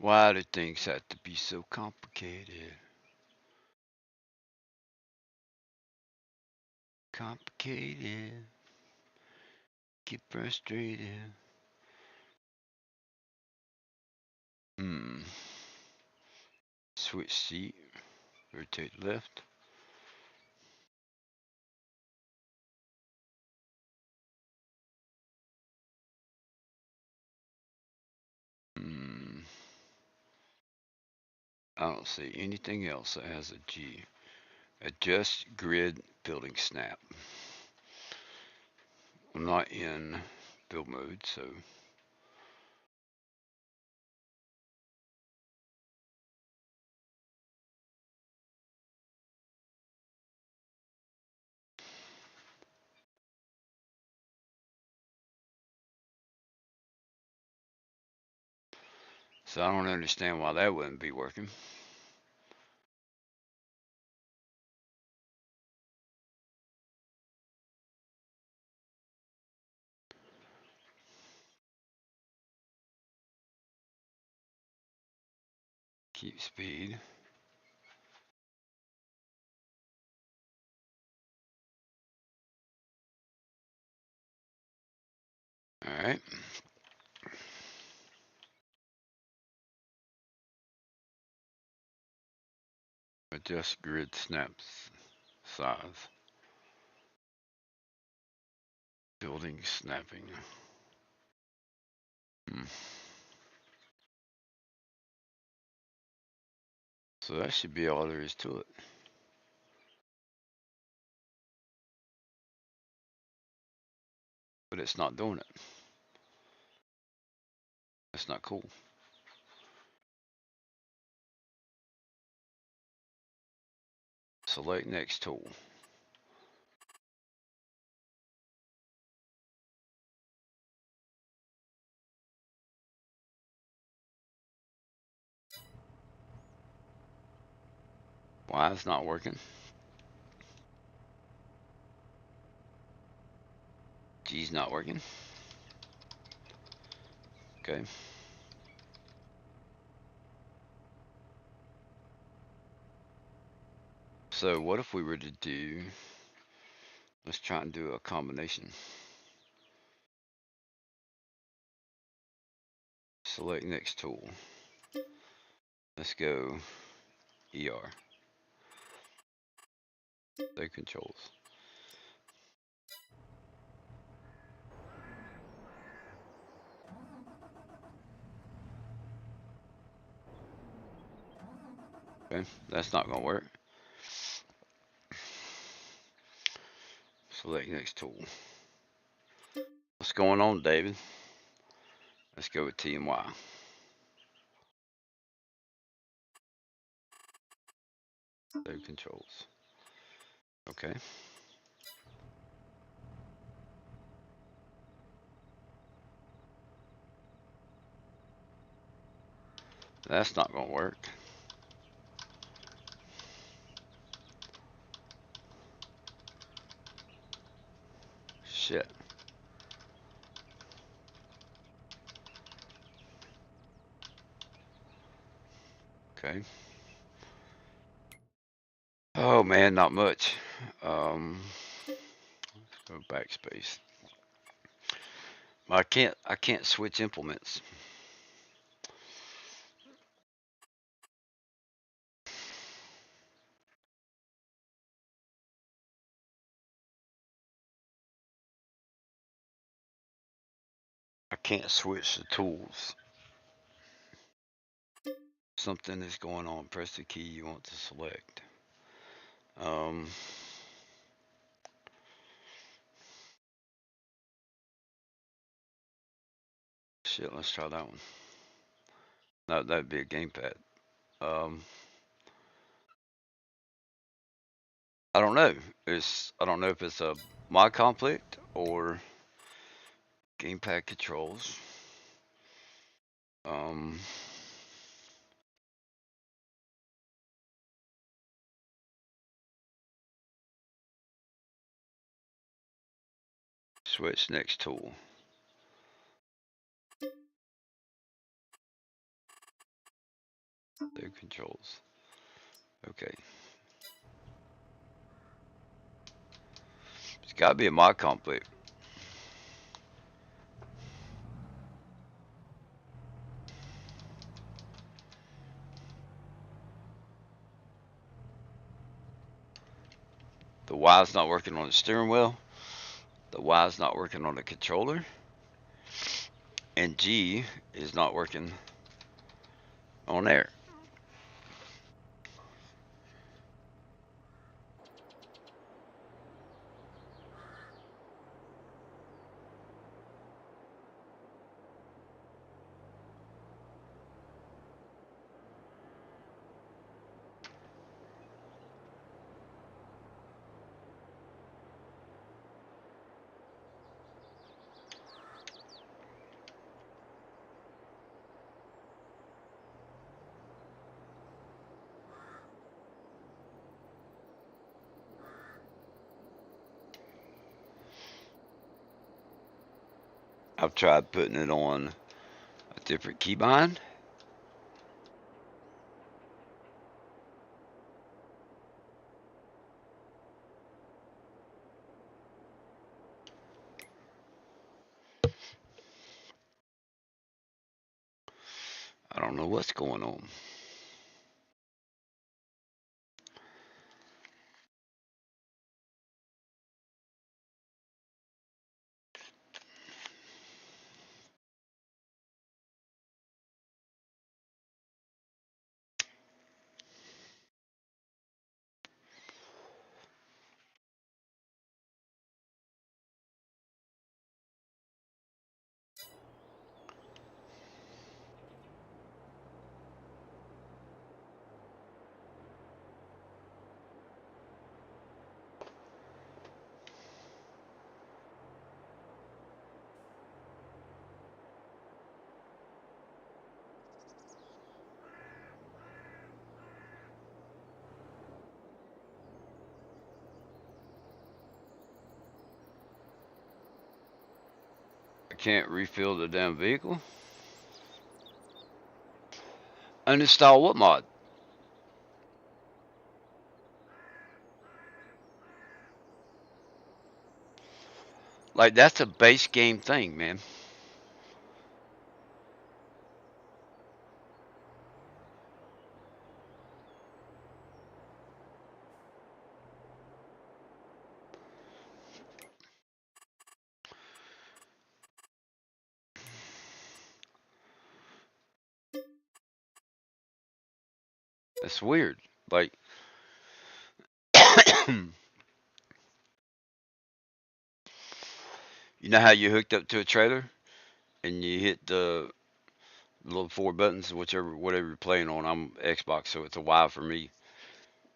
Why do things have to be so complicated? Complicated. Get frustrated. Hmm. Switch seat. Rotate left. Hmm. I don't see anything else that has a G. Adjust grid building snap. I'm not in build mode, so I don't understand why that wouldn't be working. Keep speed. All right. Adjust grid snaps size. Building snapping. Hmm. So that should be all there is to it. But it's not doing it. That's not cool. Select next tool. Why it's not working? G's not working. Okay. So what if we were to do, let's try and do a combination. Select next tool. Let's go ER. They controls. Okay, that's not gonna work. Select next tool. What's going on, David? Let's go with T and Y. They controls. Okay. That's not gonna work. Shit. Okay. Oh man, not much. Let's go backspace. I can't switch implements. I can't switch the tools. Something is going on. Press the key you want to select. Um, Shit, let's try that one. No, that'd be a gamepad. Um, I don't know. I don't know if it's a mod conflict or gamepad controls. Um, Switch next tool. No controls. Okay. It's got to be a mod conflict. The Y's not working on the steering wheel. The Y's not working on the controller. And G is not working on there. I've tried putting it on a different keybind. I don't know what's going on. I can't refill the damn vehicle. Uninstall what mod? Like, that's a base game thing, man. That's weird. Like, you know how you hooked up to a trailer and you hit the little four buttons, whatever you're playing on. I'm Xbox, so it's a Y for me.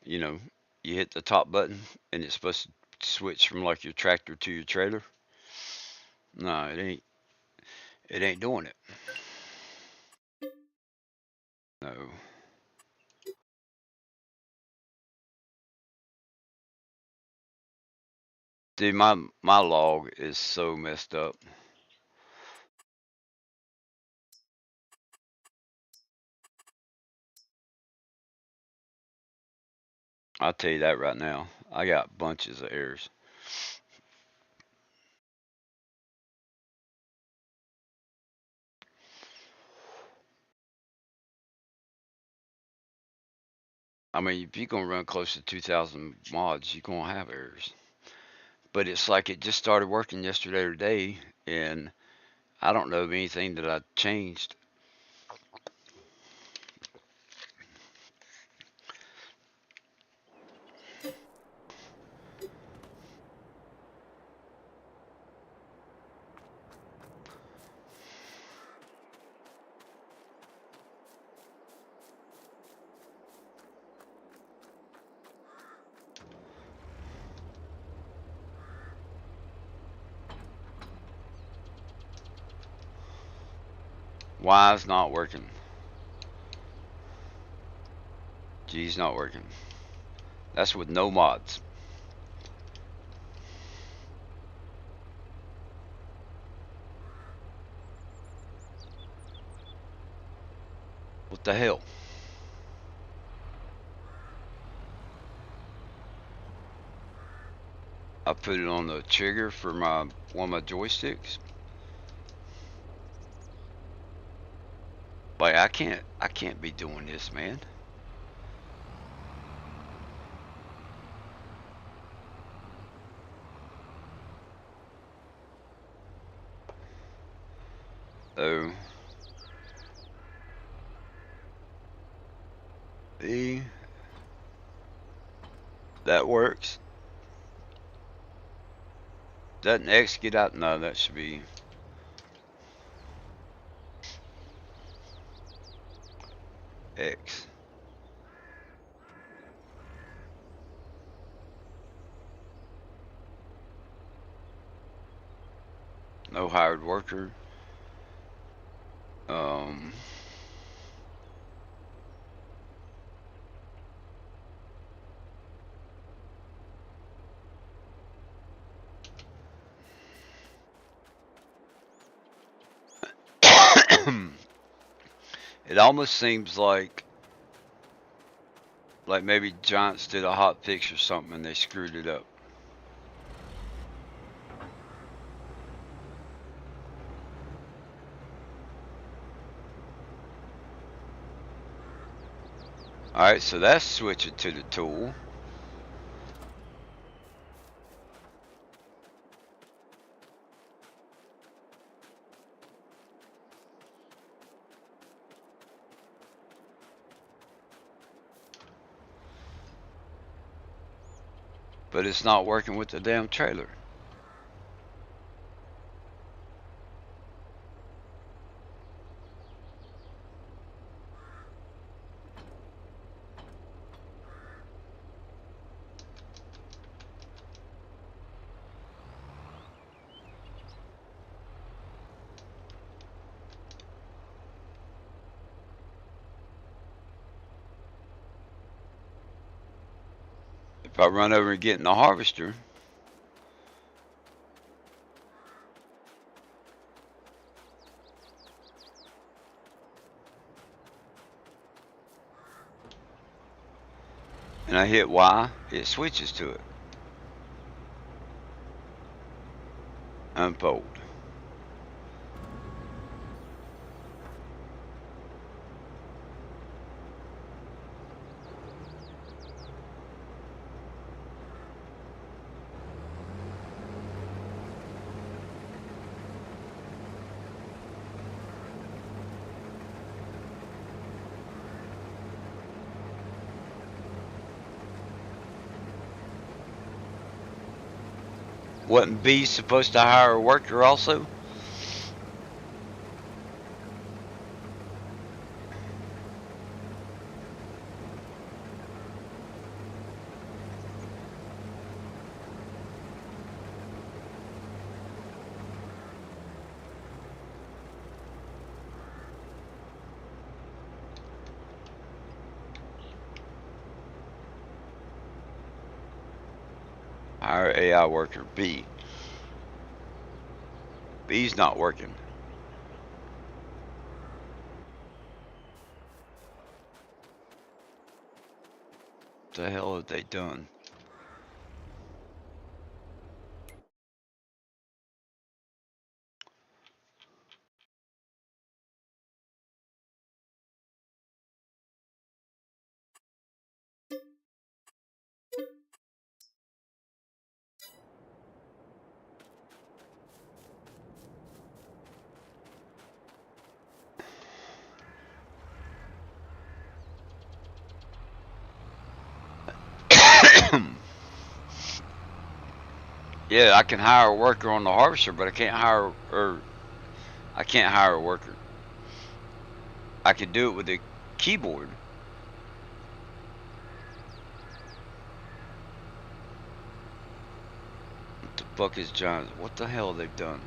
You know, you hit the top button and it's supposed to switch from like your tractor to your trailer. No, it ain't. It ain't doing it. No. Dude, my log is so messed up. I'll tell you that right now. I got bunches of errors. I mean, if you're gonna run close to 2,000 mods, you're gonna have errors. But it's like it just started working yesterday or today, and I don't know of anything that I changed. Why is not working? G's not working. That's with no mods. What the hell? I put it on the trigger for one of my joysticks. Like I can't be doing this, man. Oh, E, that works. Doesn't X get out? No, that should be X. No hired worker. Um, it almost seems like maybe Giants did a hot fix or something and they screwed it up. Alright, so that's switching to the tool. But it's not working with the damn trailer. If I run over and get in the harvester, and I hit Y, it switches to it. Unfold. Wasn't B supposed to hire a worker also? Hire AI worker B. B's not working. What the hell have they done? Yeah, I can hire a worker on the harvester, but I can't hire a worker. I can do it with the keyboard. What the fuck is John? What the hell have they done?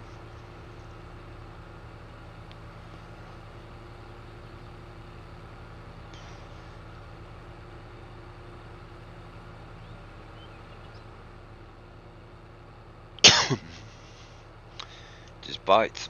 Just bites.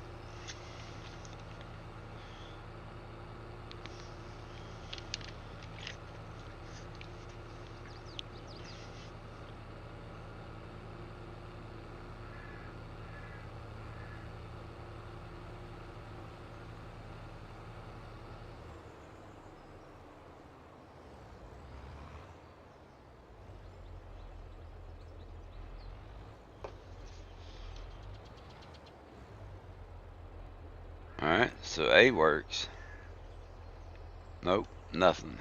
So A works. Nope, nothing.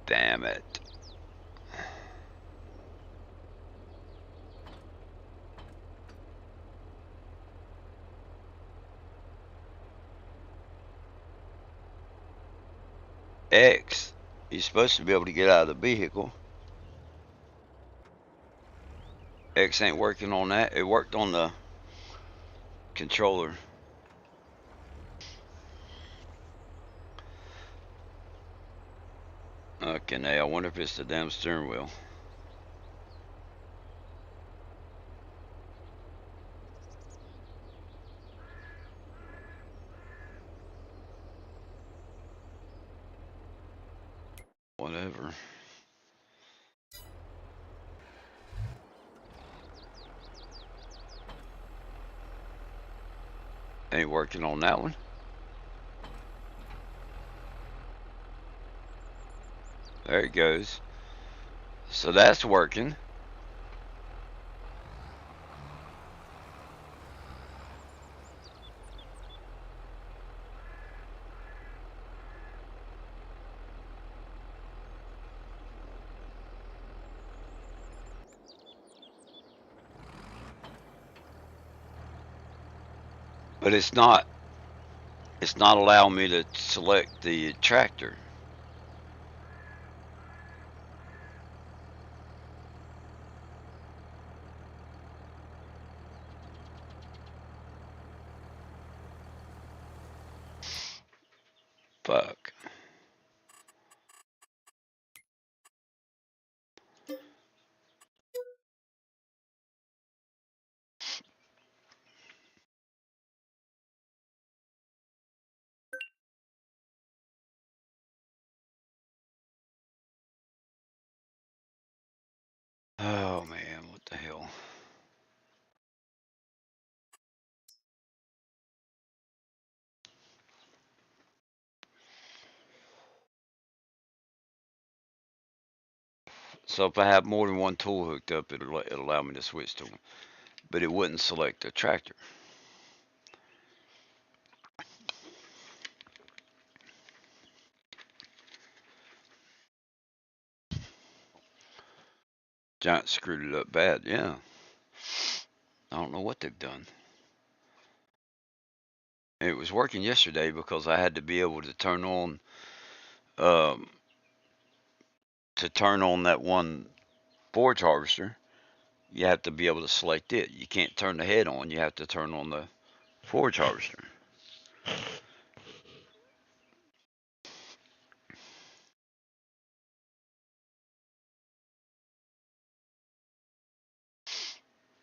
Damn it. X, you're supposed to be able to get out of the vehicle. X ain't working on that. It worked on the controller. Okay, now I wonder if it's the damn steering wheel. Whatever. Ain't working on that one. There it goes. So that's working. But it's not allowing me to select the tractor. Fuck. Oh man, what the hell? So if I have more than one tool hooked up, it'll allow me to switch to them. But it wouldn't select the tractor. Giant screwed it up bad. Yeah. I don't know what they've done. It was working yesterday because I had to be able to um, turn on that one forage harvester. You have to be able to select it. You can't turn the head on. You have to turn on the forage harvester.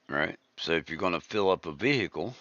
Right. So if you're going to fill up a vehicle,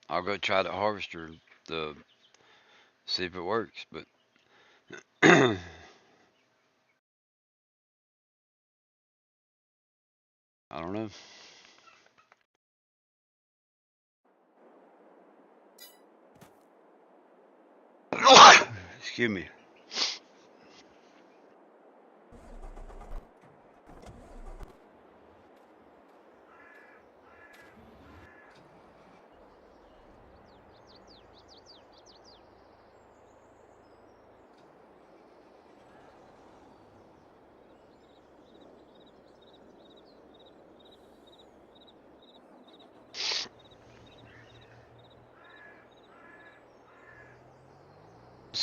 I'll go try the harvester to see if it works. But I don't know. Excuse me.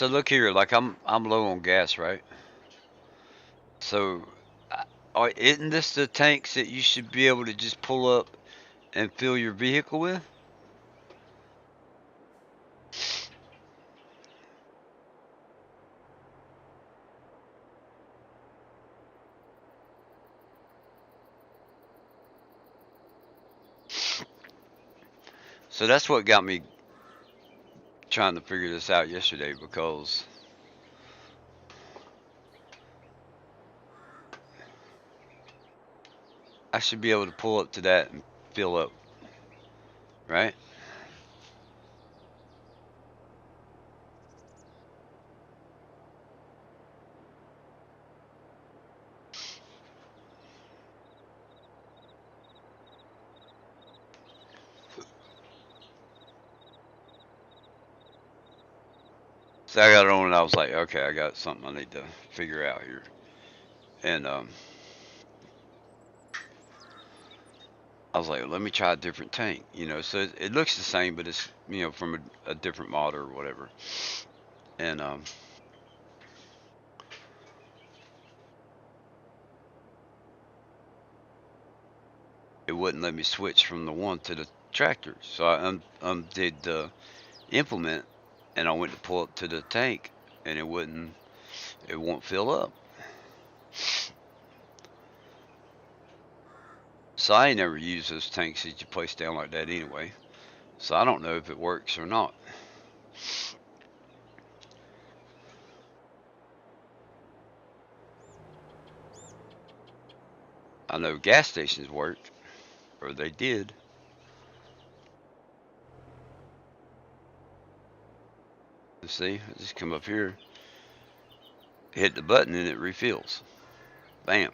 So look here, like I'm low on gas, right? So, isn't this the tanks that you should be able to just pull up and fill your vehicle with? So that's what got me trying to figure this out yesterday because I should be able to pull up to that and fill up, right? So I got it on and I was like, okay, I got something I need to figure out here. And I was like, let me try a different tank, So it looks the same, but it's from a different model or whatever. And it wouldn't let me switch from the one to the tractor. So I undid the implement, and I went to pull up to the tank, and it won't fill up. So I ain't never used those tanks that you place down like that anyway. So I don't know if it works or not. I know gas stations work, or they did. See, I just come up here, hit the button, and it refills. Bam.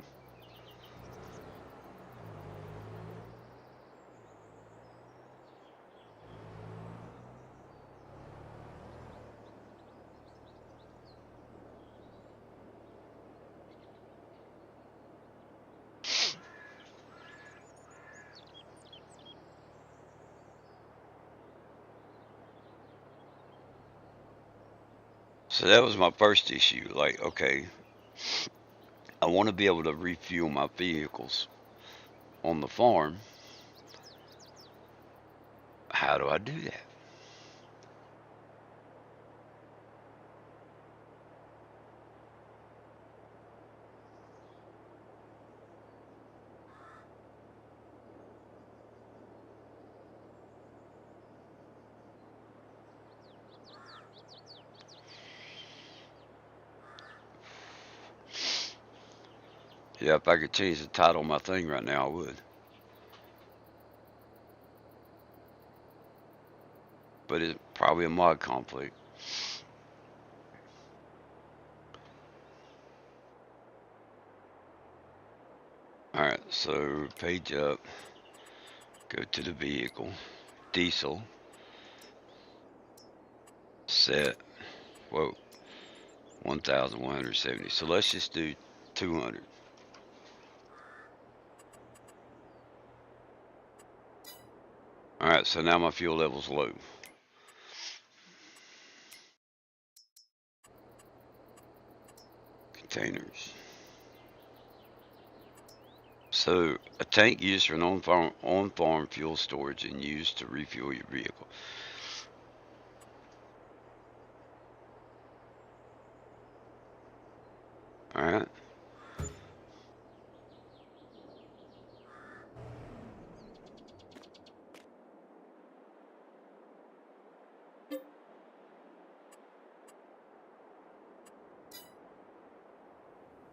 So that was my first issue. Like, okay, I want to be able to refuel my vehicles on the farm. How do I do that? Yeah, if I could change the title of my thing right now, I would. But it's probably a mod conflict. Alright, so page up, go to the vehicle, diesel, set, whoa, 1,170. So let's just do 200. Alright, so now my fuel level's low. Containers. So a tank used for an on-farm fuel storage and used to refuel your vehicle. Alright.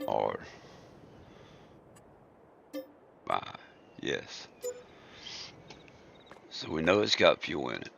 Or buy. Yes. So we know it's got fuel in it.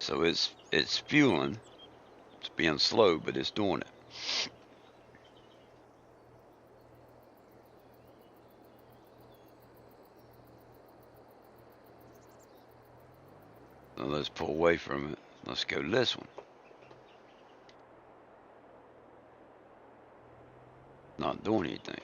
So it's fueling. It's being slow, but it's doing it. let's pull away from it. Let's go to this one. Not doing anything.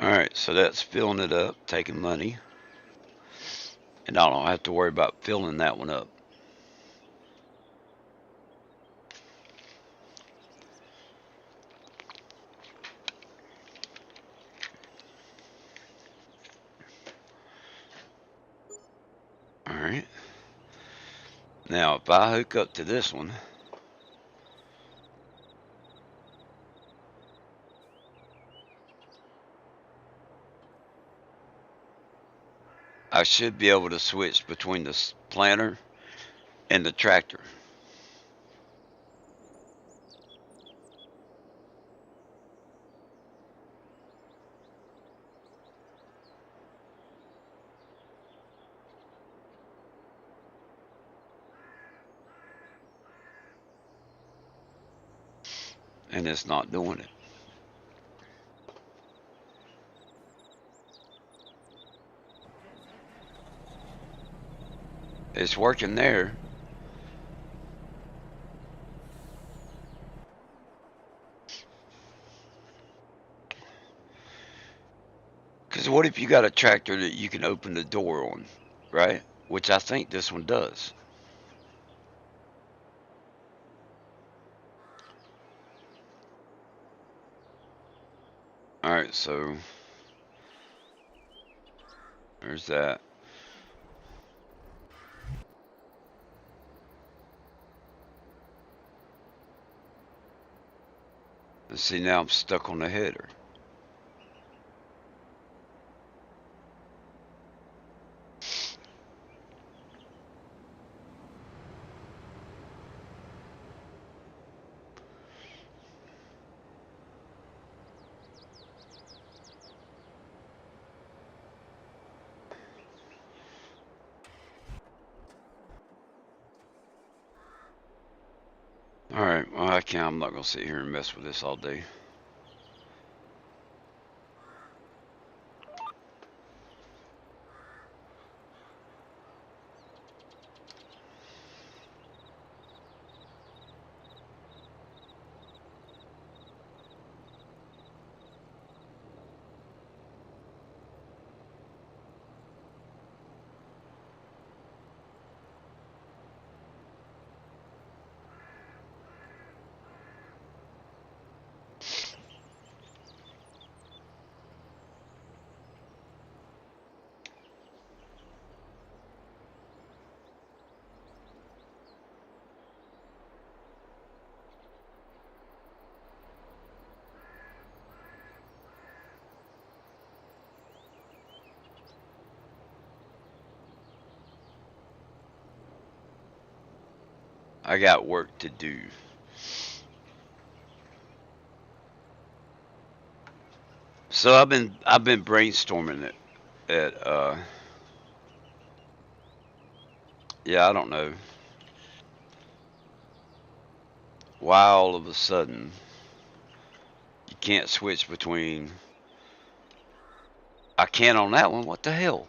Alright, so that's filling it up, taking money. And I don't have to worry about filling that one up. Alright. Now, if I hook up to this one, I should be able to switch between the planter and the tractor. And it's not doing it. It's working there. Because what if you got a tractor that you can open the door on, right? Which I think this one does. Alright, so there's that. And see, now I'm stuck on the header. Alright, well, I'm not going to sit here and mess with this all day. I got work to do. So I've been brainstorming it at yeah, I don't know why all of a sudden you can't switch between. I can on that one. What the hell?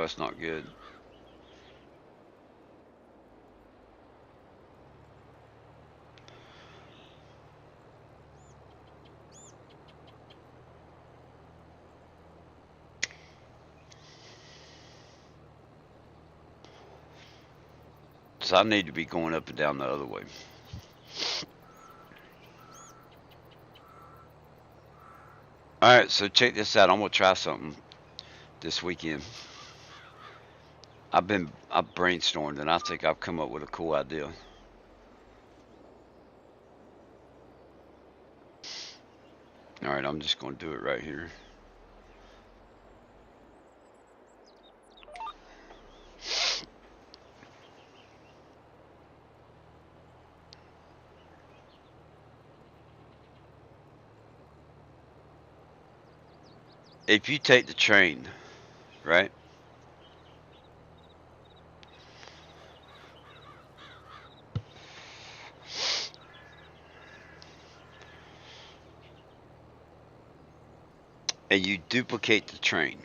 that's not good. So I need to be going up and down the other way. All right, so check this out. I'm gonna try something this weekend. I've brainstormed and I think I've come up with a cool idea. All right, I'm just gonna do it right here. If you take the train, right, and you duplicate the train,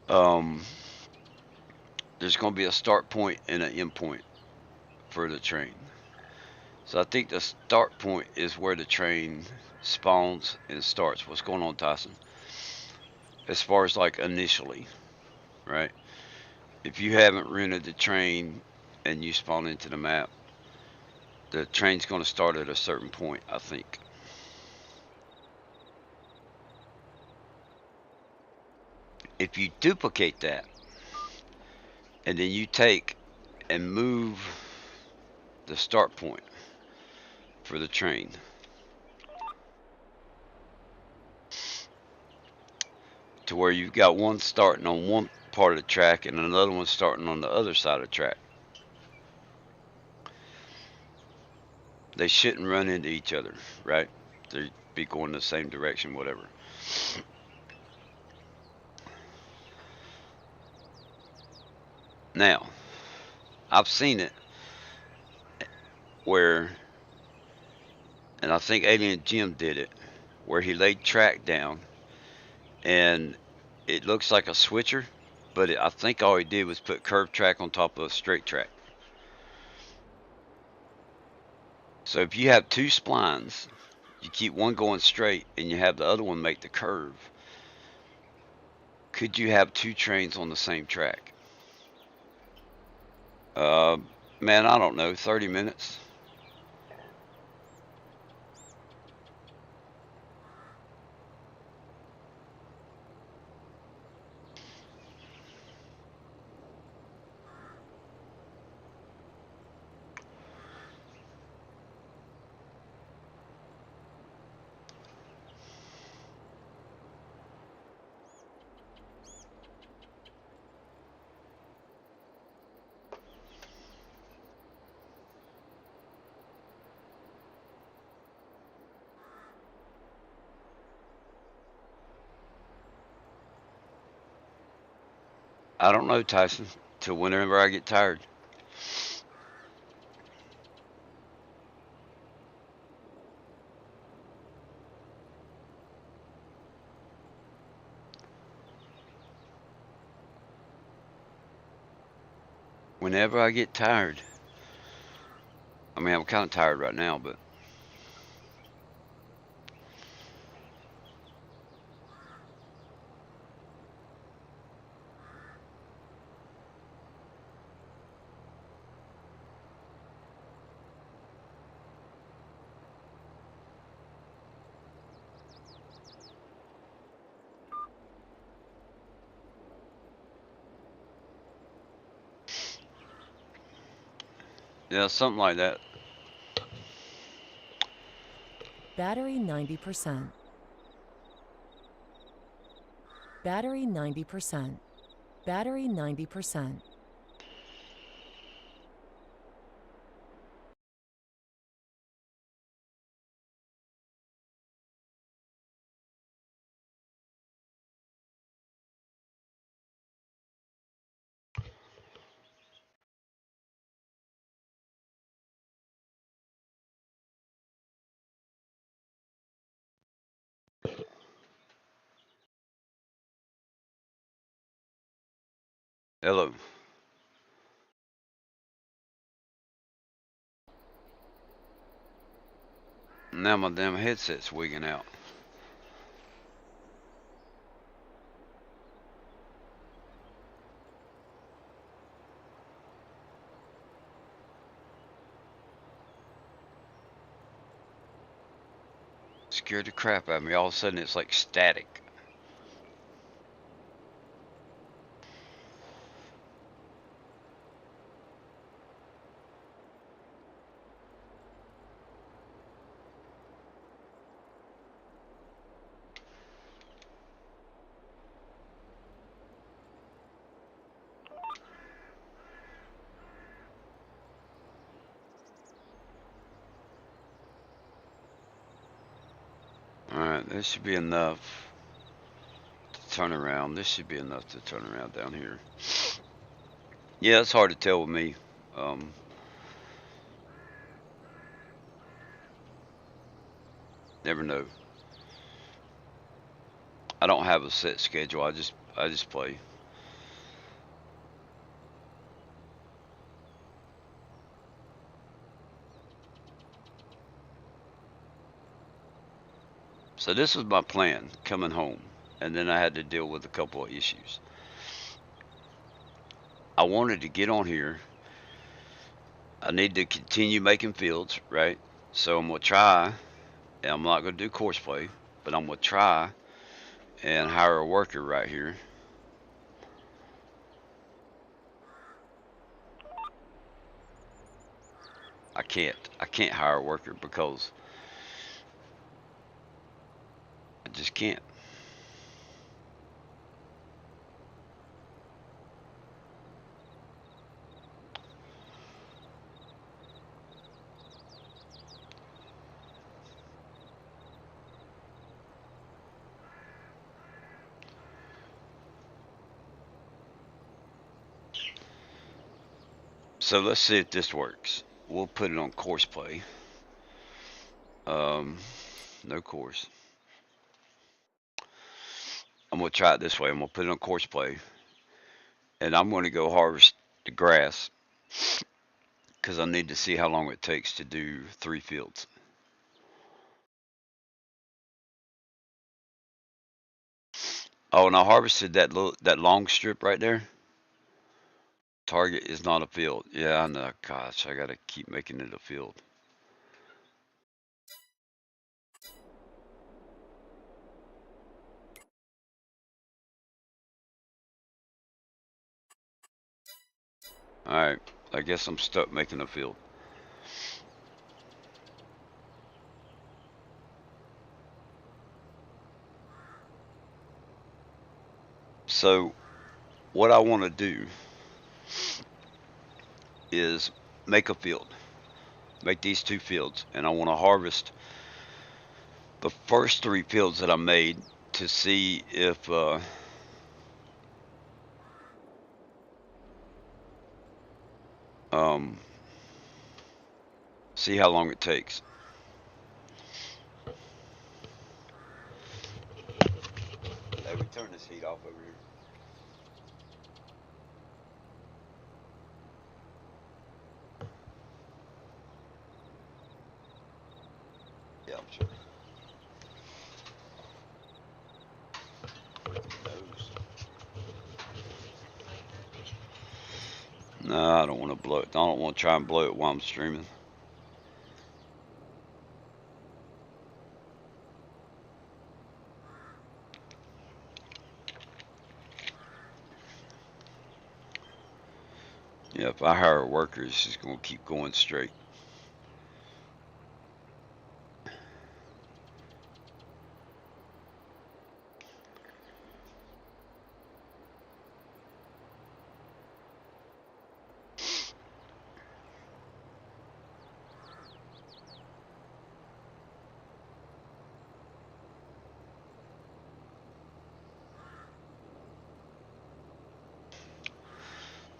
um, there's gonna be a start point and an end point for the train. So I think the start point is where the train spawns and starts. What's going on, Tyson? As far as like initially, right? If you haven't rented the train and you spawn into the map, the train's going to start at a certain point, I think. If you duplicate that and then you take and move the start point for the train to where you've got one starting on one part of the track and another one starting on the other side of the track, they shouldn't run into each other, right? They'd be going the same direction, whatever. Now, I've seen it where, and I think Alien Jim did it, where he laid track down and it looks like a switcher, but I think all he did was put curved track on top of a straight track. So if you have two splines, you keep one going straight and you have the other one make the curve. Could you have two trains on the same track? Uh, Man, I don't know, 30 minutes. I don't know, Tyson, till whenever I get tired. Whenever I get tired. I mean, I'm kind of tired right now, but yeah, something like that. Battery 90%. Battery 90%. Battery 90%. Hello. Now my damn headset's wigging out. Scared the crap out of me. All of a sudden it's like static. Alright, this should be enough to turn around. This should be enough to turn around down here. Yeah, it's hard to tell with me. Um, Never know. I don't have a set schedule. I just play. So this was my plan coming home, and then I had to deal with a couple of issues. I wanted to get on here. I need to continue making fields, right? So I'm gonna try, and I'm not gonna do course play, but I'm gonna try and hire a worker right here. I can't hire a worker because I just can't. So let's see if this works. We'll put it on course play. Um, no course. I'm gonna try it this way. I'm gonna put it on course play, and I'm gonna go harvest the grass because I need to see how long it takes to do 3 fields. Oh, and I harvested that long strip right there. Target is not a field. Yeah, I know. Gosh, I gotta keep making it a field. All right, I guess I'm stuck making a field. So what I want to do is make a field, make these 2 fields, and I want to harvest the first 3 fields that I made to see if um, see how long it takes. Hey, we turn this heat off over here. Yeah, I'm sure. Nose. No, I don't want to blow it. I don't want to try and blow it while I'm streaming. Yeah, if I hire a worker, it's just gonna keep going straight.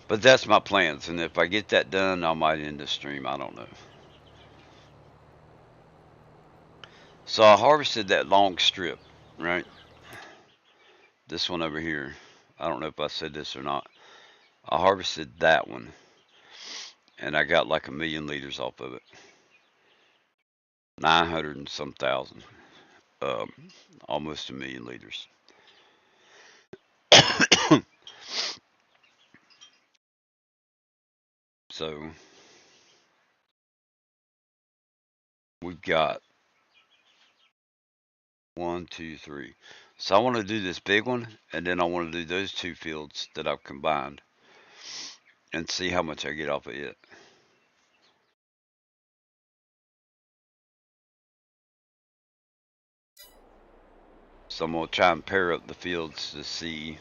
But that's my plans, and if I get that done, I might end the stream. I don't know. So I harvested that long strip, right? This one over here. I don't know if I said this or not. I harvested that one, and I got like 1,000,000 liters off of it. 900 and some thousand, um, almost 1,000,000 liters. So we've got one, two, three. So I want to do this big one, and then I want to do those two fields that I've combined, and see how much I get off of it. So I'm gonna try and pair up the fields to see.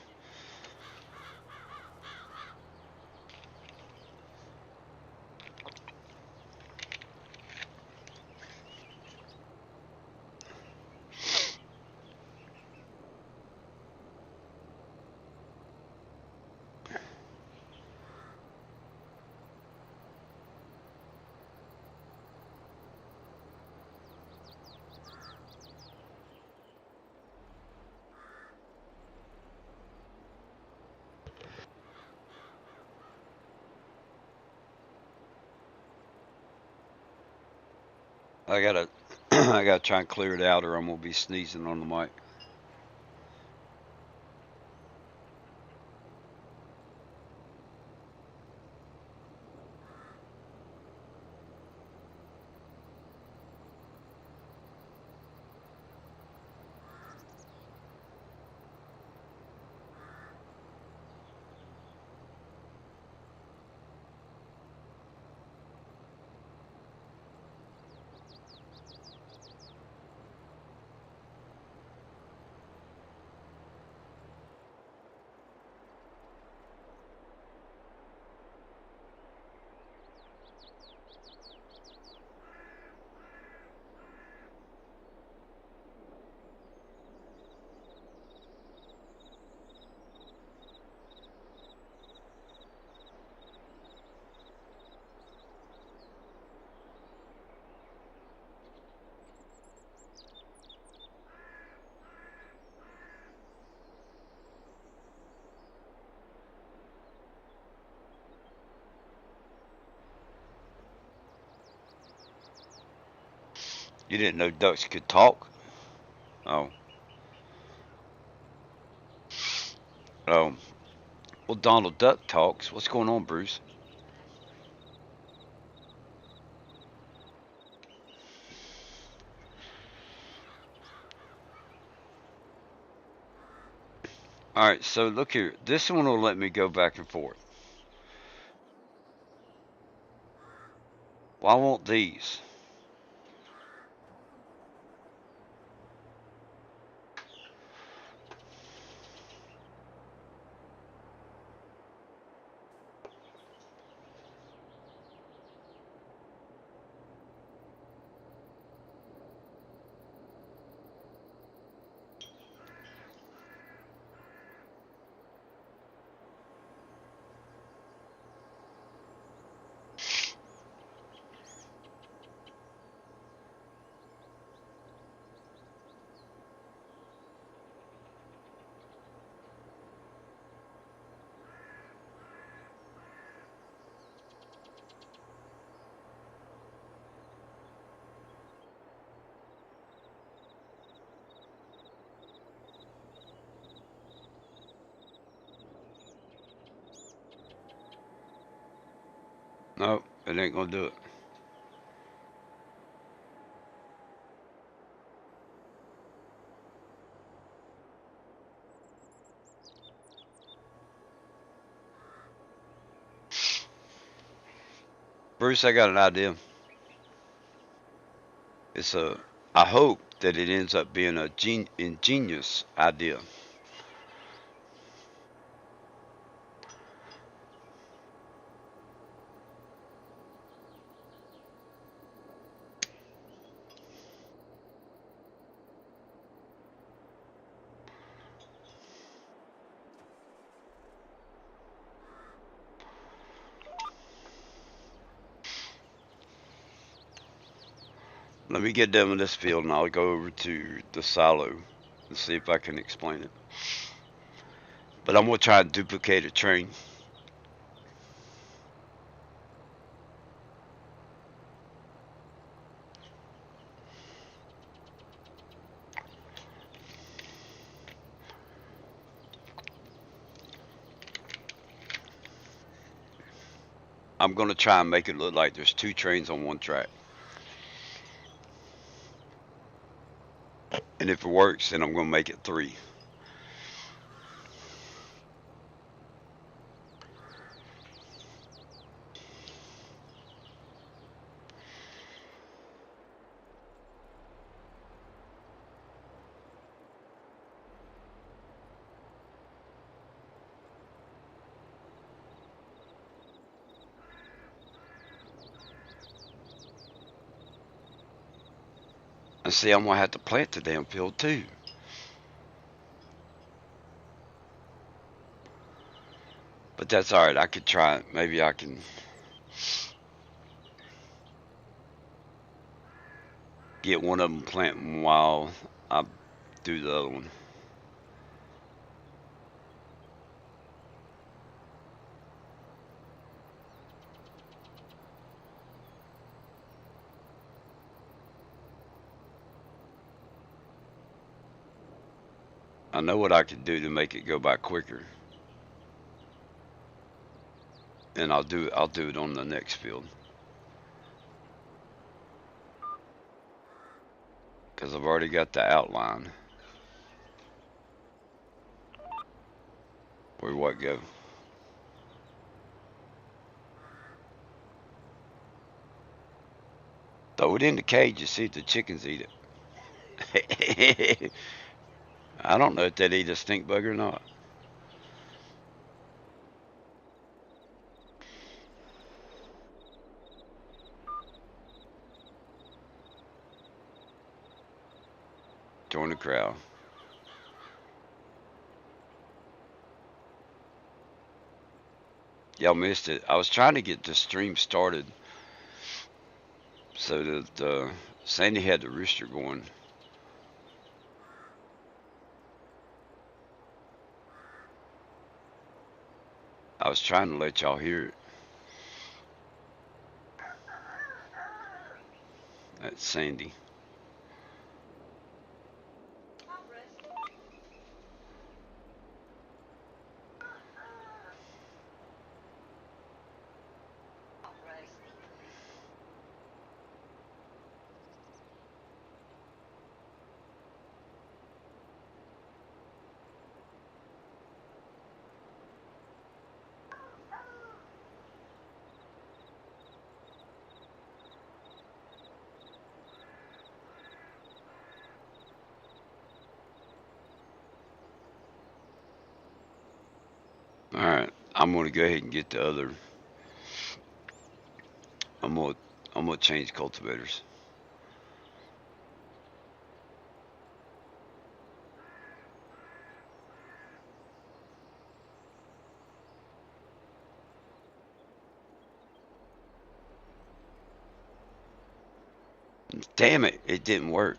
I gotta, I gotta try and clear it out, or I'm gonna be sneezing on the mic. You didn't know ducks could talk? Oh, oh. Well, Donald Duck talks. What's going on, Bruce? All right, so look here. This one will let me go back and forth. Why won't these? No, it ain't gonna do it. Bruce, I got an idea. It's a. I hope that it ends up being a ingenious idea. Let me get done with this field, and I'll go over to the silo and see if I can explain it. But I'm gonna try and duplicate a train. I'm gonna try and make it look like there's two trains on one track. And if it works, then I'm gonna make it three. And see, I'm gonna have to plant the damn field too. But that's all right. I could try it. Maybe I can get one of them planting while I do the other one. I know what I could do to make it go by quicker, and I'll do it on the next field because I've already got the outline where what go. Throw it in the cage and see if the chickens eat it. I don't know if they'd eat a stink bug or not. Join the crowd. Y'all missed it. I was trying to get the stream started so that Sandy had the rooster going. I was trying to let y'all hear it. That's Sandy. All right, I'm gonna go ahead and get the other. I'm gonna I'm gonna change cultivators. Damn it, it didn't work.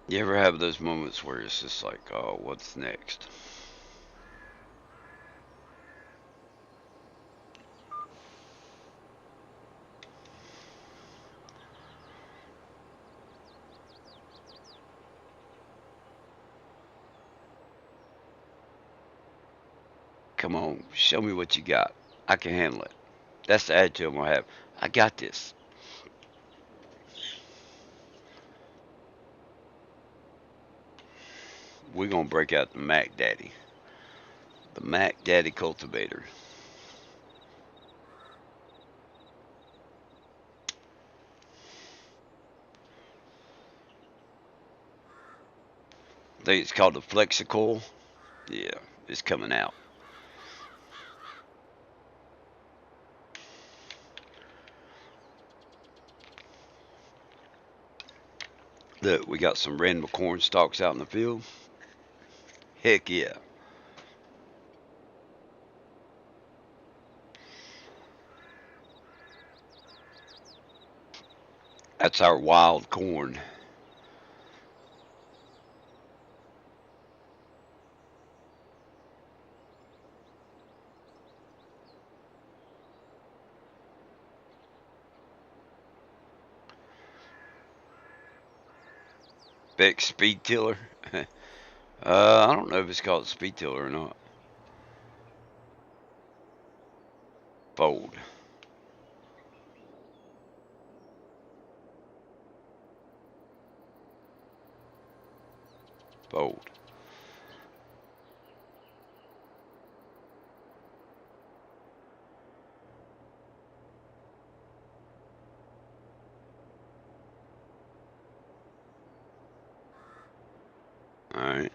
You ever have those moments where it's just like, oh, what's next? Come on, show me what you got. I can handle it. That's the attitude I'm gonna have. I got this. We're gonna break out the Mac Daddy. The Mac Daddy cultivator. I think it's called the Flexicoil. Yeah, it's coming out. Look, we got some random corn stalks out in the field. Heck yeah. That's our wild corn. Beck speed tiller. I don't know if it's called a speed tiller or not. Fold. Fold. Alright.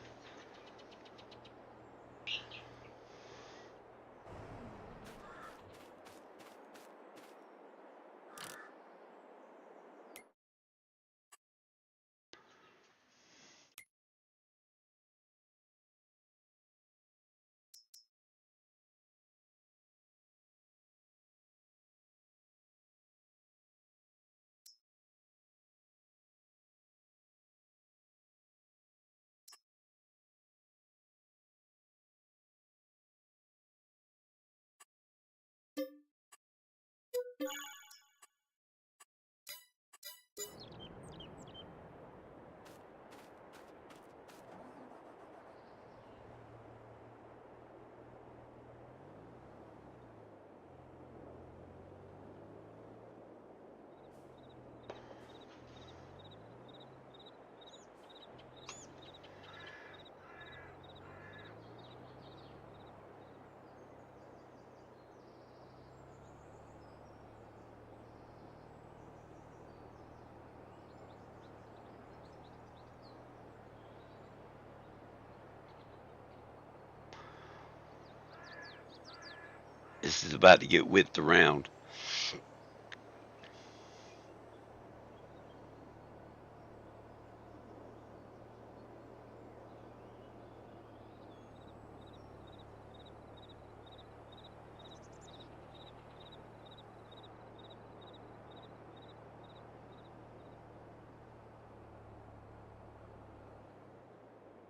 This is about to get whipped around.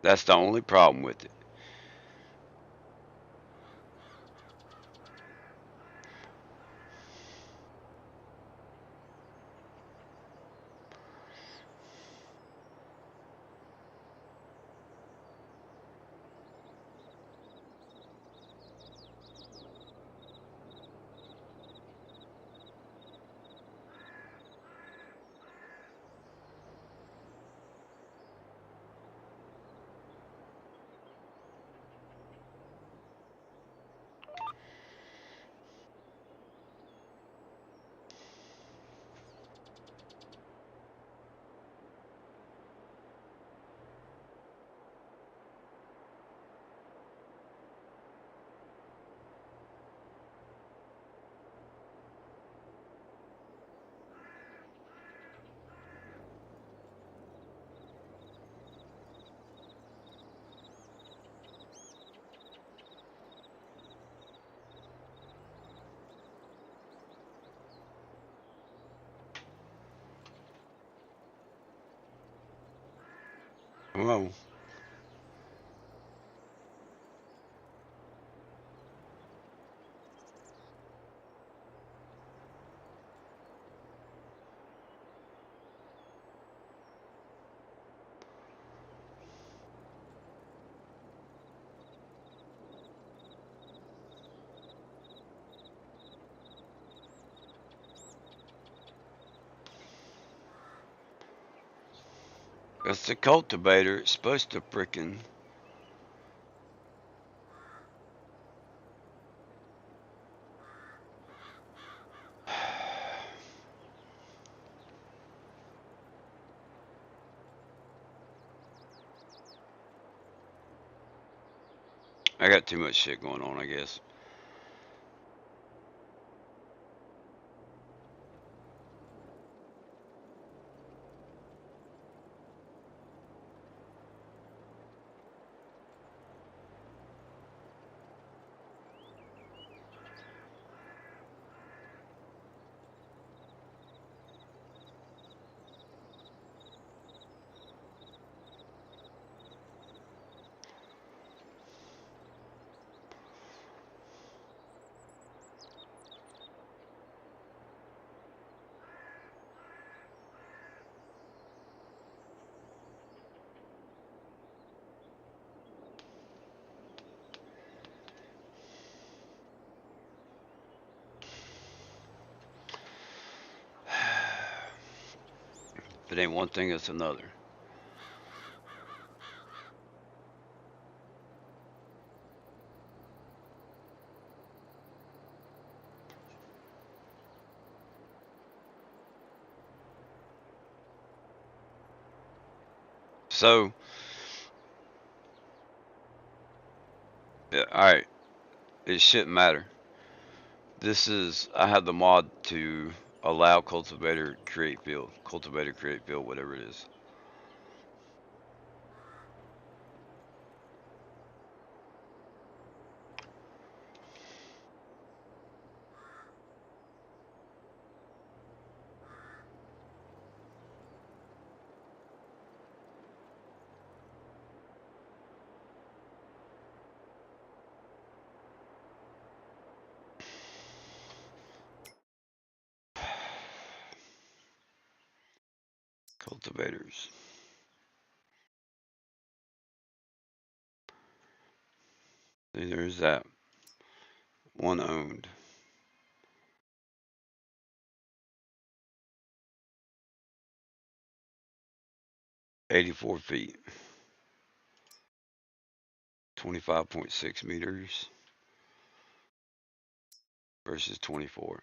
That's the only problem with it. Well, it's the cultivator. It's supposed to frickin'. I got too much shit going on, I guess. If it ain't one thing, it's another. So, yeah, all right, it shouldn't matter. I have the mod to allow cultivator create field, whatever it is. Cultivators. See, there's that one owned. 84 feet, 25.6 meters versus 24.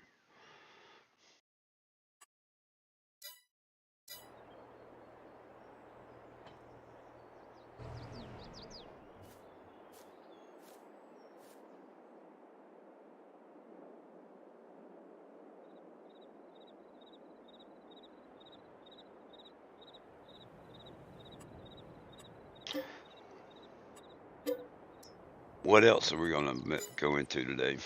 What else are we going to go into today?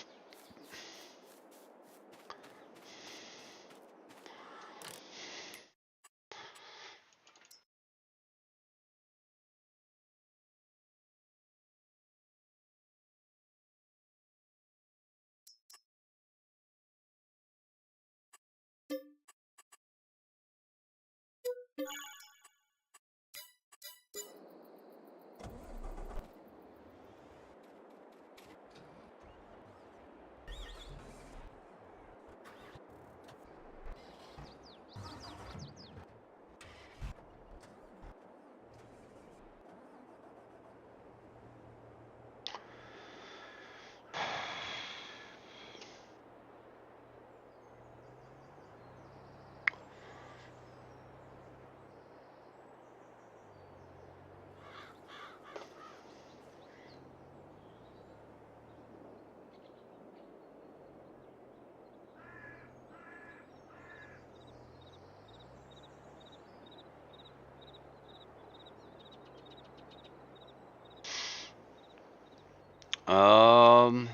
Um,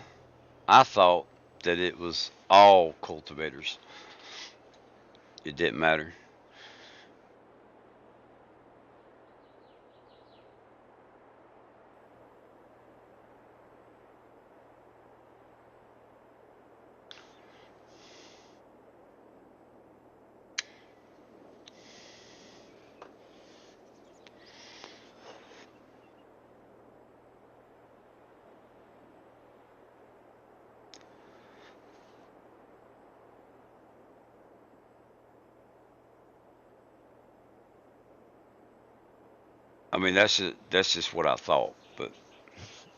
I thought that it was all cultivators. It didn't matter. I mean, that's just what I thought, but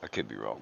I could be wrong.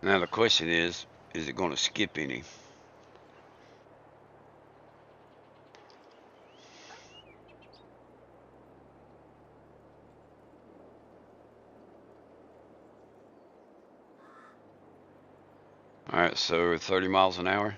Now the question is it going to skip any? All right, so 30 miles an hour.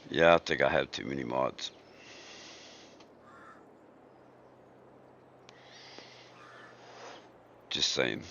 Yeah, I think I have too many mods. Just saying.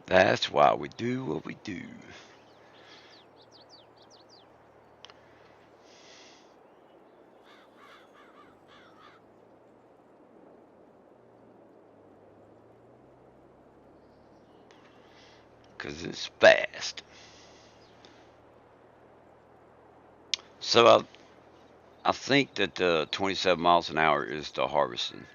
That's why we do what we do. Because it's fast. So I think that the 27 miles an hour is the harvesting.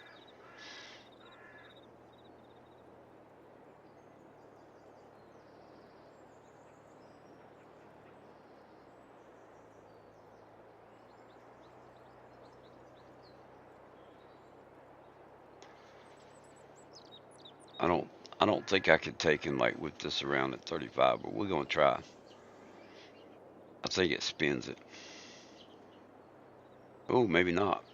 I don't I don't think I could take and like whip this around at 35, but we're gonna try. I think it spins it. Oh, maybe not.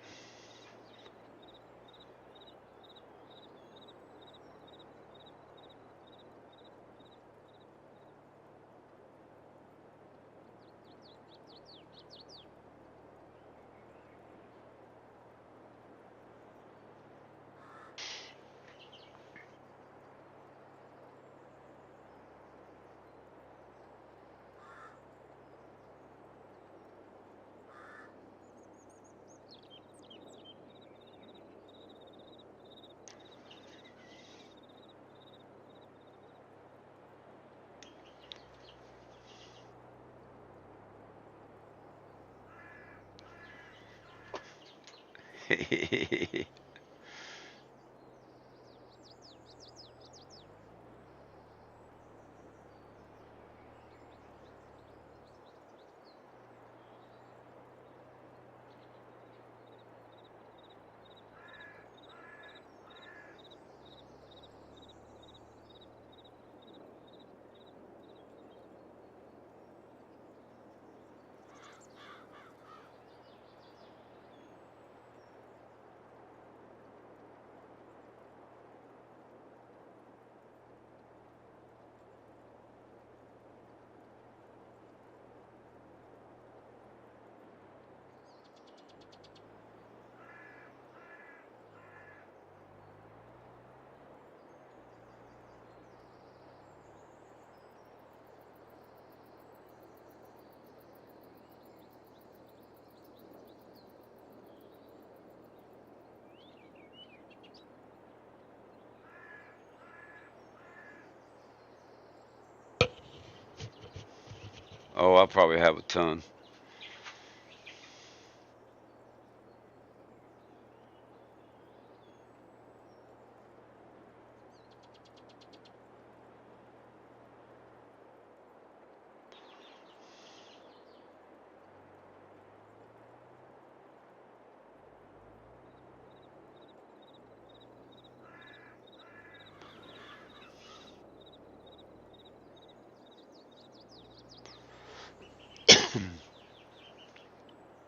Oh, I probably have a ton.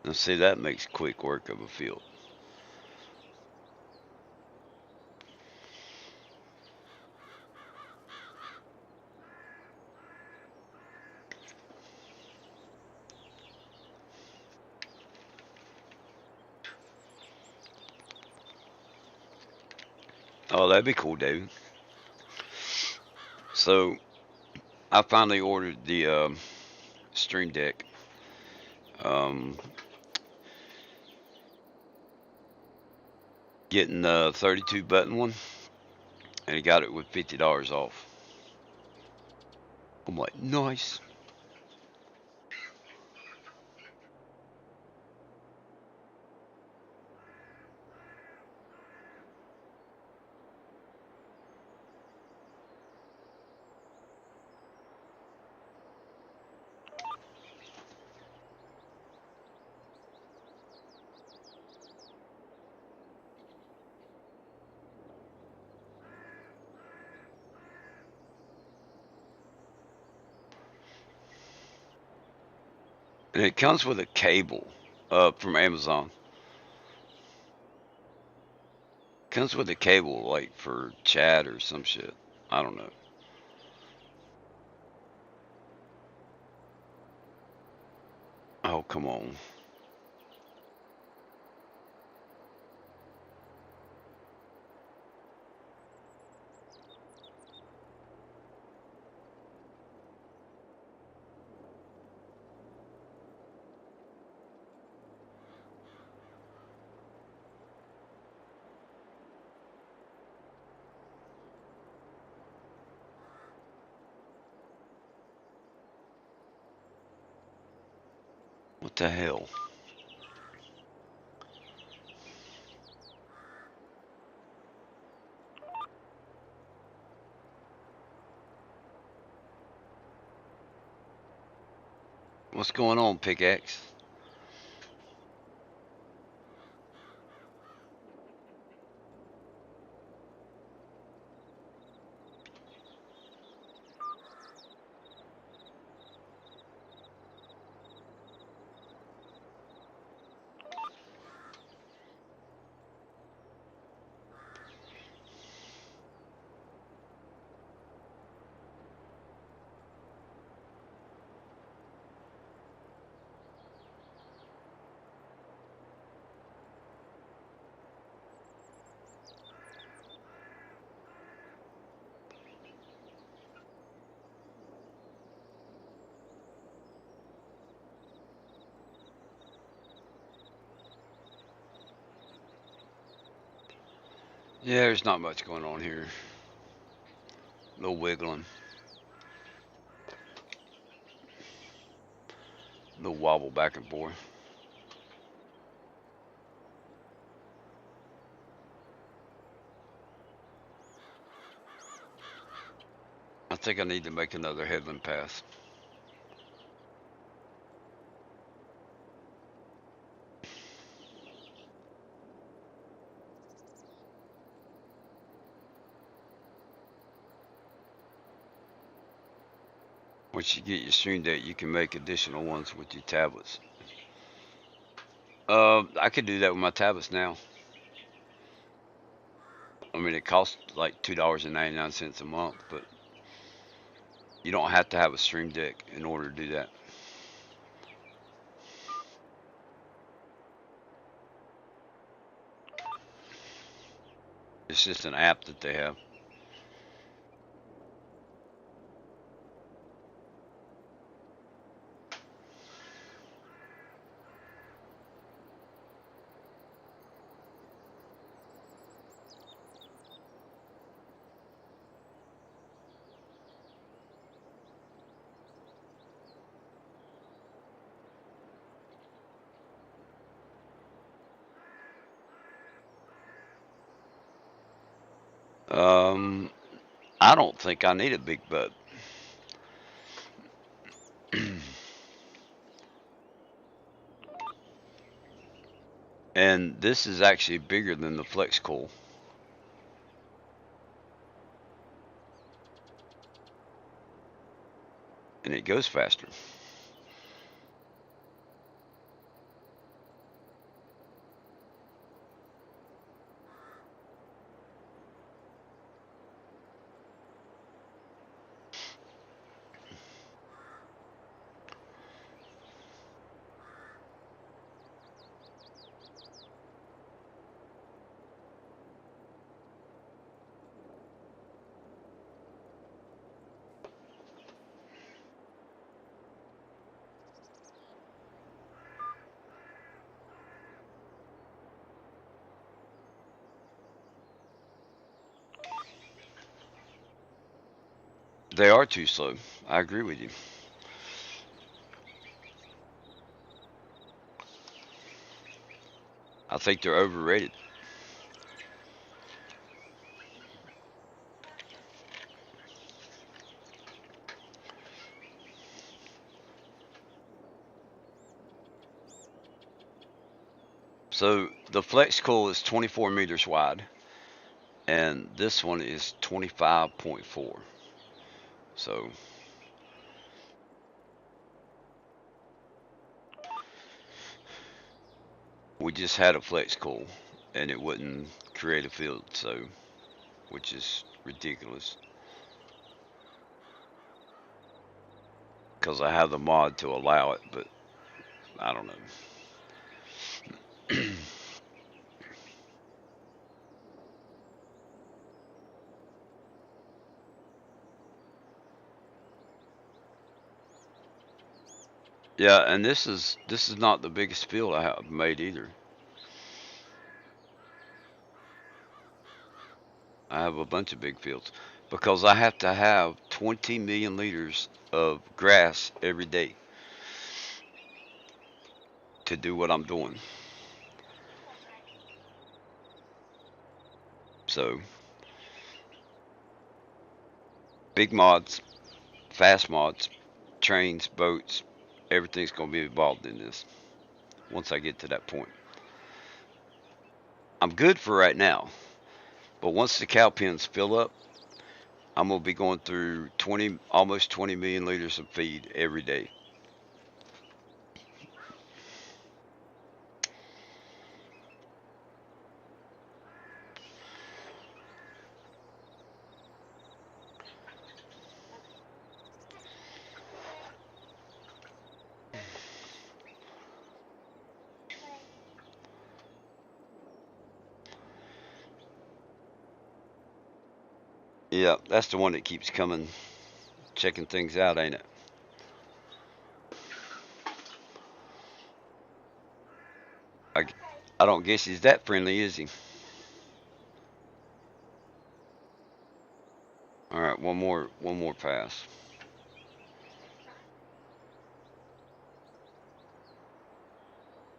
Now see, that makes quick work of a field. Oh, that'd be cool, David. So I finally ordered the Stream Deck. Um, Getting the 32 button one, and he got it with $50 off. I'm like, nice. And it comes with a cable from Amazon. Comes with a cable like for chat or some shit. I don't know. Oh, come on. What the hell? What's going on, Pickaxe? Yeah, there's not much going on here. No wiggling. No wobble back and forth. I think I need to make another headland pass. Once you get your Stream Deck, you can make additional ones with your tablets. I could do that with my tablets now. I mean, it costs like $2.99 a month, but you don't have to have a Stream Deck in order to do that. It's just an app that they have. Um, I don't think I need a big butt. And this is actually bigger than the Flex Coil, and it goes faster. They are too slow. I agree with you. I think they're overrated. So the flex coil is 24 meters wide, and this one is 25.4. So we just had a flex coil, and it wouldn't create a field. So, which is ridiculous because I have the mod to allow it, but I don't know. Yeah, and this is not the biggest field I have made either. I have a bunch of big fields because I have to have 20 million liters of grass every day to do what I'm doing. So, big mods, fast mods, trains, boats, everything's going to be involved in this once I get to that point. I'm good for right now, but once the cow pens fill up, I'm going to be going through 20, almost 20 million liters of feed every day. Yeah, that's the one that keeps coming, checking things out, ain't it? I, I don't guess he's that friendly, is he? All right, one more pass.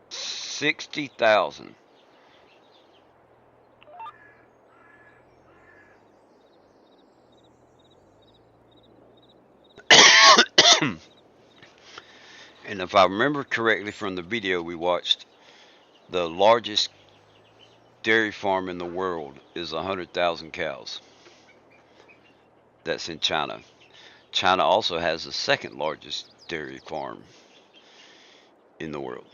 60,000. And if I remember correctly from the video we watched, the largest dairy farm in the world is 100,000 cows. That's in China. China also has the second largest dairy farm in the world.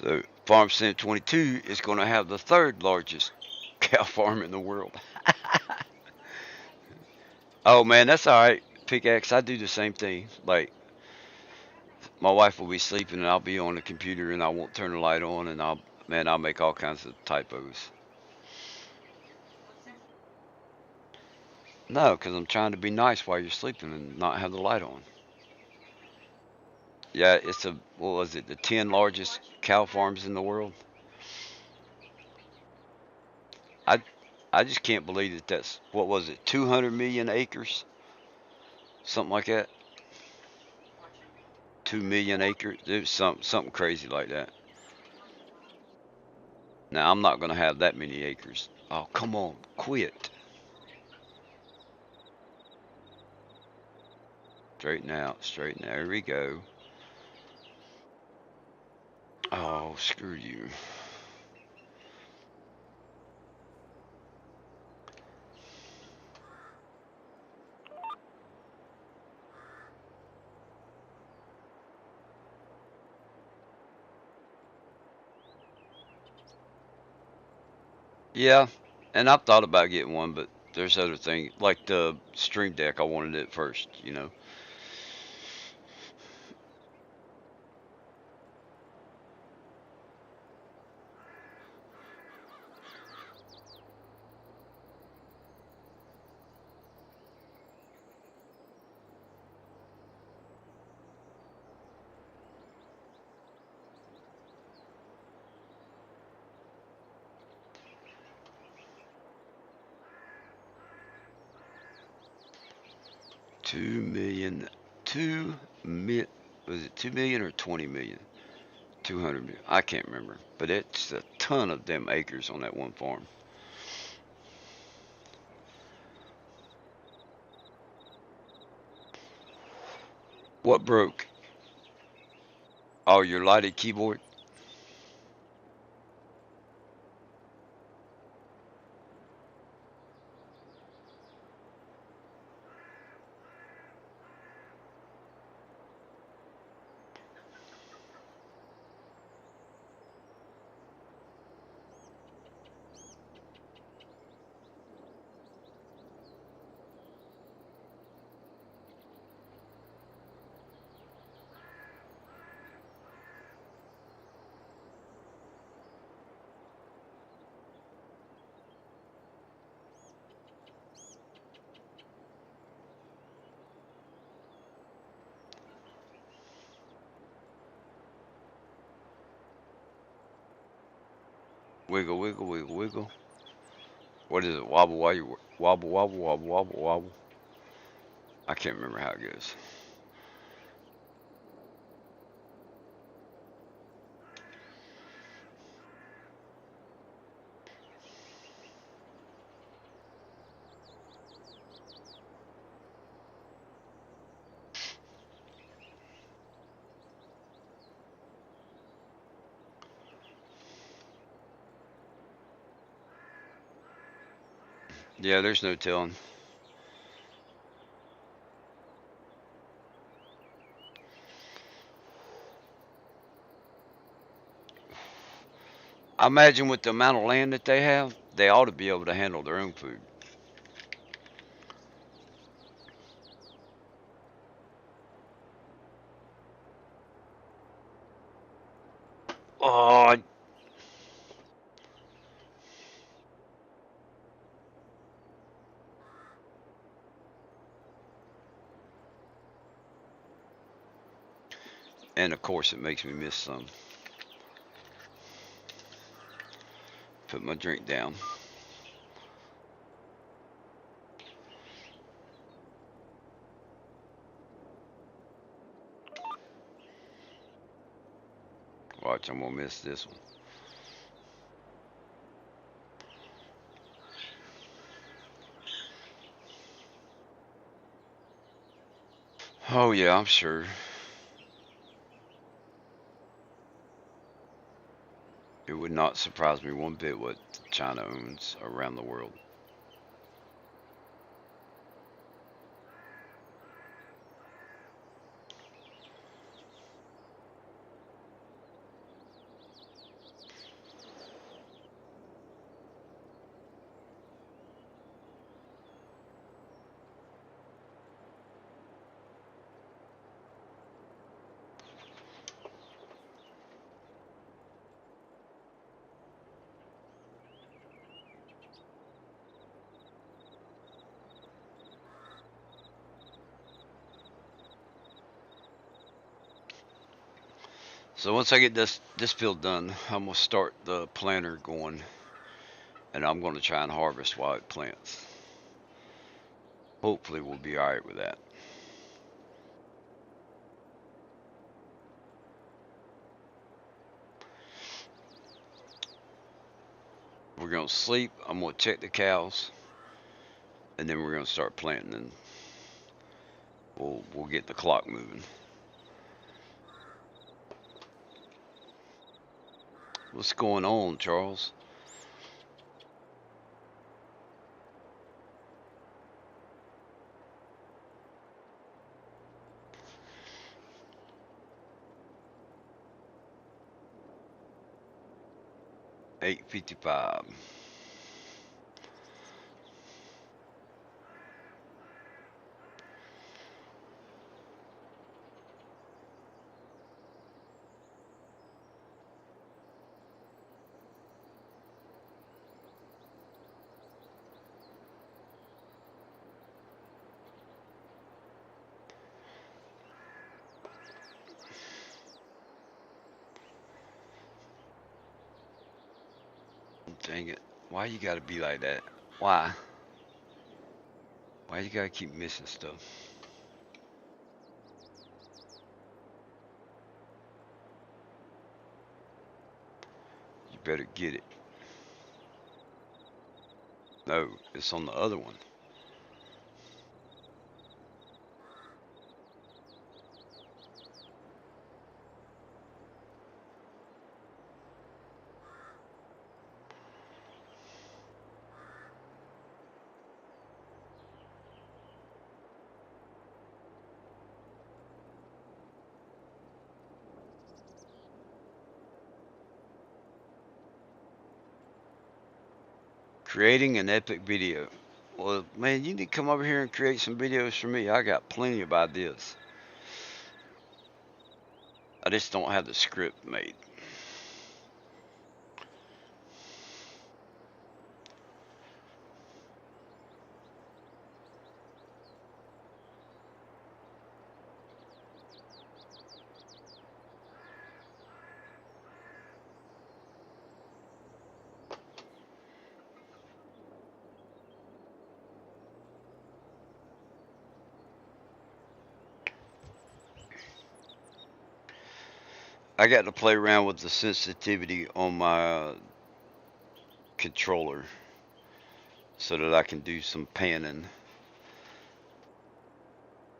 So Farm Center 22 is going to have the third largest cow farm in the world. Oh man, that's all right. Pickaxe, I do the same thing. Like my wife will be sleeping and I'll be on the computer and I won't turn the light on and I'll make all kinds of typos. No, because I'm trying to be nice while you're sleeping and not have the light on. Yeah, it's a what was it? The 10 largest cow farms in the world. I I just can't believe that that's what was it? 200 million acres, something like that. 2 million acres. It was something crazy like that. Now I'm not gonna have that many acres. Oh come on, quit. Straighten out, straighten out. There we go. Oh screw you. Yeah, and I've thought about getting one, but there's other things like the Stream Deck. I wanted it first, you know. 2 million, 2 million, was it 2 million or 20 million? 200 million. I can't remember, but it's a ton of them acres on that one farm. What broke? Oh, your lighted keyboard? Wiggle, wiggle, wiggle, wiggle. What is it? Wobble while you wobble, wobble, wobble, wobble, wobble. I can't remember how it goes. Yeah, there's no telling. I imagine with the amount of land that they have, they ought to be able to handle their own food. Oh, and of course it makes me miss some. Put my drink down. Watch, I'm gonna miss this one. Oh yeah, I'm sure. It would not surprise me one bit what China owns around the world. So once I get this field done, I'm gonna start the planter going, and I'm gonna try and harvest while it plants. Hopefully, we'll be all right with that. We're gonna sleep. I'm gonna check the cows, and then we're gonna start planting, and we'll get the clock moving. What's going on, Charles? 8:55. Dang it! Why you gotta be like that? Why? Why you gotta keep missing stuff? better get it. No, it's on the other one. Creating an epic video. Well, man, you need to come over here and create some videos for me. I got plenty of ideas. I just don't have the script made. I got to play around with the sensitivity on my controller so that I can do some panning,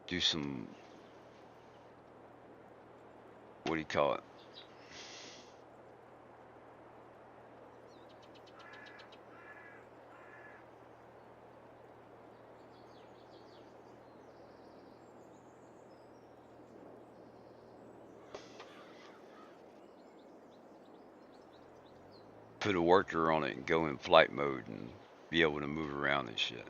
do some, what do you call it? Put a worker on it and go in flight mode and be able to move around and shit.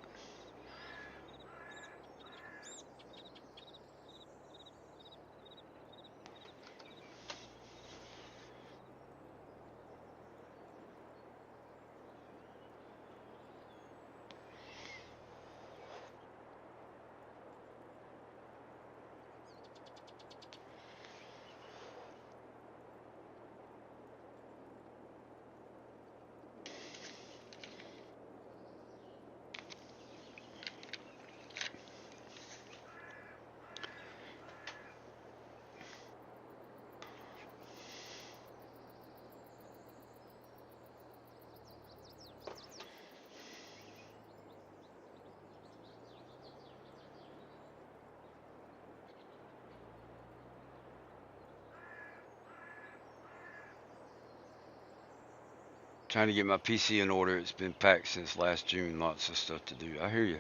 Trying to get my PC in order. It's been packed since last June. Lots of stuff to do. I hear you.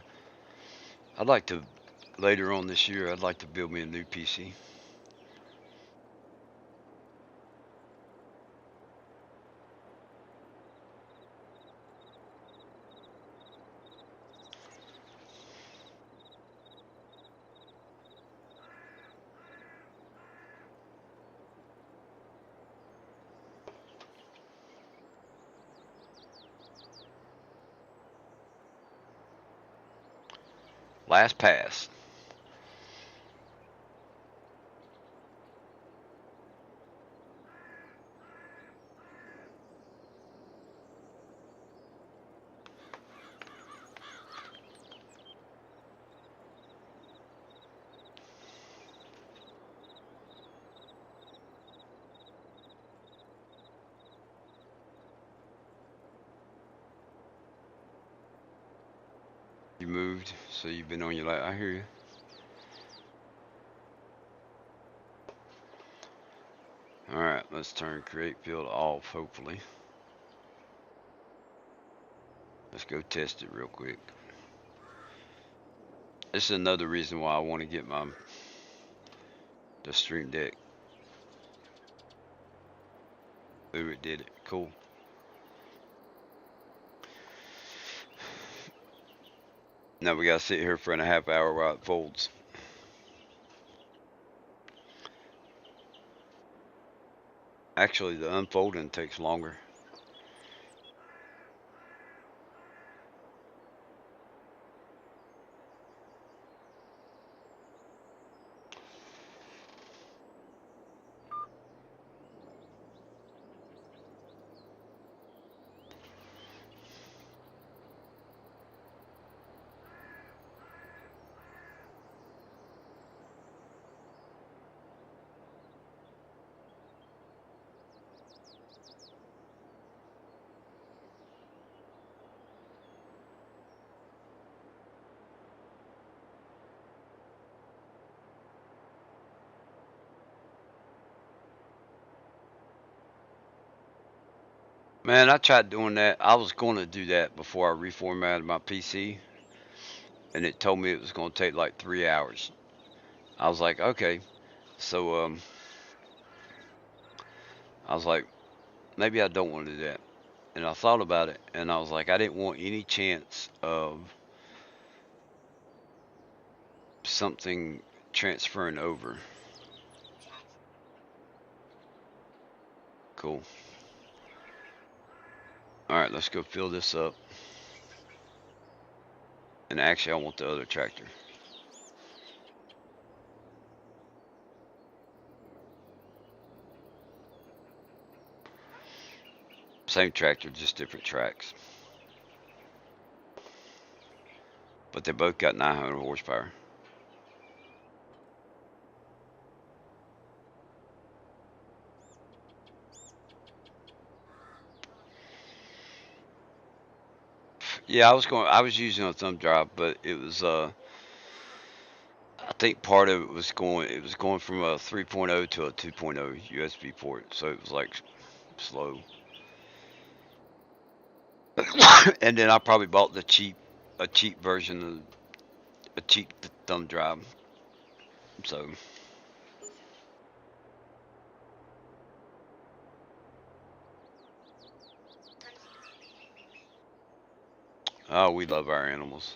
I'd like to, later on this year, I'd like to build me a new PC. Last pass. You moved, so you've been on your lap. I hear you. Alright, let's turn create field off, hopefully. Let's go test it real quick. This is another reason why I want to get the Stream Deck. Ooh, it did it. Cool. Now we gotta sit here for a half hour while it folds. Actually, the unfolding takes longer. Man, I tried doing that. I was going to do that before I reformatted my PC, and it told me it was going to take like 3 hours. I was like, okay. So I was like, maybe I don't want to do that. And I thought about it, and I was like, I didn't want any chance of something transferring over. Cool. All right, let's go fill this up. And actually, I want the other tractor. Same tractor, just different tracks. But they both got 900 horsepower. Yeah, I was using a thumb drive, but it was I think part of it was going from a 3.0 to a 2.0 USB port, so it was like slow. And then I probably bought a cheap version of a cheap thumb drive. So, oh, we love our animals.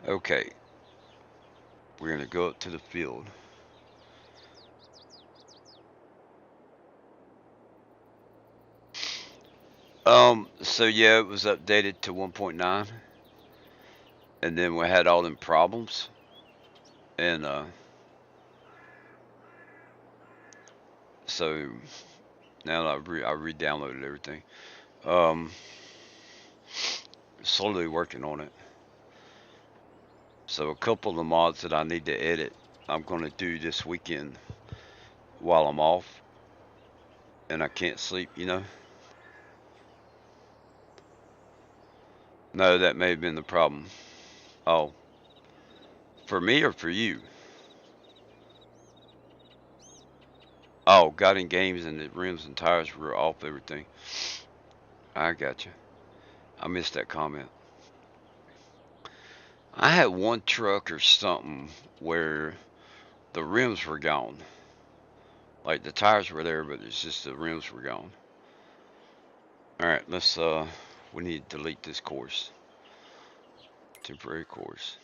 Okay, we're gonna go up to the field. So yeah, it was updated to 1.9, and then we had all them problems, and so now I re-downloaded everything. Um, Slowly working on it. So a couple of the mods that I need to edit, I'm gonna do this weekend while I'm off, and I can't sleep. No, that may have been the problem. Oh, for me or for you? Oh, got in games and the rims and tires were off everything. I got you. I missed that comment. I had one truck or something where the rims were gone. Like the tires were there, but it's just the rims were gone. All right, we need to delete this course. Temporary course.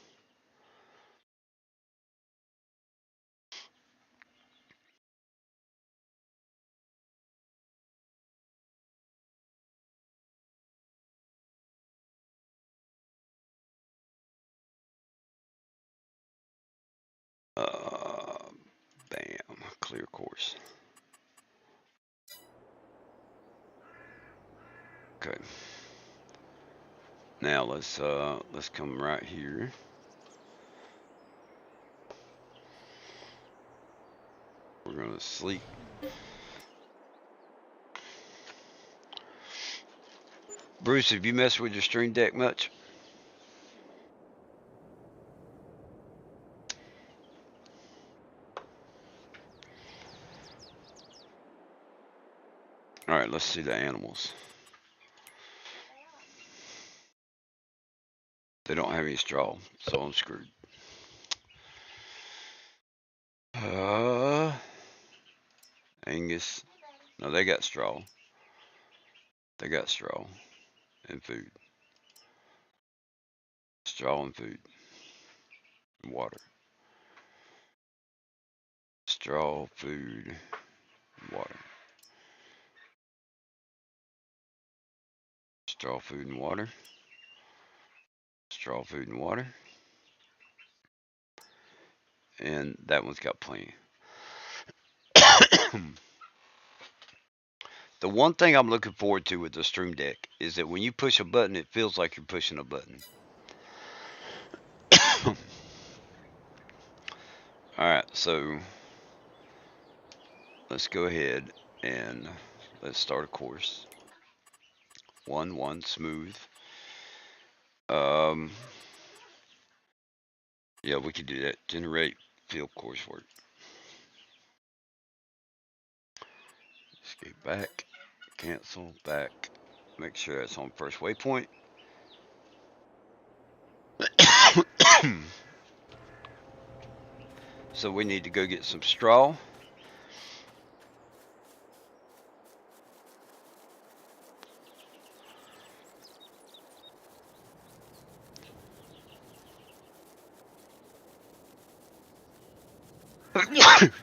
Uh, Bam, clear course. Okay. Now let's come right here. We're gonna sleep. Bruce, have you messed with your stream deck much? All right, let's see the animals. They don't have any straw, so I'm screwed. Uh, Angus. No, they got straw. They got straw and food. Straw and food and water. Straw, food, and water. Straw, food, and water. Straw, food, and water. And that one's got plenty. The one thing I'm looking forward to with the Stream Deck is that when you push a button, it feels like you're pushing a button. Alright, so let's go ahead and let's start a course. 1-1 smooth. Um, Yeah, we could do that. Generate field coursework. Escape back. Cancel back. Make sure that's on first waypoint. So we need to go get some straw.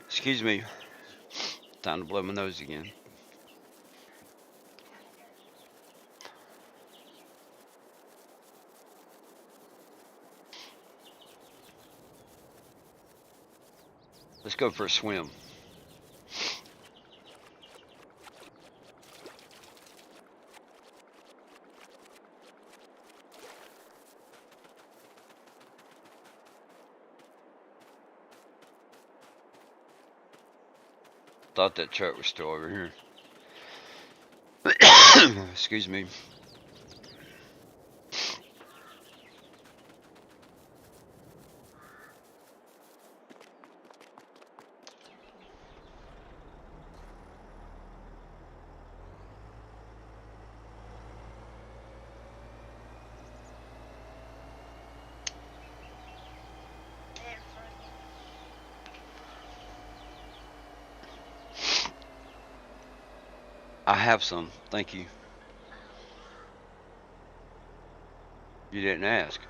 Excuse me. Time to blow my nose again. Let's go for a swim. Thought that truck was still over here. Excuse me. I have some. Thank you. You didn't ask.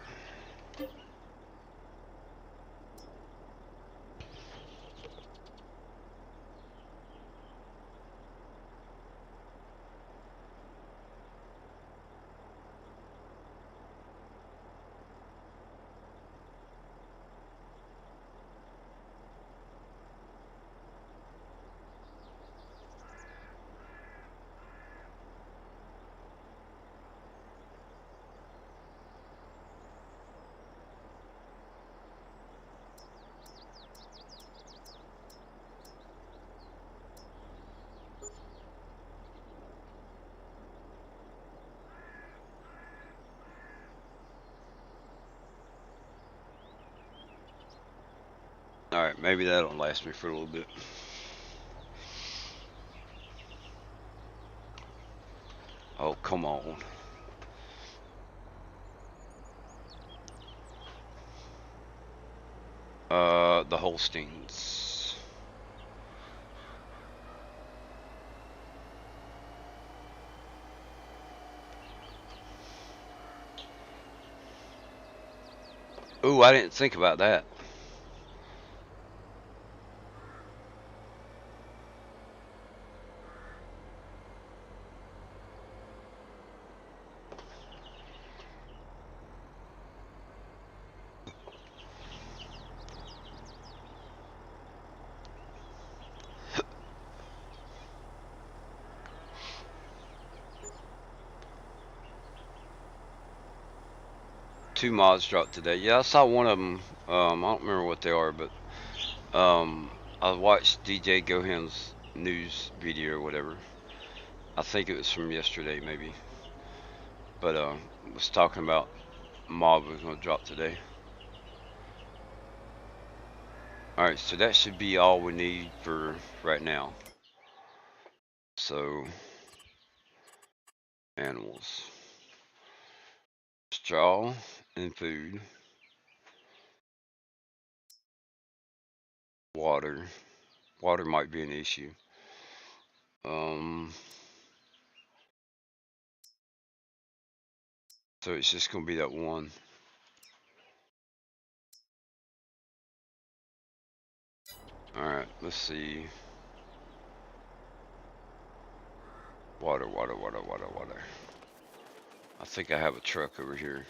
Alright, maybe that'll last me for a little bit. Oh, come on. The Holsteins. Ooh, I didn't think about that. Two mods dropped today. Yeah, I saw one of them. I don't remember what they are, but I watched DJ Gohan's news video or whatever. I think it was from yesterday, maybe. But was talking about mod was gonna drop today. All right, so that should be all we need for right now. So animals, straw, and food, water. Water might be an issue. Um, so it's just gonna be that one. All right, let's see. Water, water, water, water, water. I think I have a truck over here.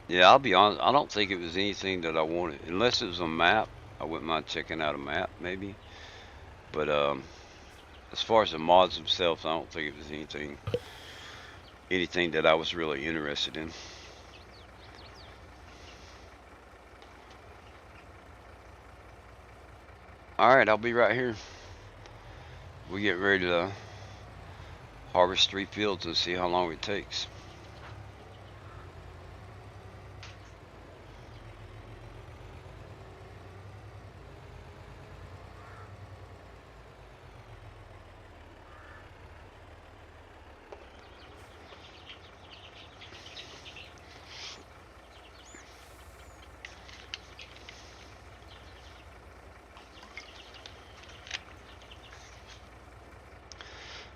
Yeah, I'll be honest. I don't think it was anything that I wanted, unless it was a map. I wouldn't mind checking out a map maybe. But as far as the mods themselves, I don't think it was anything that I was really interested in. All right, I'll be right here. We get ready to harvest 3 fields and see how long it takes.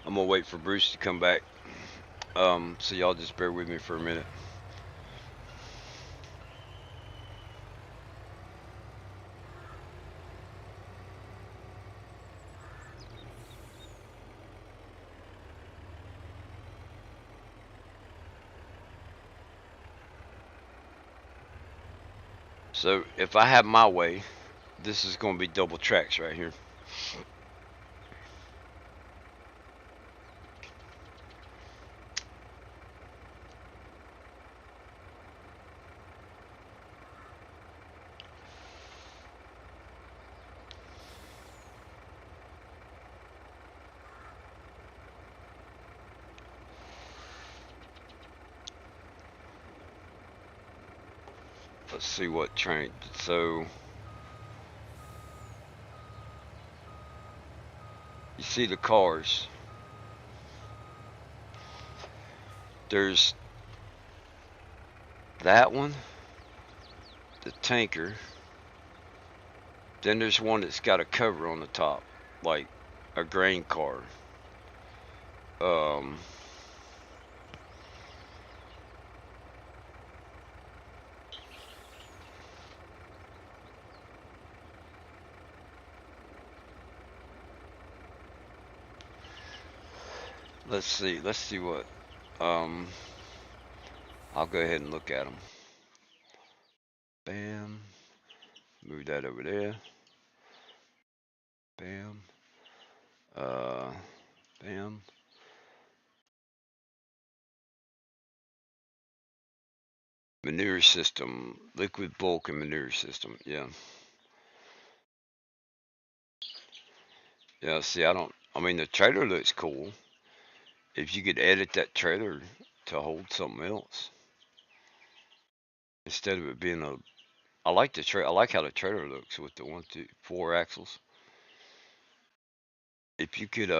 I'm gonna wait for Bruce to come back. So y'all just bear with me for a minute. So if I have my way, this is gonna be double tracks right here. Let's see what train. So you see the cars. There's that one, the tanker. Then there's one that's got a cover on the top, like a grain car. Um, let's see. Let's see what. Um, I'll go ahead and look at them. Bam. Move that over there. Bam. Uh, bam. Manure system, liquid bulk and manure system. Yeah. Yeah. See, I don't. I mean, the trailer looks cool. If you could edit that trailer to hold something else instead of it being a. I like the I like how the trailer looks with the 1, 2, 4 axles. If you could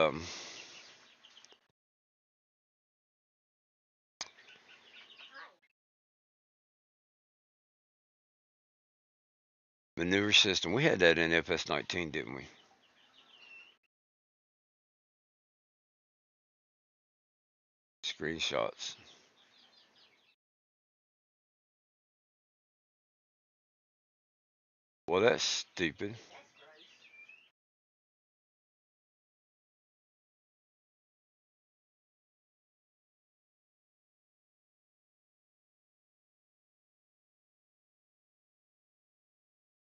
manure system, we had that in FS19, didn't we? Screenshots. Well, that's stupid.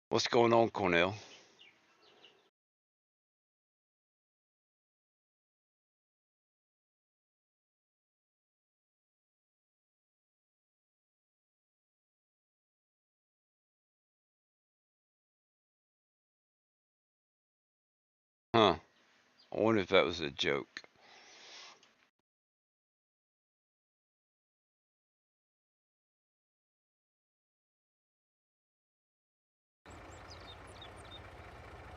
What's going on, Cornell? Huh. I wonder if that was a joke.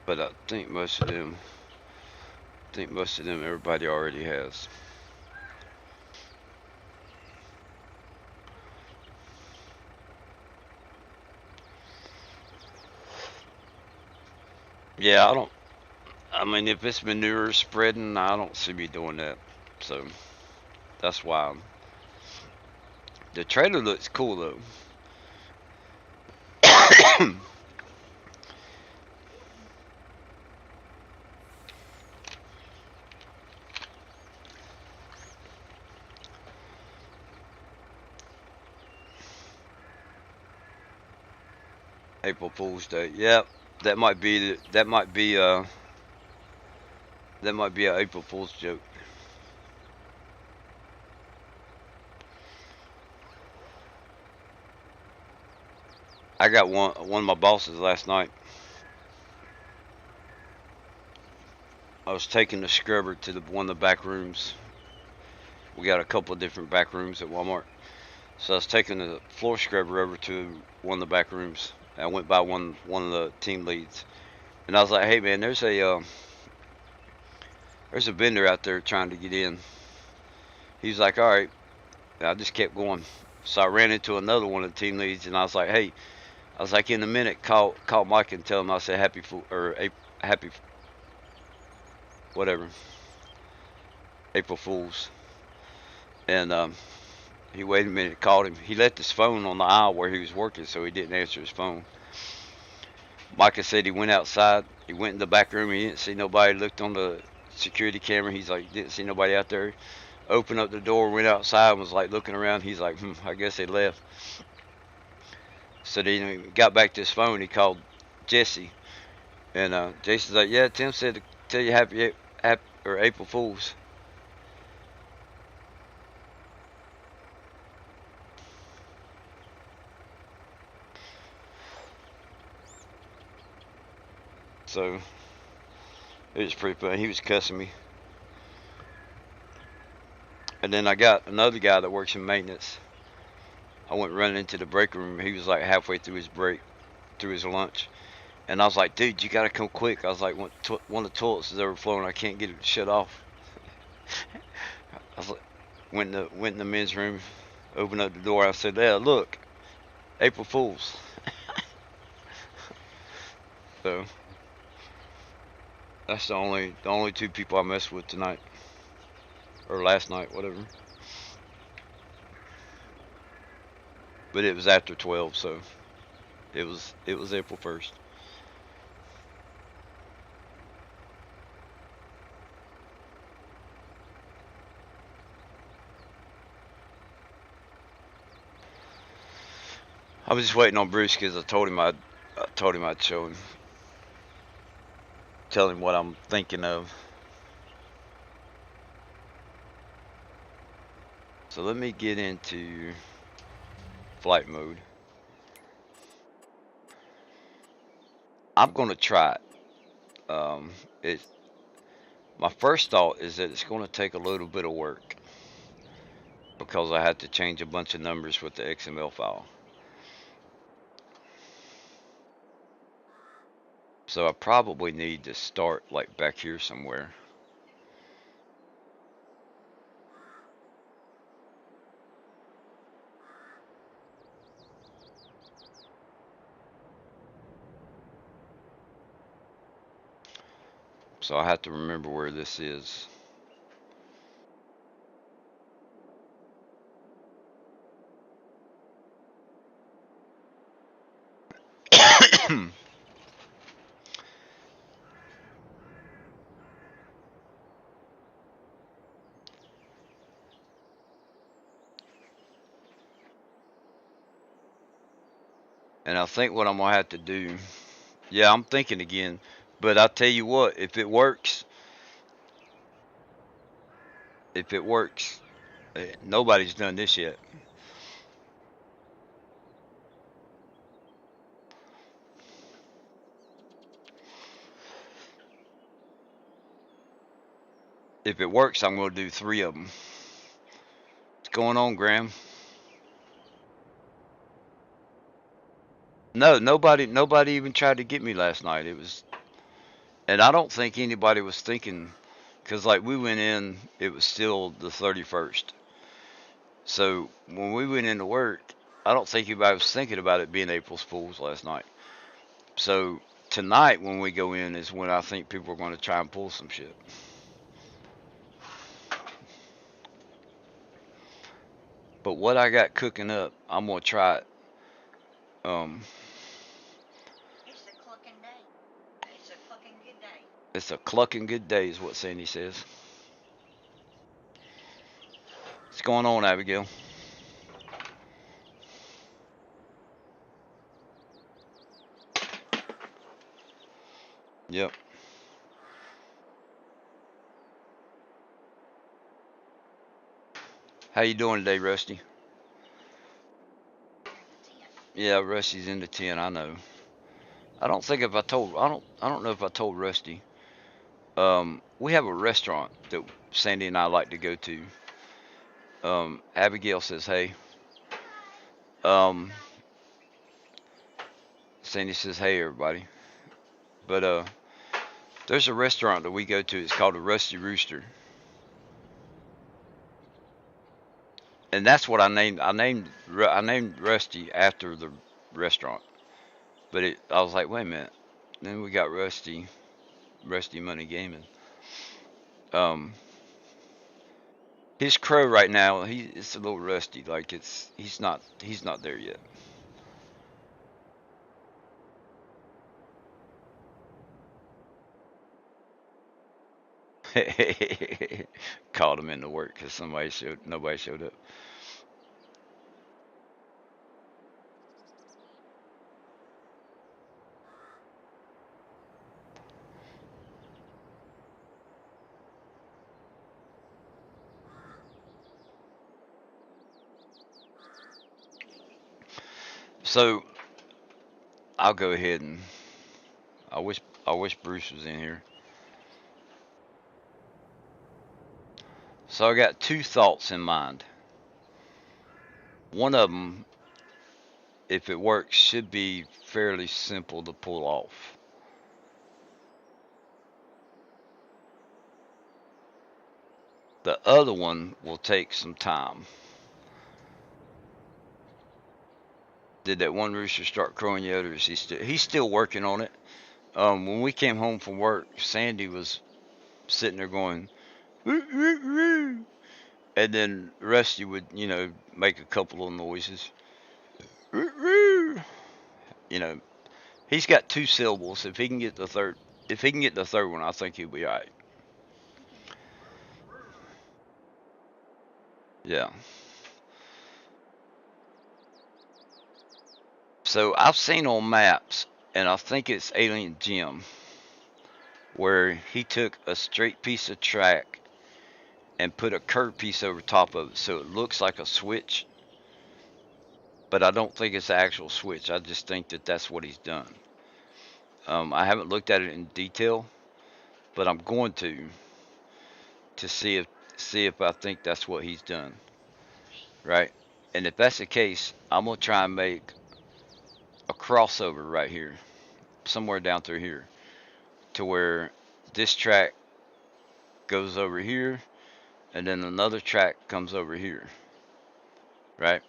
But I think most of them, everybody already has. Yeah, I don't. I mean, if it's manure spreading, I don't see me doing that. So that's why. The trailer looks cool though. April Fool's Day. Yep. that might be a April Fool's joke. I got one of my bosses last night. I was taking the scrubber to one of the back rooms. We got a couple of different back rooms at Walmart. So I was taking the floor scrubber over to one of the back rooms. I went by one of the team leads, and I was like, "Hey man, there's a vendor out there trying to get in." He was like, "All right." And I just kept going. So I ran into another one of the team leads, and I was like, "Hey," I was like, "In a minute, call Mike and tell him I said happy fool or happy whatever April Fools." And he waited a minute, called him. He left his phone on the aisle where he was working, so he didn't answer his phone. Micah said he went outside. He went in the back room. He didn't see nobody. Looked on the security camera. He's like, didn't see nobody out there. Opened up the door, went outside, and was like looking around. He's like, I guess they left. So then he got back to his phone. He called Jesse, and Jesse's like, yeah, Tim said to tell you happy or April Fools. So it was pretty funny. He was cussing me. And then I got another guy that works in maintenance. I went running into the break room. He was like halfway through his break, through his lunch. And I was like, dude, you gotta come quick. I was like, one of the toilets is overflowing. I can't get it shut off. I was like, went in the men's room, opened up the door. I said, yeah, look, April Fools. So that's the only two people I messed with tonight or last night, whatever. But it was after 12, so it was April 1st. I was just waiting on Bruce because I told him I'd show him, tell him what I'm thinking of. So let me get into flight mode. I'm gonna try it. It My first thought is that it's going to take a little bit of work because I have to change a bunch of numbers with the XML file. So I probably need to start like back here somewhere. So I have to remember where this is. And I think what I'm going to have to do, yeah, I'm thinking again, but I'll tell you what, if it works, nobody's done this yet. If it works, I'm going to do three of them. What's going on, Graham? No, nobody even tried to get me last night. And I don't think anybody was thinking, because like we went in, it was still the 31st. So when we went into work, I don't think anybody was thinking about it being April's Fools last night. So tonight when we go in is when I think people are going to try and pull some shit. But what I got cooking up, I'm gonna try it. Um, it's a clucking good day, is what Sandy says. What's going on, Abigail? Yep. How you doing today, Rusty? Yeah, Rusty's in the 10. I know. I don't think if I told. I don't know if I told Rusty. We have a restaurant that Sandy and I like to go to. Abigail says, "Hey." Um, Sandy says, "Hey, everybody." But there's a restaurant that we go to. It's called the Rusty Rooster, and that's what I named. I named Rusty after the restaurant. But I was like, wait a minute. Then we got Rusty Money Gaming. Um, his crow right now, it's a little rusty. Like he's not there yet. Called him into work because nobody showed up. So I'll go ahead and I wish Bruce was in here. So I got two thoughts in mind. One of them, if it works, should be fairly simple to pull off. The other one will take some time. Did that one rooster start crowing yet, or is he's still working on it? When we came home from work, Sandy was sitting there going, "Woo, woo, woo," and then Rusty would, make a couple of noises. "Woo, woo." You know, he's got two syllables. If he can get the third one, I think he'll be all right. Yeah. So I've seen on maps, and I think it's Alien Jim, where he took a straight piece of track and put a curved piece over top of it, so it looks like a switch. But I don't think it's the actual switch. I just think that that's what he's done. I haven't looked at it in detail, but I'm going to see if I think that's what he's done, right? And if that's the case, I'm gonna try and make a crossover right here, somewhere down through here, to where this track goes over here, and then another track comes over here, right?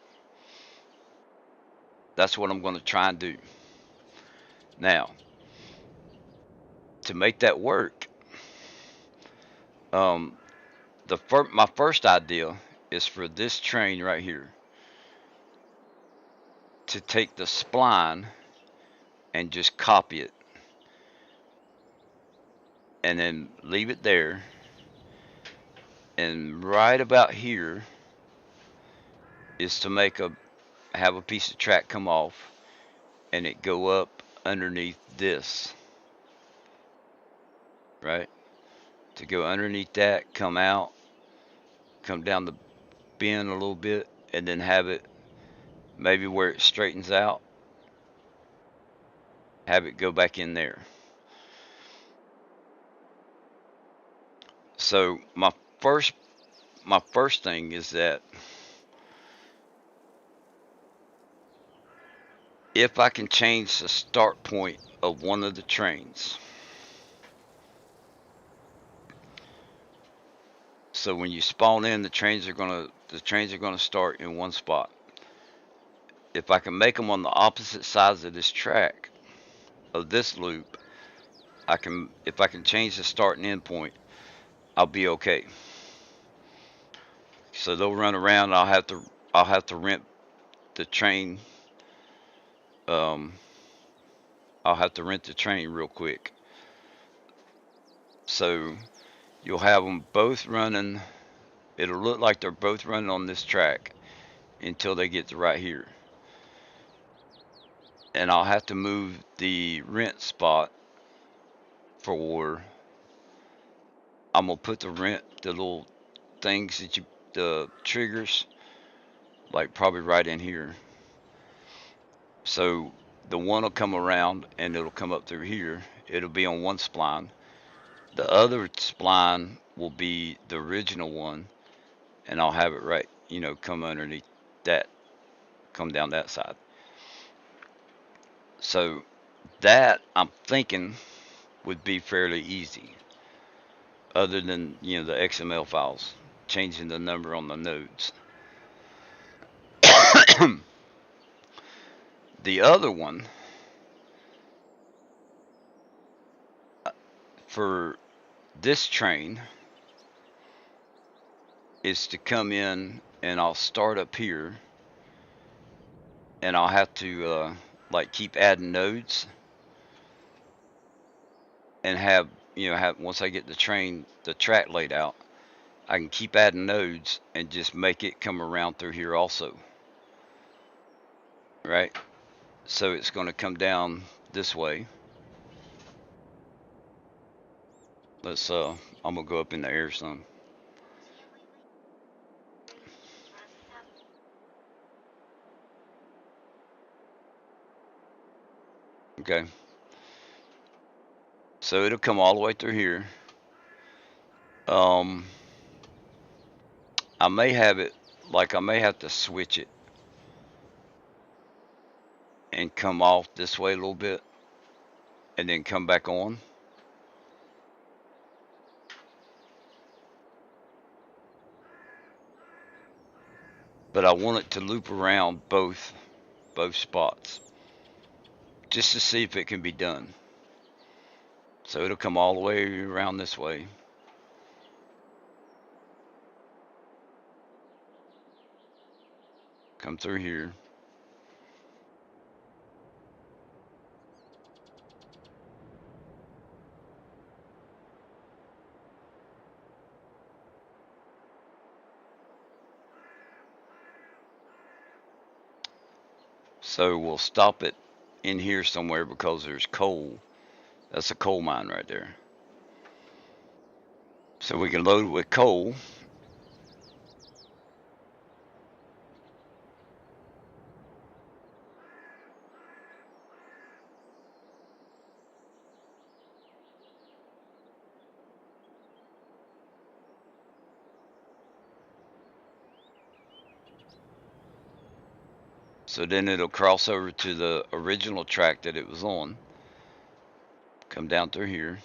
That's what I'm gonna try and do. Now, to make that work, um, my first idea is for this train right here to take the spline and just copy it and then leave it there. And right about here is to have a piece of track come off and it go up underneath this, right? To go underneath that, come out, come down the bend a little bit, and then have it maybe where it straightens out, have it go back in there. So first my first thing is that if I can change the start point of one of the trains, so when you spawn in, the trains are gonna start in one spot. If I can make them on the opposite sides of this track of this loop, I can if I can change the start and end point, I'll be okay. So they'll run around. I'll have to rent the train. Um, I'll have to rent the train real quick. So you'll have them both running. It'll look like they're both running on this track until they get to right here. And I'll have to move the rent spot for I'm gonna put the little things that the triggers, like probably right in here. So the one will come around and it'll come up through here. It'll be on one spline. The other spline will be the original one, and I'll have it right, come underneath that, come down that side. So that I'm thinking would be fairly easy, other than the XML files, changing the number on the nodes. The other one for this train is to come in and I'll start up here and I'll have to like keep adding nodes and have once I get the track laid out, I can keep adding nodes and just make it come around through here also, right? So it's going to come down this way. I'm gonna go up in the air some. Okay. So it'll come all the way through here. Um, I may have it I may have to switch it and come off this way a little bit and then come back on. But I want it to loop around both spots just to see if it can be done. So it'll come all the way around this way. Come through here. So we'll stop it in here somewhere because there's coal. That's a coal mine right there. So we can load it with coal. So then it'll cross over to the original track that it was on. Come down through here.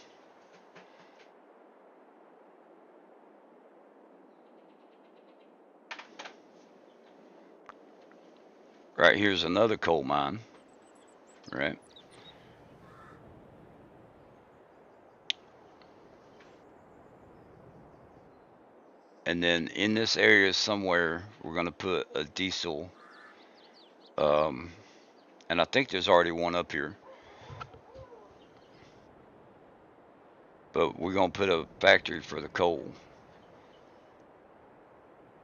Right here's another coal mine. Right. And then in this area somewhere, we're going to put a diesel. Um, and I think there's already one up here. But we're going to put a factory for the coal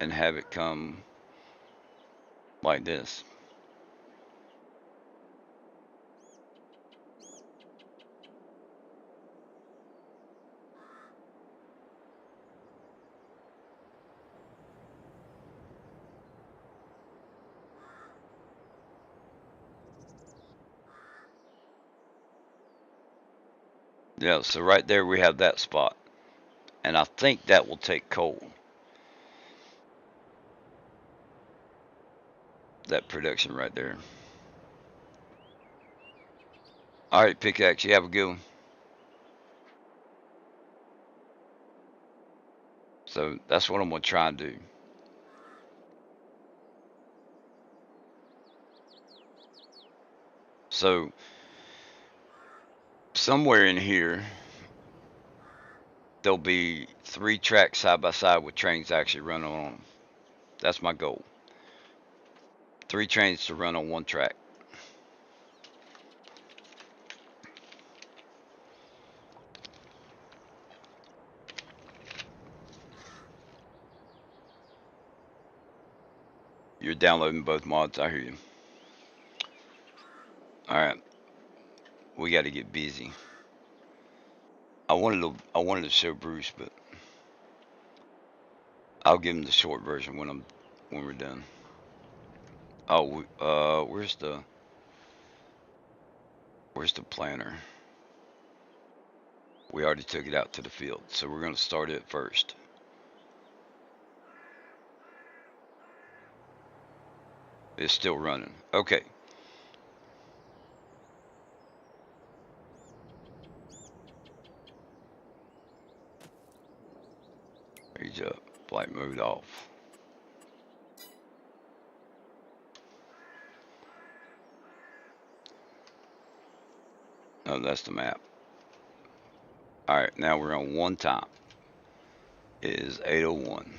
and have it come like this. Yeah, so right there we have that spot. And I think that will take coal. That production right there. All right, Pickaxe, you have a good one. So that's what I'm going to try and do. So somewhere in here, there'll be 3 tracks side by side with trains actually running on them. That's my goal. 3 trains to run on one track. You're downloading both mods. I hear you. All right. We got to get busy. I wanted to show Bruce, but I'll give him the short version when we're done. Oh, where's the planter? We already took it out to the field, so we're gonna start it first. It's still running. Okay. He's up. Flight mode off. Oh, that's the map. All right, now we're on one time. It is 8:01.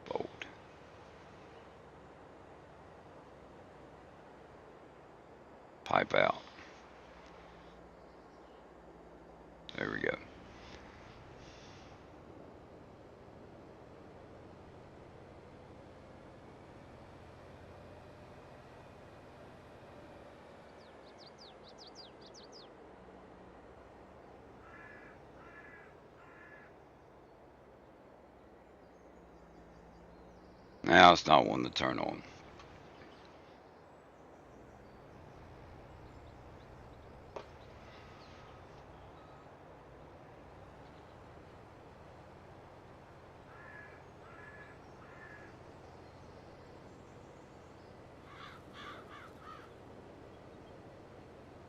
Fold. Pipe out. There we go. Now it's not one to turn on.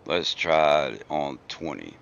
Let's try it on 20.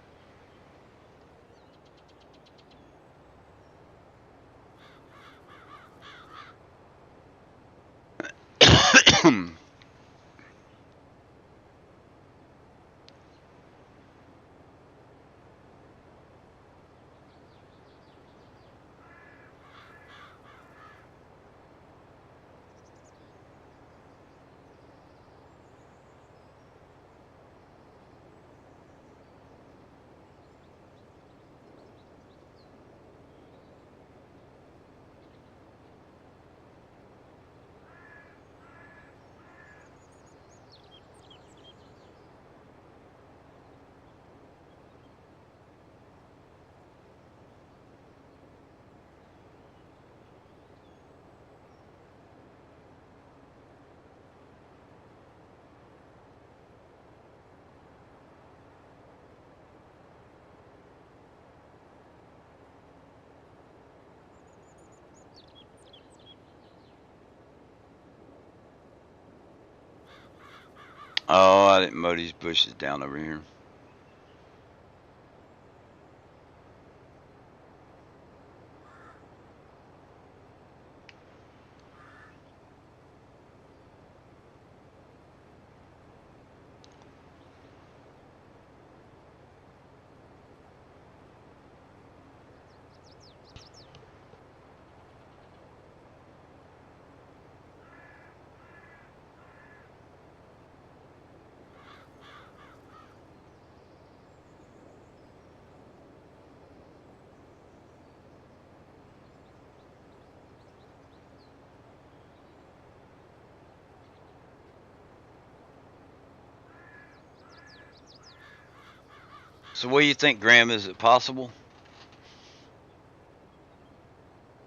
Oh, I didn't mow these bushes down over here. So what do you think, Graham? Is it possible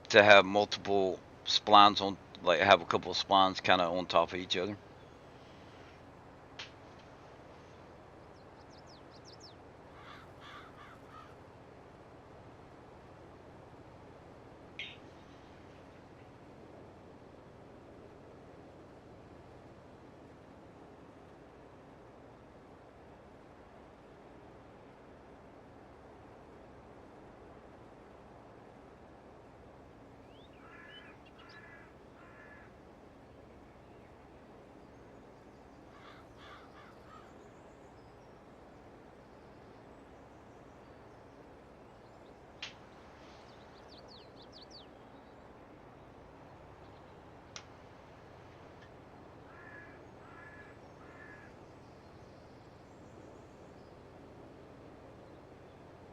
to have multiple splines on, like have a couple of splines kind of on top of each other?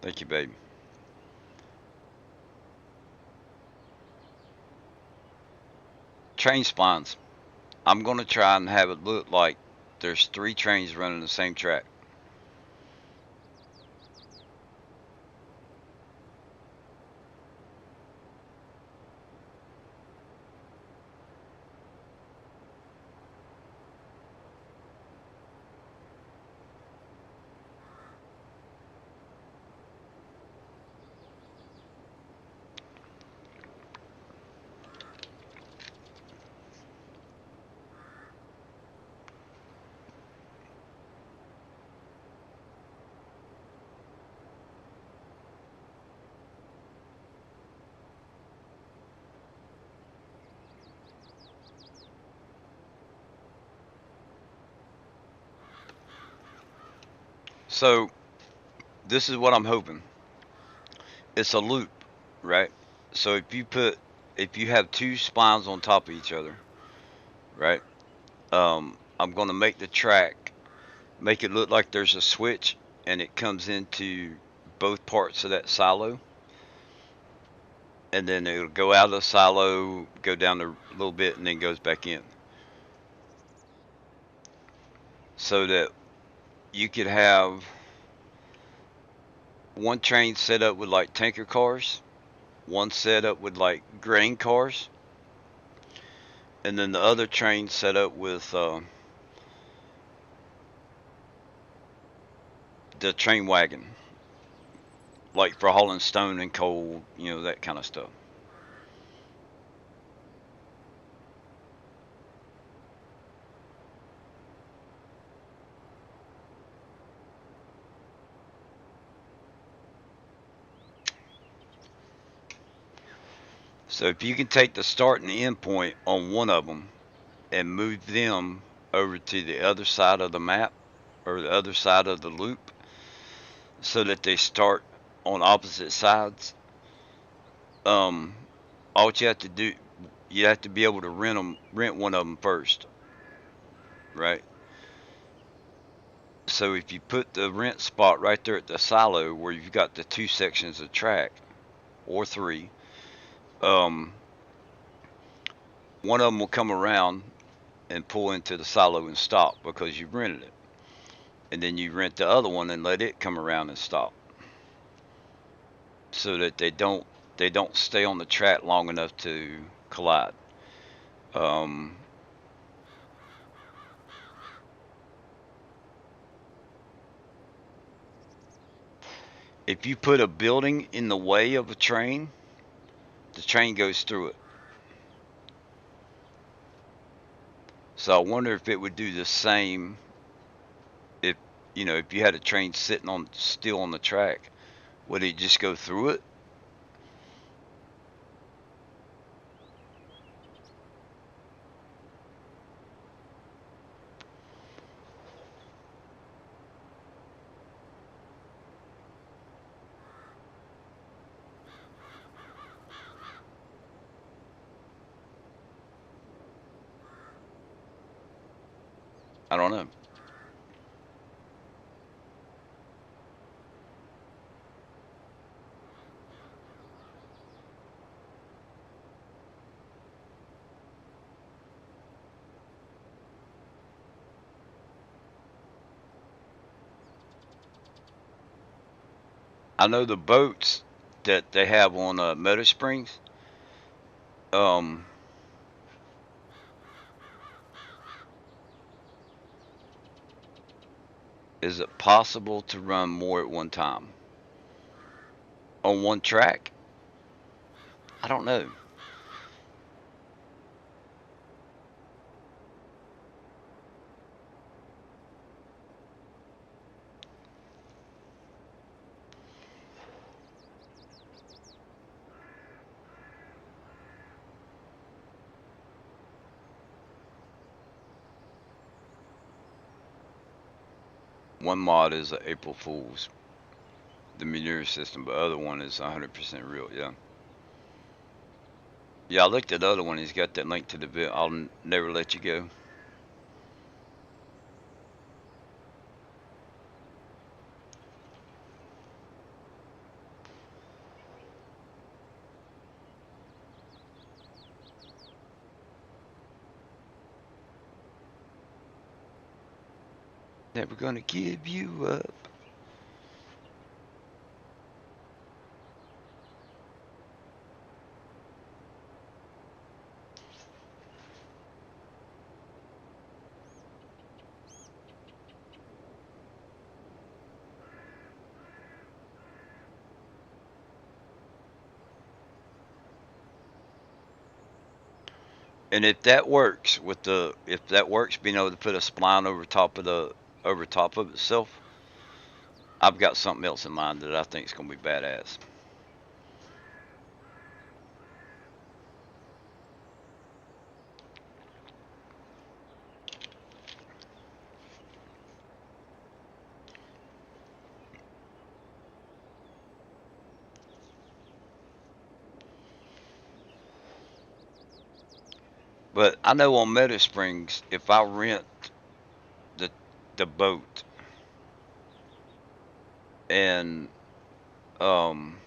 Thank you, baby. Train splines. I'm gonna try and have it look like there's three trains running the same track. So this is what I'm hoping. It's a loop, right? So if you have two spines on top of each other, right? I'm gonna make the track, make it look like there's a switch, and it comes into both parts of that silo, and then it'll go out of the silo, go down a little bit, and then goes back in, so that you could have one train set up with like tanker cars, one set up with like grain cars, and then the other train set up with the train wagon, like for hauling stone and coal, that kind of stuff. So if you can take the start and the end point on one of them and move them over to the other side of the map or the other side of the loop so that they start on opposite sides, um, all you have to do, you have to be able to rent one of them first, right? So if you put the rent spot right there at the silo where you've got the two sections of track or three, um, one of them will come around and pull into the silo and stop because you rented it, and then you rent the other one and let it come around and stop, so that they don't stay on the track long enough to collide. Um, if you put a building in the way of a train, the train goes through it. So I wonder if it would do the same if if you had a train sitting on still on the track, would it just go through it? I don't know. I know the boats that they have on Meadow Springs. Um, is it possible to run more at one time on one track? I don't know. One mod is a April Fool's, the manure system, but the other one is 100% real. Yeah. Yeah, I looked at the other one. He's got that link to the video. I'll never let you go. Never gonna give you up. And if that works with the, if that works, being able to put a spline over top of itself, I've got something else in mind that I think is gonna be badass. But I know on Meadow Springs, if I rent the the boat and um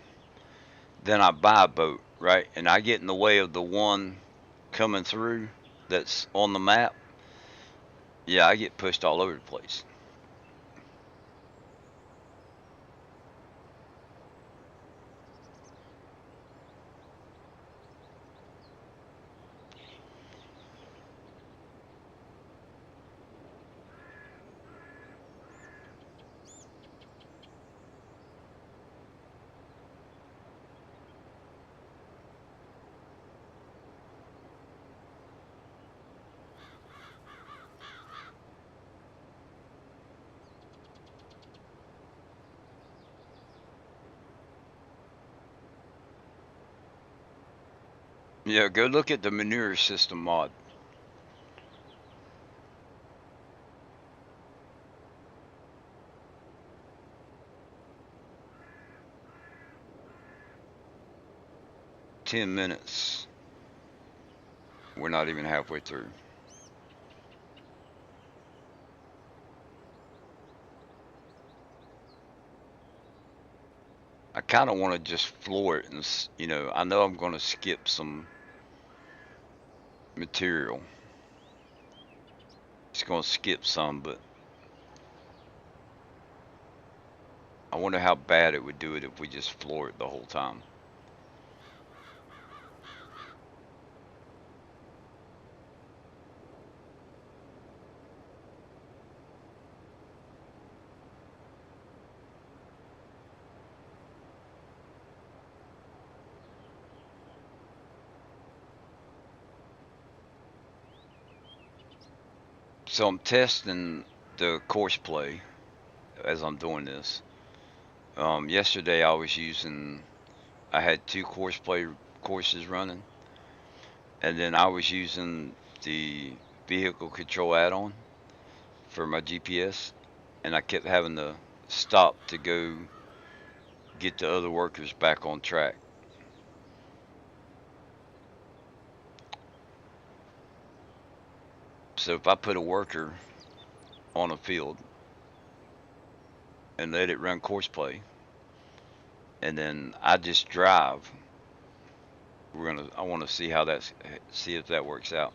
then I buy a boat, right? And I get in the way of the one coming through that's on the map, yeah, I get pushed all over the place. Yeah, go look at the manure system mod. 10 minutes. We're not even halfway through. I kind of want to just floor it, and I know I'm going to skip some material. It's going to skip some, but I wonder how bad it would do it if we just floor it the whole time. So I'm testing the course play as I'm doing this. Yesterday I had two course play courses running, and then I was using the vehicle control add-on for my GPS, and I kept having to stop to go get the other workers back on track. So if I put a worker on a field and let it run course play, and then I just drive, I want to see if that works out.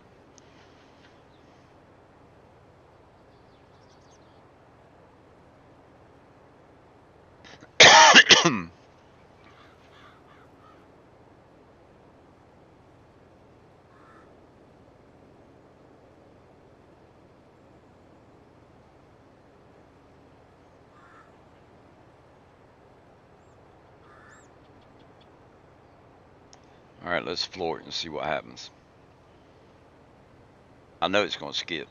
All right, let's floor it and see what happens. I know it's going to skip.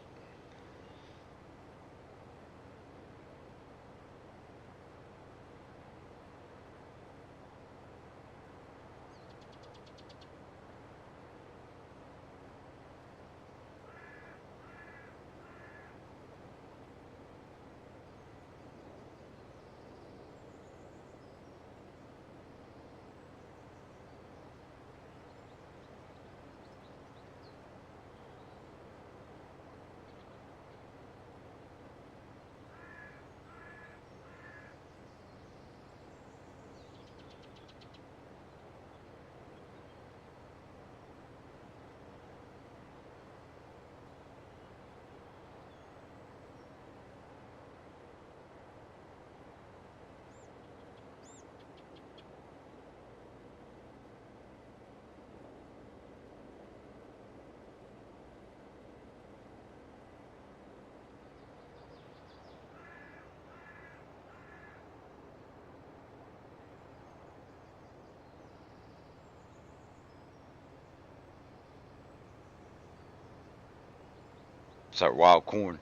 It's like wild corn.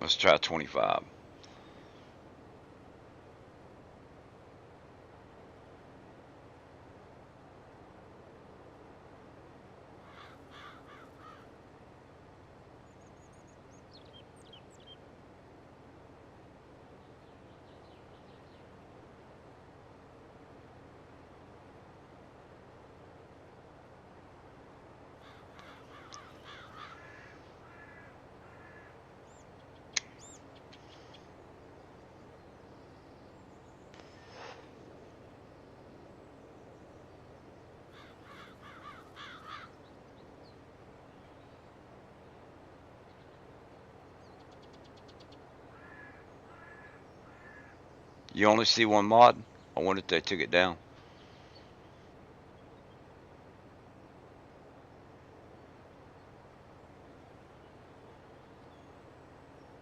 Let's try 25. You only see one mod? I wonder if they took it down.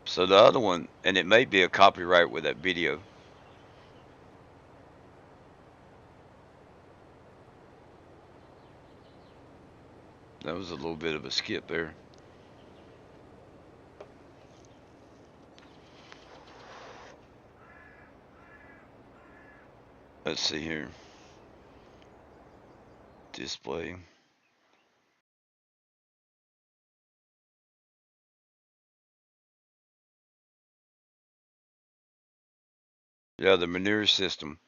So the other one, and it may be a copyright with that video. That was a little bit of a skip there. Let's see here. Display. Yeah, the manure system.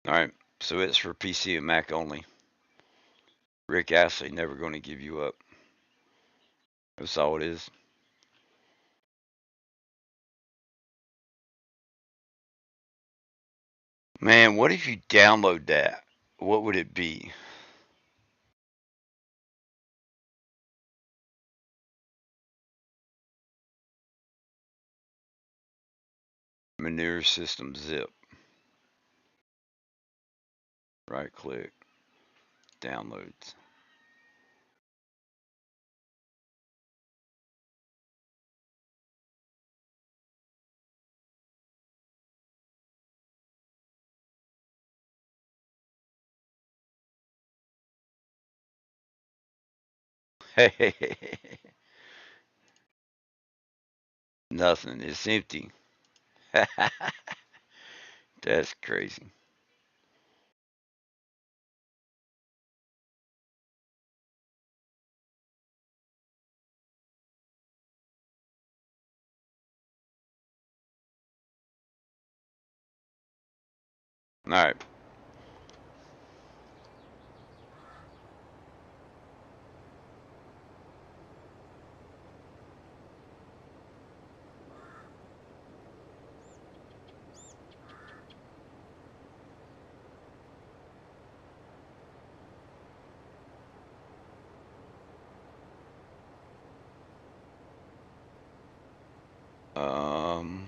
All right, so it's for PC and Mac only. Rick Astley, never going to give you up. That's all it is. Man, what if you download that? What would it be? Manure system zip. Right click. Downloads. Hey, nothing. It's empty. That's crazy. All right. Um,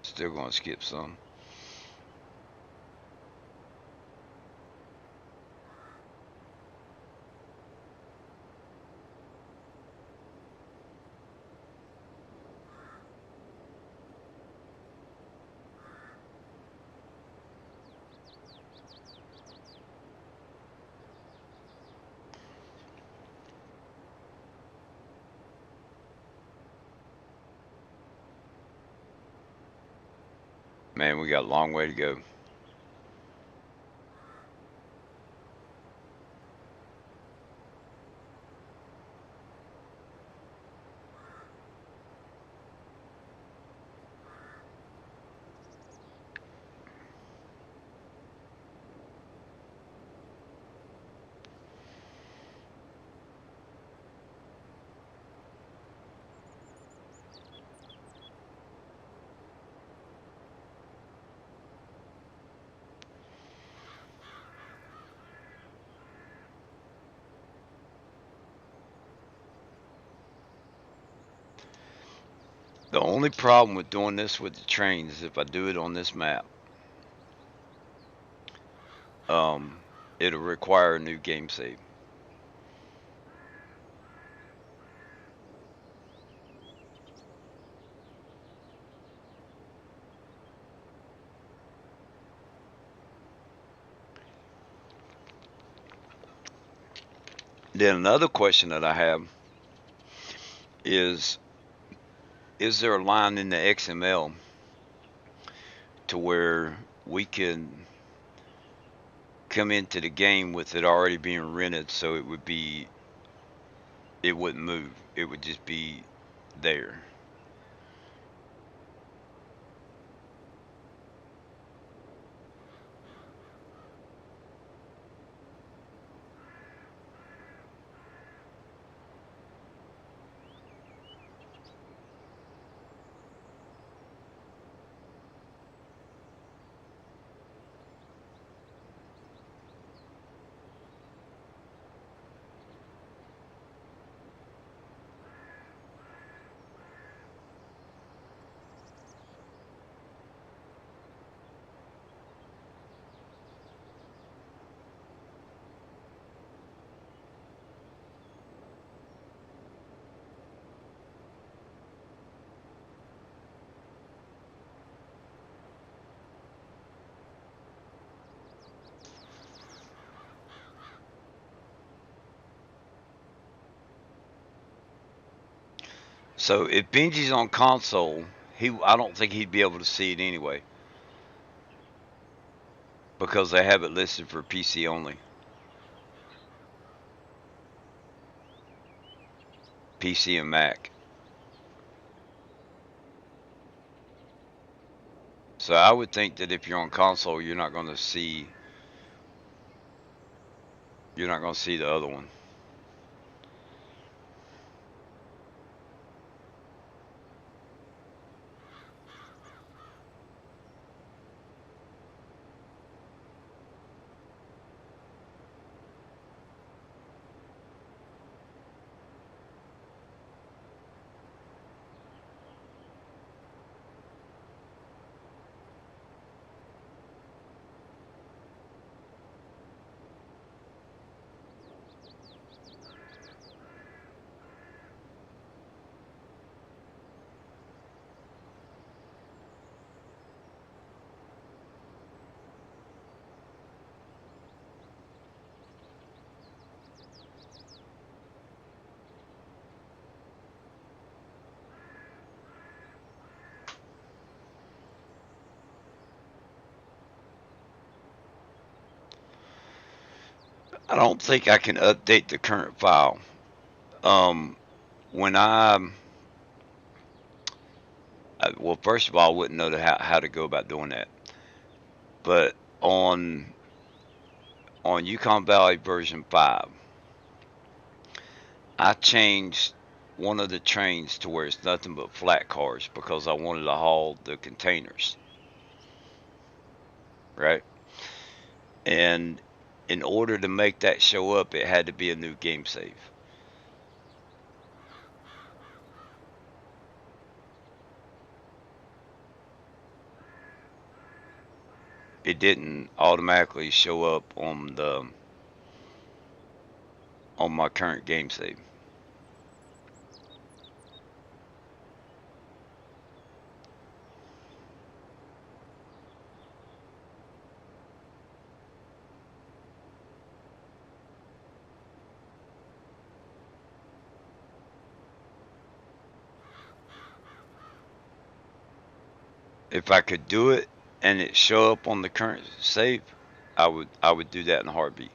Still going to skip some. Man, we got a long way to go. The only problem with doing this with the trains is if I do it on this map, um, it'll require a new game save. Then another question that I have is is there a line in the XML to where we can come into the game with it already being rented, so it wouldn't move. It would just be there. So if Benji's on console, I don't think he'd be able to see it anyway because they have it listed for PC only, PC and Mac. So I would think that if you're on console, you're not going to see the other one. I don't think I can update the current file. Um, when well, first of all, I wouldn't know how to go about doing that. But on Yukon Valley version 5, I changed one of the trains to where it's nothing but flat cars because I wanted to haul the containers, right? And in order to make that show up, it had to be a new game save. It didn't automatically show up on my current game save. If I could do it and it show up on the current save, I would do that in a heartbeat.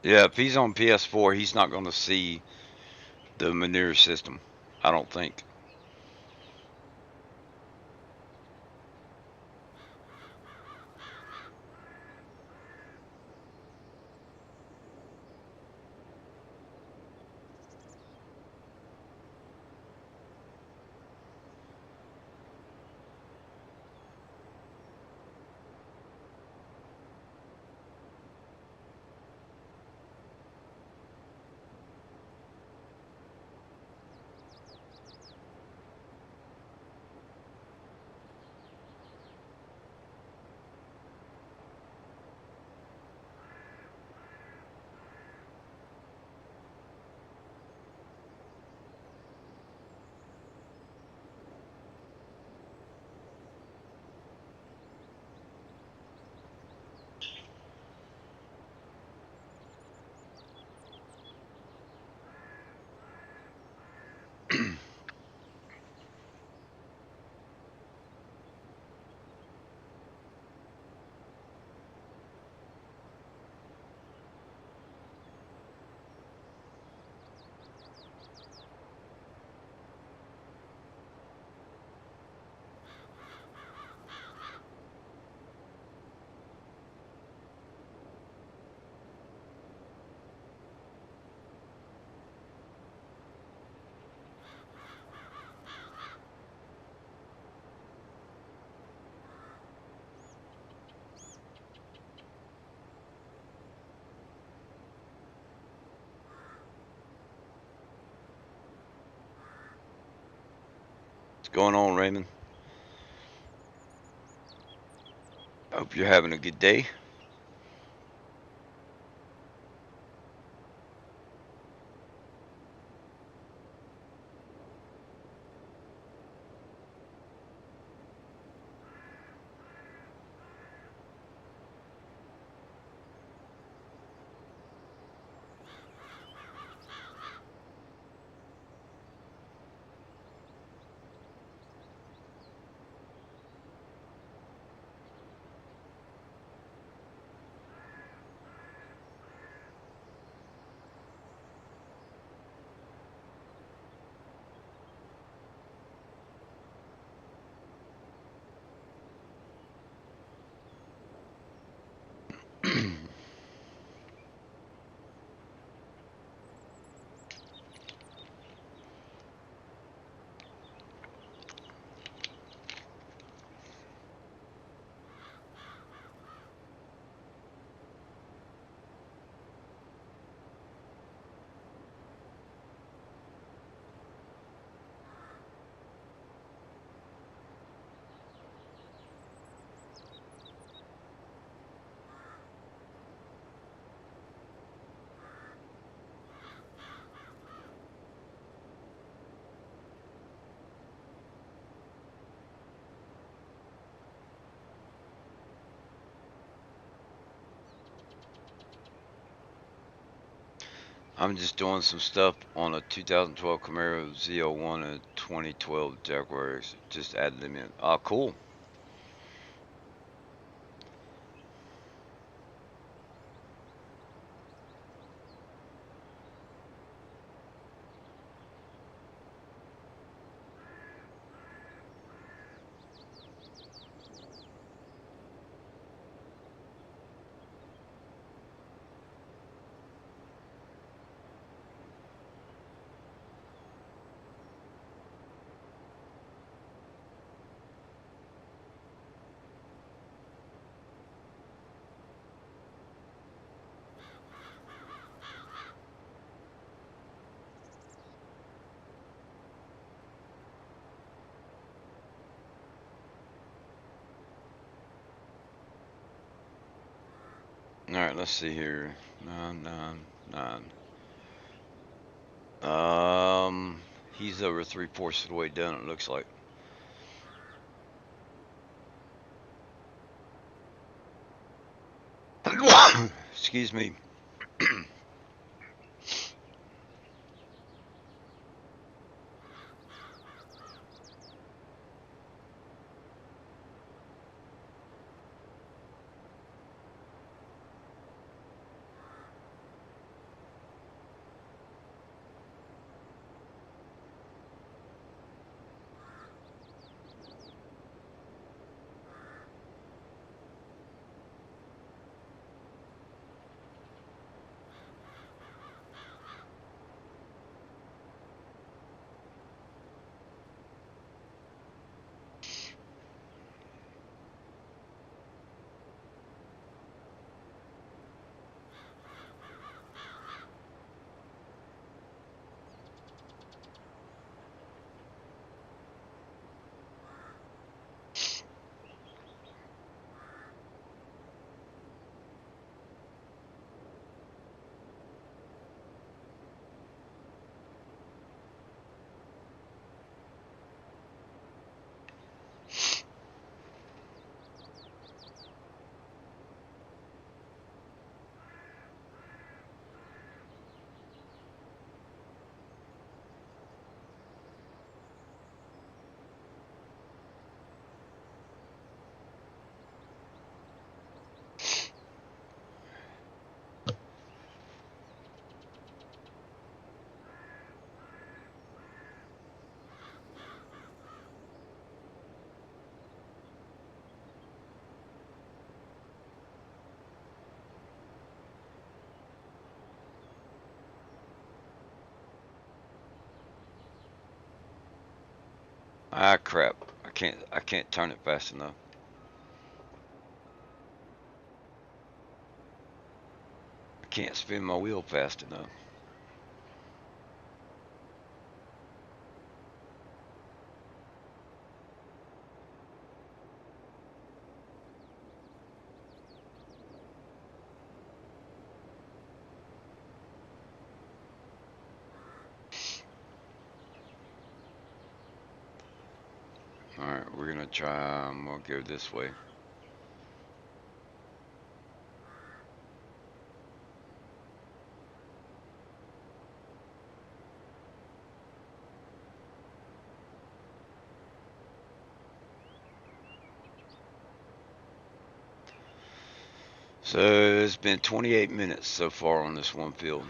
Yeah, if he's on PS4, he's not going to see the manure system. I don't think. What's going on, Raymond? Hope you're having a good day. I'm just doing some stuff on a 2012 Camaro Z01 and a 2012 Jaguar. Just added them in. Oh, cool. All right, let's see here. 999. He's over three-fourths of the way done. It looks like. Excuse me. Ah, crap. I can't turn it fast enough. I can't spin my wheel fast enough. Alright, we're gonna try, I'm gonna go this way. So it's been 28 minutes so far on this one field.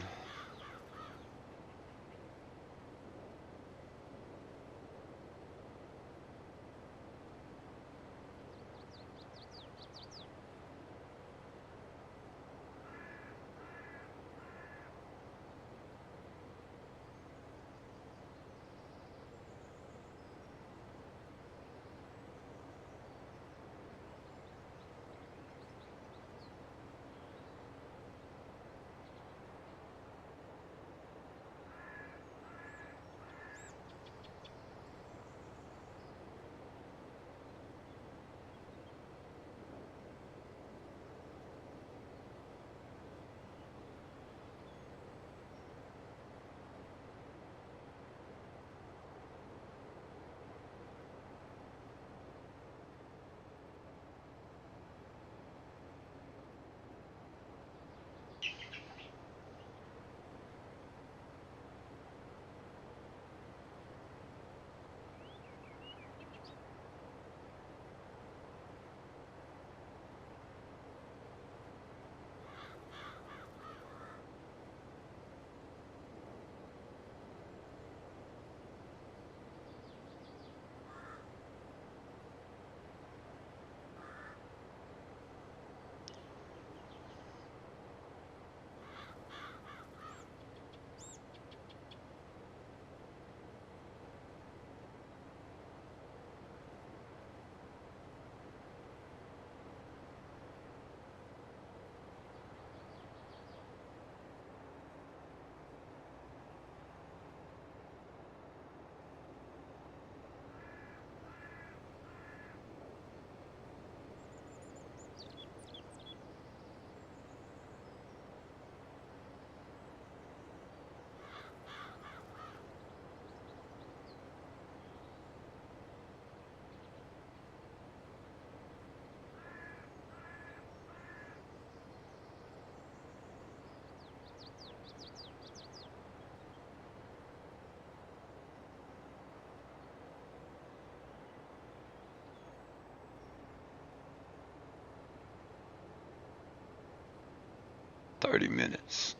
Thirty minutes.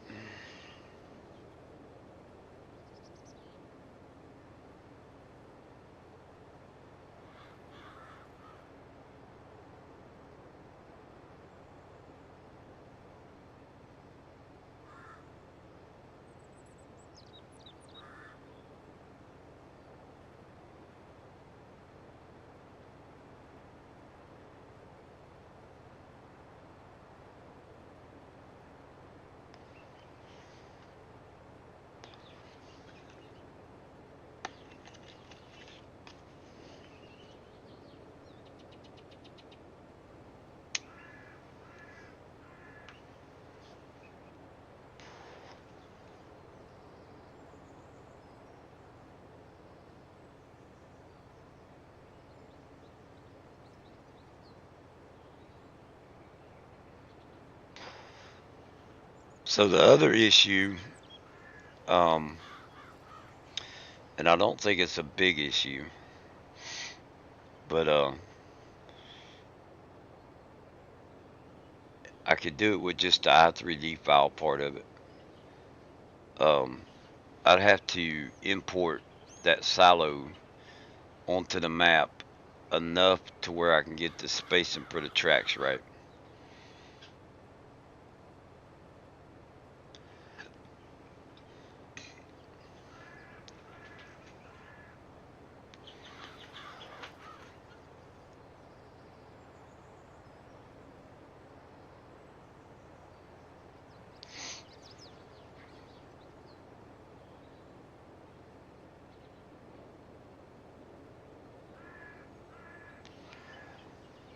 So the other issue, um, and I don't think it's a big issue, but I could do it with just the i3D file part of it. Um, I'd have to import that silo onto the map enough to where I can get the spacing for the tracks right.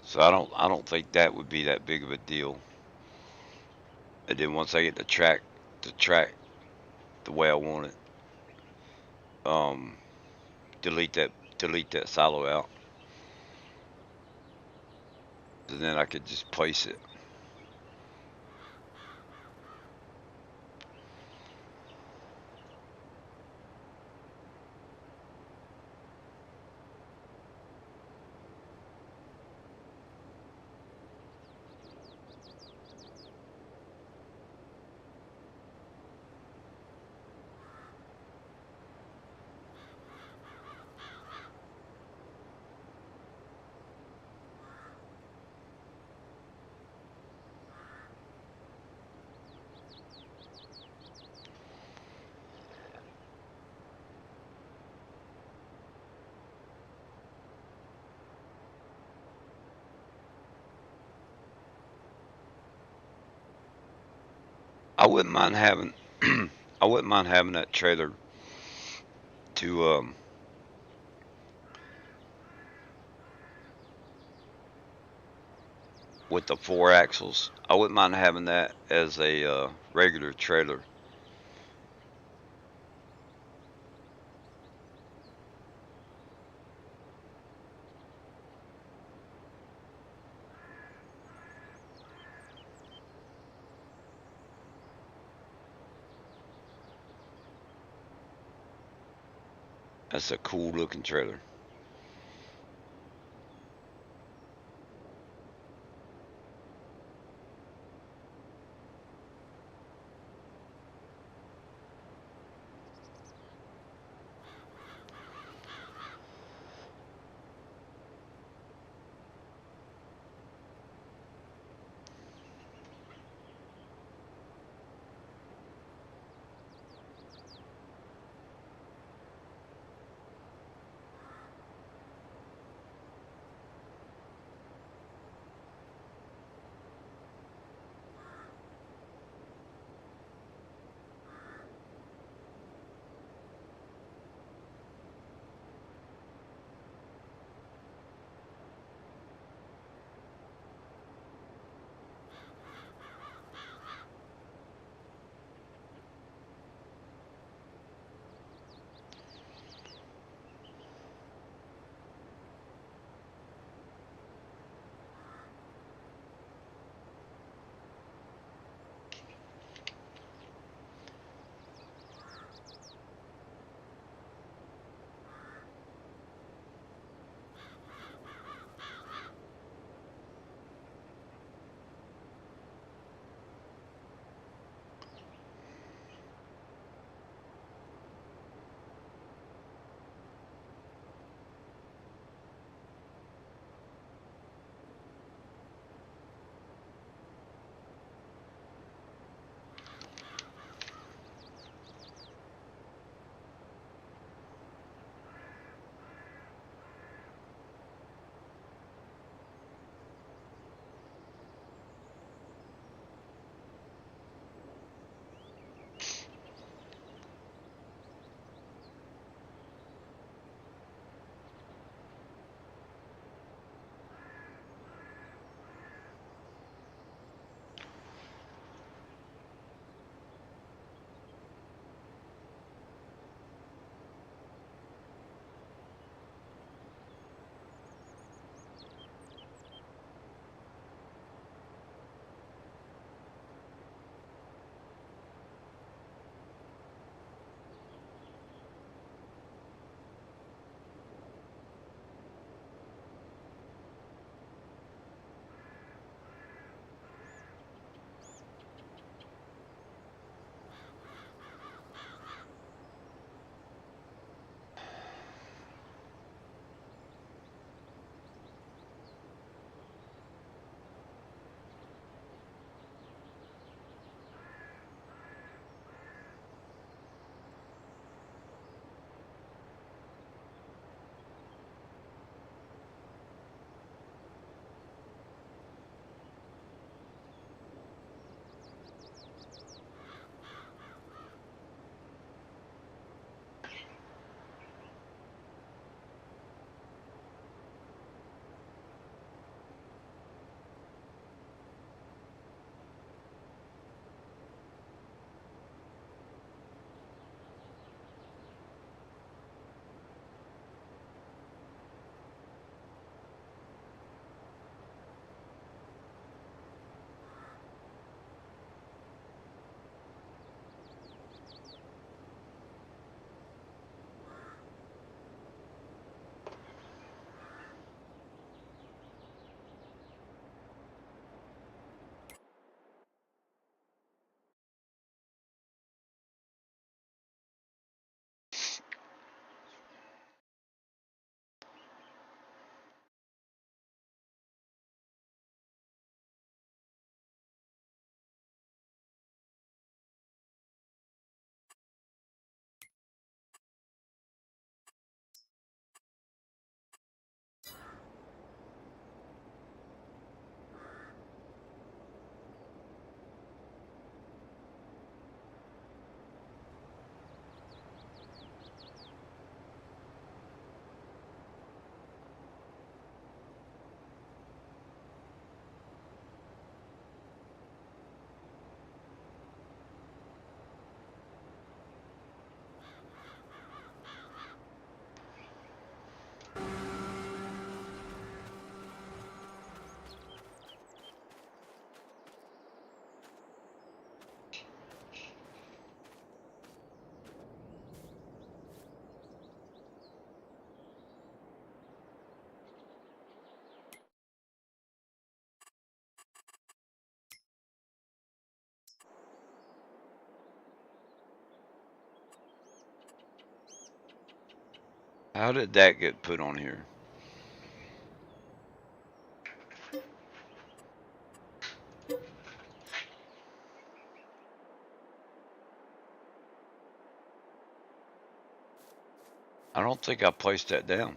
So I don't think that would be that big of a deal. And then once I get the track the way I want it, um, delete that delete that silo out, and then I could just place it. I wouldn't mind having I wouldn't mind having that trailer to with the four axles. I wouldn't mind having that as a regular trailer. That's a cool looking trailer. How did that get put on here? I don't think I placed that down.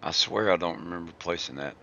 I swear I don't remember placing that.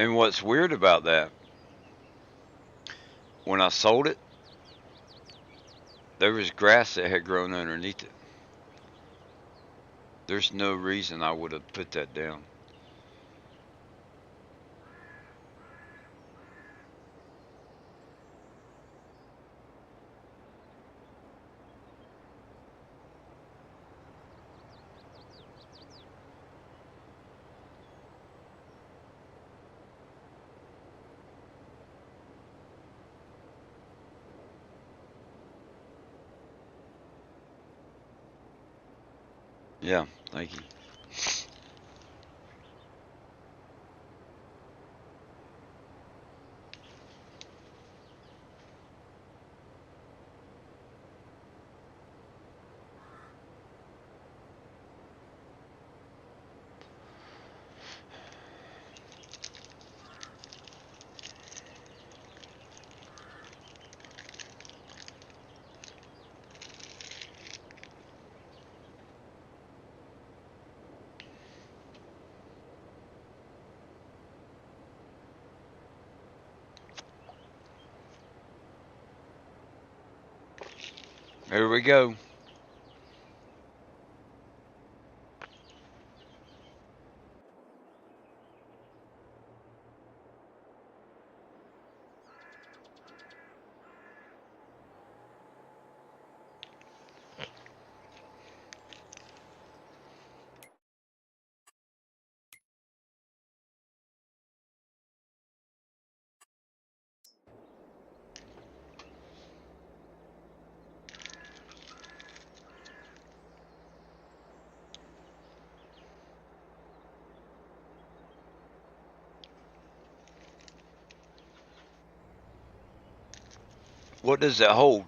And what's weird about that, when I sold it, there was grass that had grown underneath it. There's no reason I would have put that down. Yeah, thank you. Here we go. What does that hold?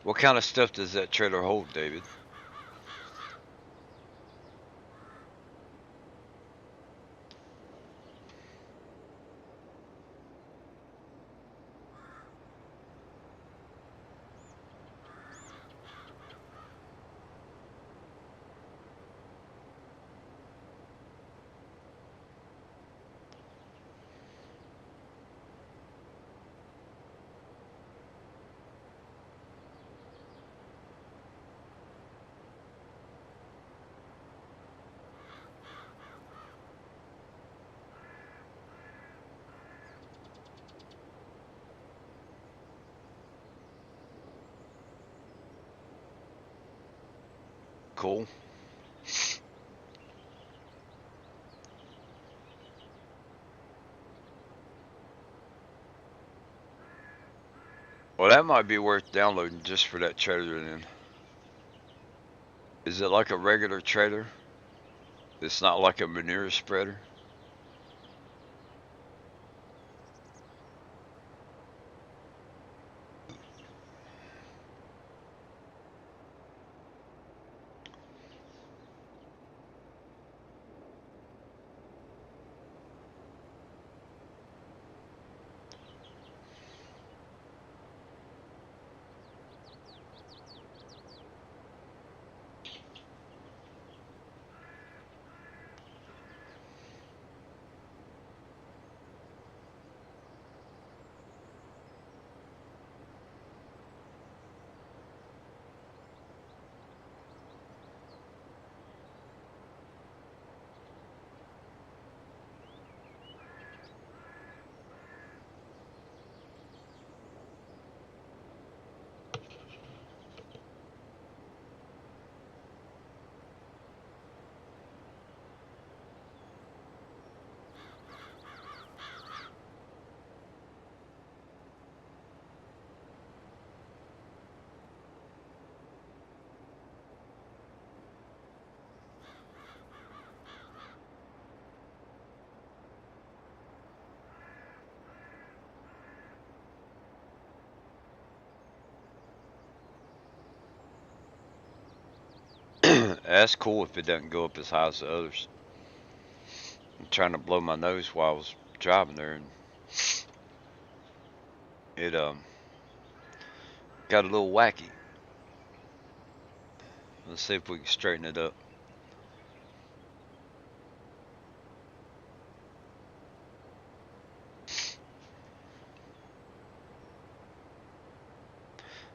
What kind of stuff does that trailer hold, David? Cool. Well, that might be worth downloading just for that trailer then. Is it like a regular trailer? It's not like a manure spreader? That's cool if it doesn't go up as high as the others. I'm trying to blow my nose while I was driving there, and it got a little wacky. Let's see if we can straighten it up.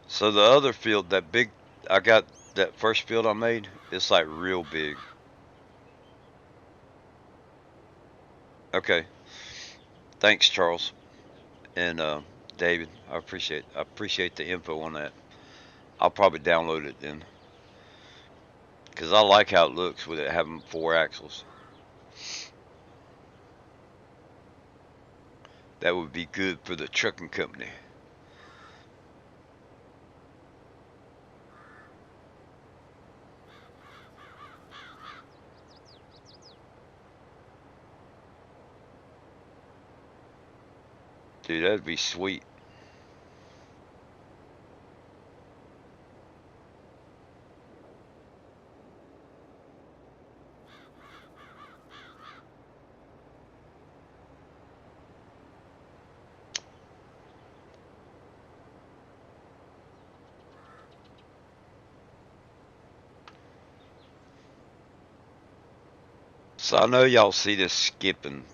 So the other field, that big, I got that first field I made. It's like real big. Okay, thanks, Charles and David. I appreciate the info on that. I'll probably download it then, cause I like how it looks with it having 4 axles. That would be good for the trucking company. Dude, that'd be sweet. So I know y'all see this skipping,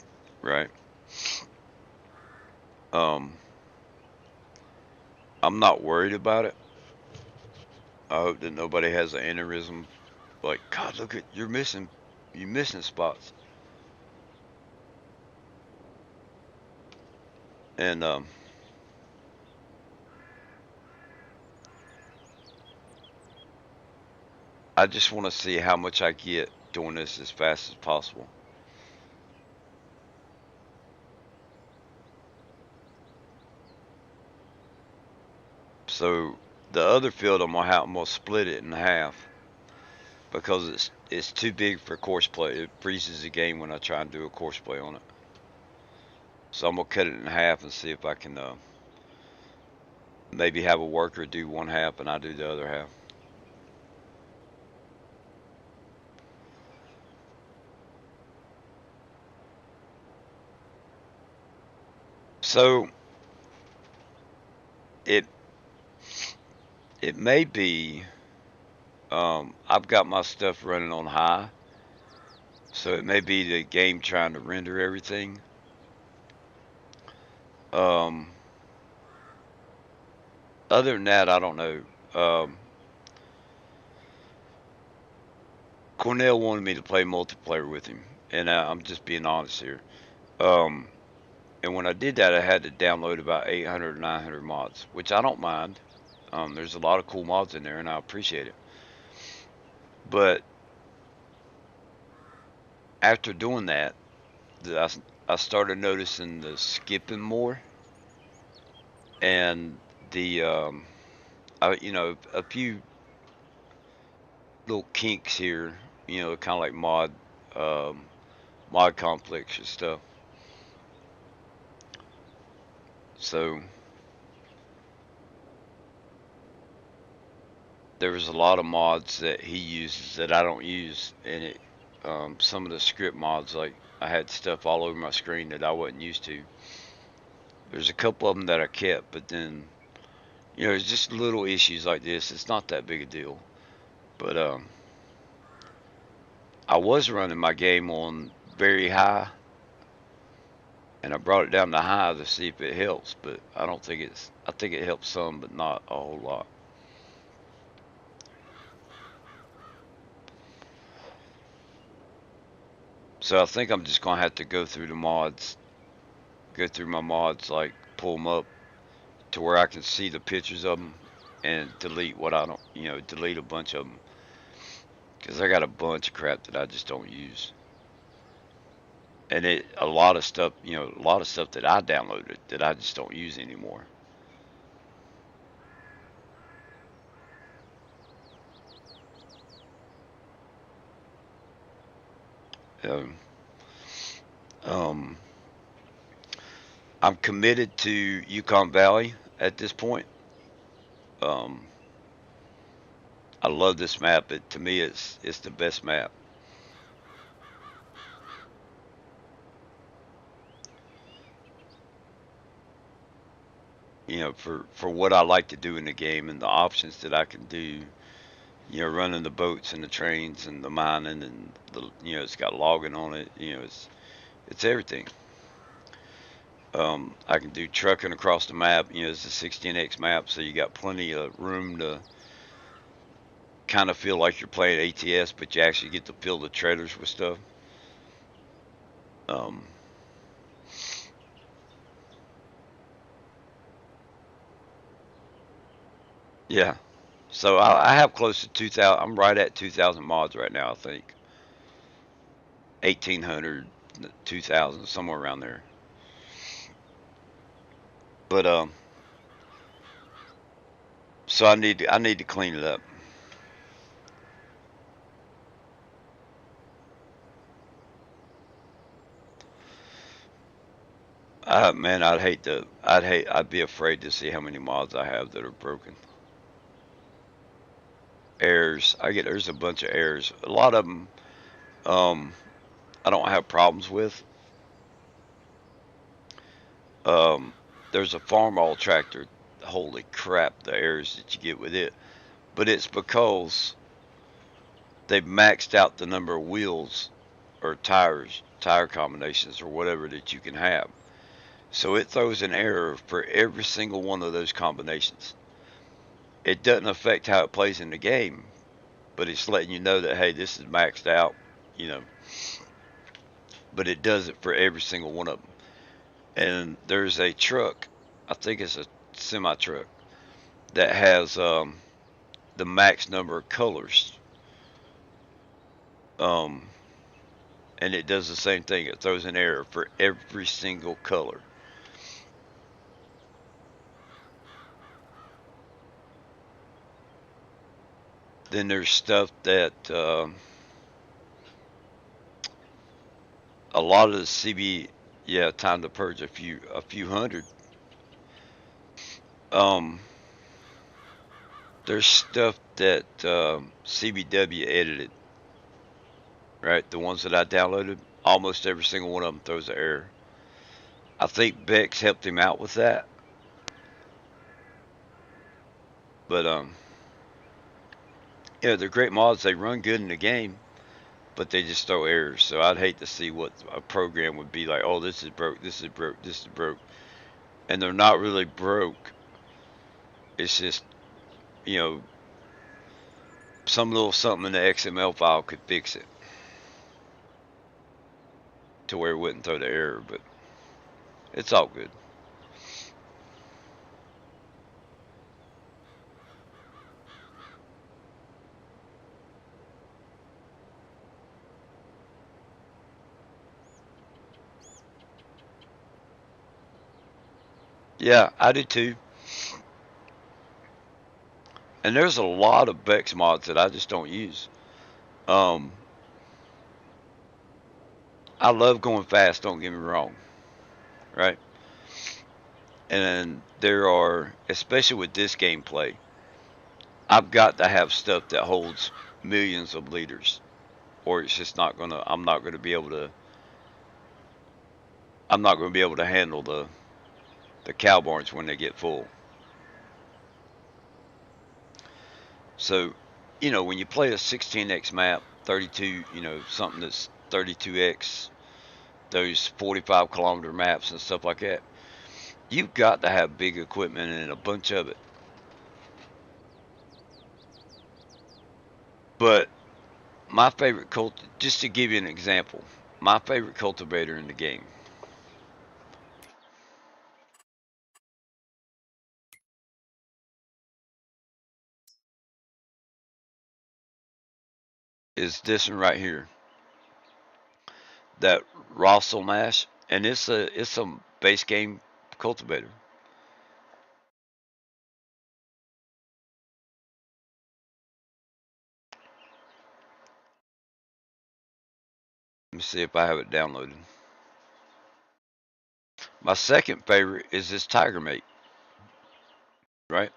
right? Um, I'm not worried about it. I hope that nobody has an aneurysm. Like, God, look at you missing spots. And I just want to see how much I get doing this as fast as possible. So the other field I'm gonna split it in half because it's too big for course play. It freezes the game when I try and do a course play on it. So I'm gonna cut it in half and see if I can maybe have a worker do one half and I do the other half. So it it may be I've got my stuff running on high, so it may be the game trying to render everything. Um, Other than that, I don't know. Um, Cornell wanted me to play multiplayer with him, and I'm just being honest here. Um, and when I did that, I had to download about 800 or 900 mods, which I don't mind. There's a lot of cool mods in there, and I appreciate it. But after doing that, I started noticing the skipping more and the a few little kinks here, kind of like mod conflicts and stuff. So there was a lot of mods that he uses that I don't use, and some of the script mods, like I had stuff all over my screen that I wasn't used to. There's a couple of them that I kept, but then it's just little issues like this. It's not that big a deal, but I was running my game on very high, and I brought it down to high to see if it helps, but I don't think it's. I think it helps some, but not a whole lot. So I think I'm just gonna have to go through my mods, like pull them up to where I can see the pictures of them, and delete what I don't, delete a bunch of them because I got a bunch of crap that I just don't use, and a lot of stuff, a lot of stuff that I downloaded that I just don't use anymore. Um, um, I'm committed to Yukon Valley at this point. Um, I love this map. To me, it's the best map. For what I like to do in the game and the options that I can do. Running the boats and the trains and the mining and it's got logging on it. It's everything. I can do trucking across the map. It's a 16x map, so you got plenty of room to kind of feel like you're playing ATS, but you actually get to fill the trailers with stuff. Um, yeah. So I have close to 2,000. I'm right at 2,000 mods right now. I think 1,800, 2,000, somewhere around there. But so I need to clean it up. Man, I'd be afraid to see how many mods I have that are broken. Errors, there's a bunch of errors. A lot of them, um, I don't have problems with. Um, there's a farm tractor. Holy crap, the errors that you get with it. But it's because they've maxed out the number of wheels or tire combinations or whatever that you can have. So it throws an error for every single one of those combinations. It doesn't affect how it plays in the game, but it's letting you know that hey, this is maxed out, you know. But it does it for every single one of them. And there's a truck, I think it's a semi truck that has the max number of colors, um, and it does the same thing. It throws an error for every single color. Then there's stuff that a lot of the CB, yeah, time to purge a few hundred. Um, There's stuff that CBW edited, right? The ones that I downloaded, almost every single one of them throws an error. I think Bex helped him out with that, but yeah, they're great mods. They run good in the game, but they just throw errors. So I'd hate to see what a program would be like. Oh, this is broke. This is broke. This is broke, and they're not really broke. It's just you know some little something in the XML file could fix it to where it wouldn't throw the error, but it's all good. Yeah, I do too. And there's a lot of Bex mods that I just don't use. Um, I love going fast. Don't get me wrong, right? And there are, especially with this gameplay, I've got to have stuff that holds millions of liters, or it's just not gonna. I'm not gonna be able to. I'm not gonna be able to handle the cow barns when they get full. So, when you play a 16x map, 32, something that's 32x, those 45-kilometer maps and stuff like that, you've got to have big equipment and a bunch of it. But my favorite just to give you an example, my favorite cultivator in the game is this one right here, that Rossel Mash, and it's a base game cultivator. Let me see if I have it downloaded. My second favorite is this Tiger Mate, right?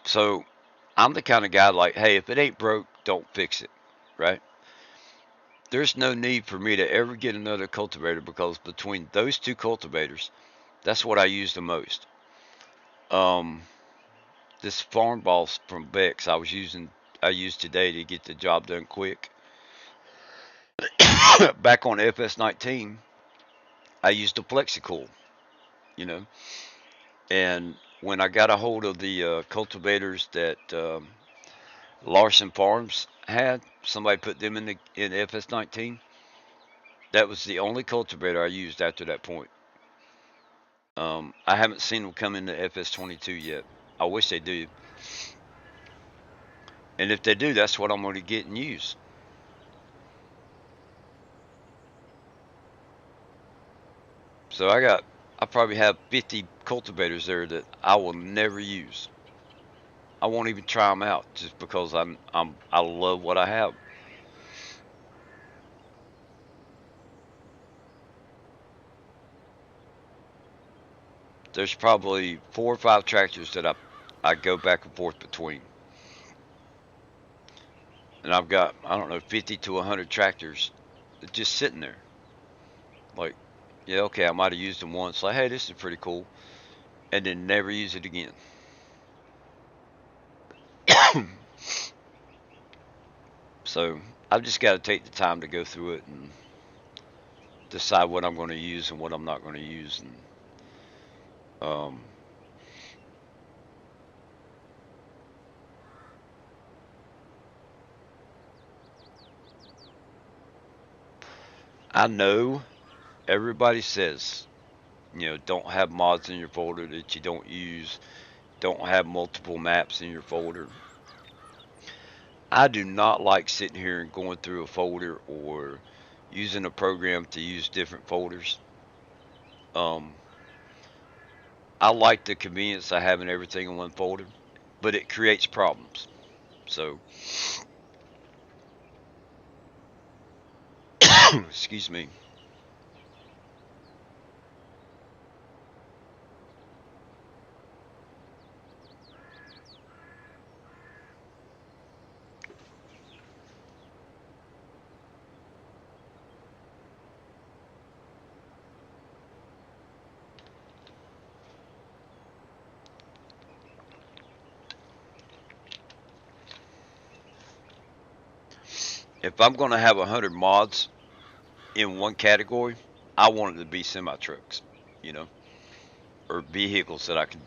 So I'm the kind of guy like, hey, if it ain't broke, don't fix it, right? There's no need for me to ever get another cultivator because between those two cultivators, that's what I use the most. Um, this farm boss from Bex I used today to get the job done quick. Back on FS19, I used a Plexicool, you know, and when I got a hold of the cultivators that Larson Farms had, somebody put them in FS19. That was the only cultivator I used after that point. I haven't seen them come into FS22 yet. I wish they do, and if they do, that's what I'm going to get and use. So I probably have 50 cultivators there that I will never use. I won't even try them out just because I love what I have. There's probably 4 or 5 tractors that I go back and forth between, and I've got, I don't know, 50 to 100 tractors just sitting there. Like, yeah, okay, I might have used them once. Like, hey, this is pretty cool, and then never use it again. So I've just got to take the time to go through it and decide what I'm going to use and what I'm not going to use. And um, I know everybody says, don't have mods in your folder that you don't use. Don't have multiple maps in your folder. I do not like sitting here and going through a folder or using a program to use different folders. Um, I like the convenience of having everything in one folder, but it creates problems. So, excuse me. If I'm going to have 100 mods in one category, I want it to be semi trucks, you know, or vehicles that I could,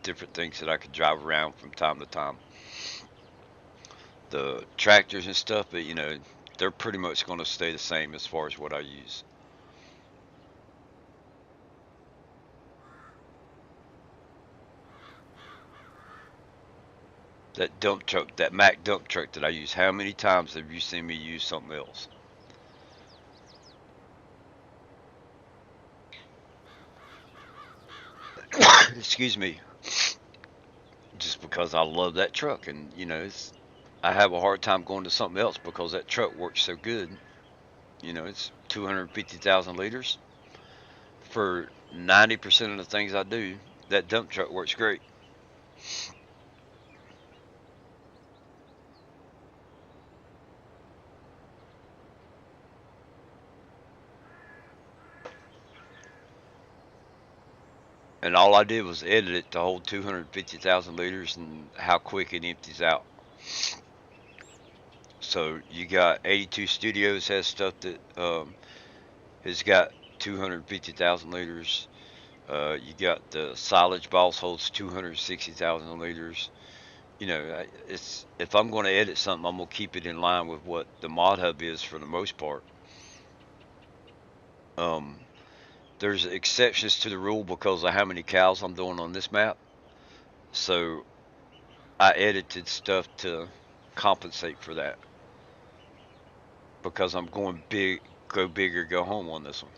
different things that I could drive around from time to time. The tractors and stuff, but they're pretty much going to stay the same as far as what I use. That dump truck, that Mack dump truck that I use, how many times have you seen me use something else? Excuse me. Just because I love that truck, and I have a hard time going to something else because that truck works so good. It's 250,000 liters for 90% of the things I do. That dump truck works great. And all I did was edit it to hold 250,000 liters and how quick it empties out. So you got 82 Studios has stuff that has got 250,000 liters. You got the Silage Boss holds 260,000 liters. It's if I'm going to edit something, I'm going to keep it in line with what the mod hub is for the most part. Um, there's exceptions to the rule because of how many cows I'm doing on this map. So I edited stuff to compensate for that because I'm going big, go big or go home on this one.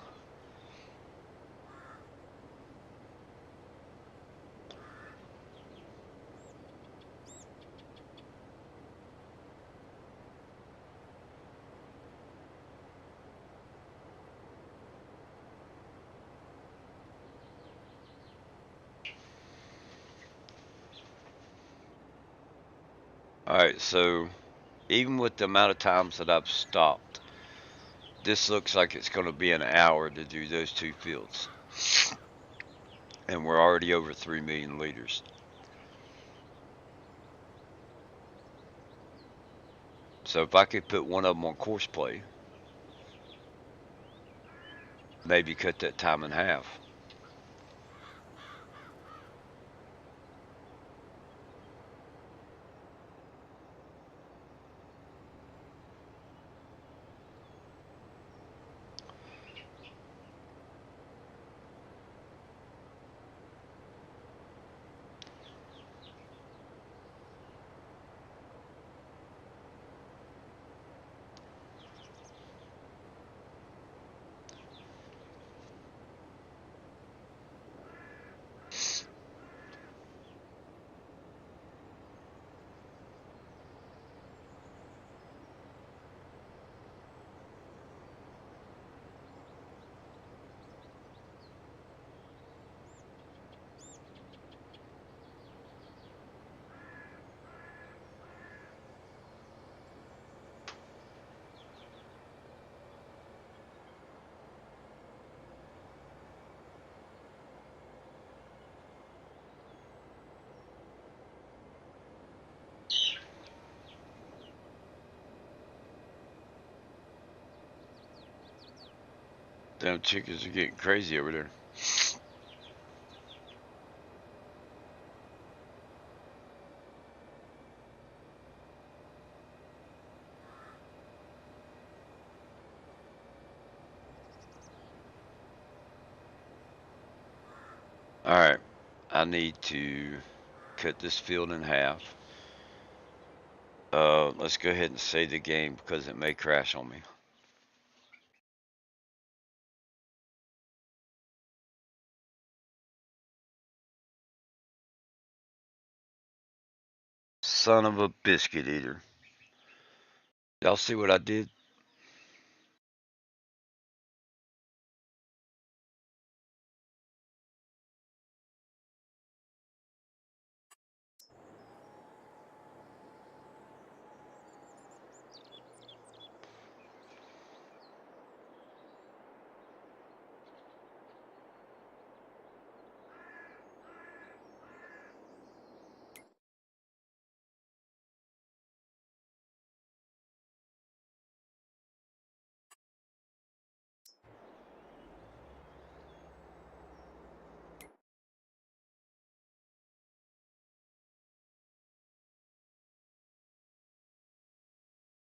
All right, so even with the amount of times that I've stopped, this looks like it's going to be an hour to do those two fields, and we're already over 3 million liters. So if I could put one of them on course play, maybe cut that time in half. Damn chickens are getting crazy over there. All right, I need to cut this field in half. Let's go ahead and save the game because it may crash on me. Son of a biscuit eater. Y'all see what I did?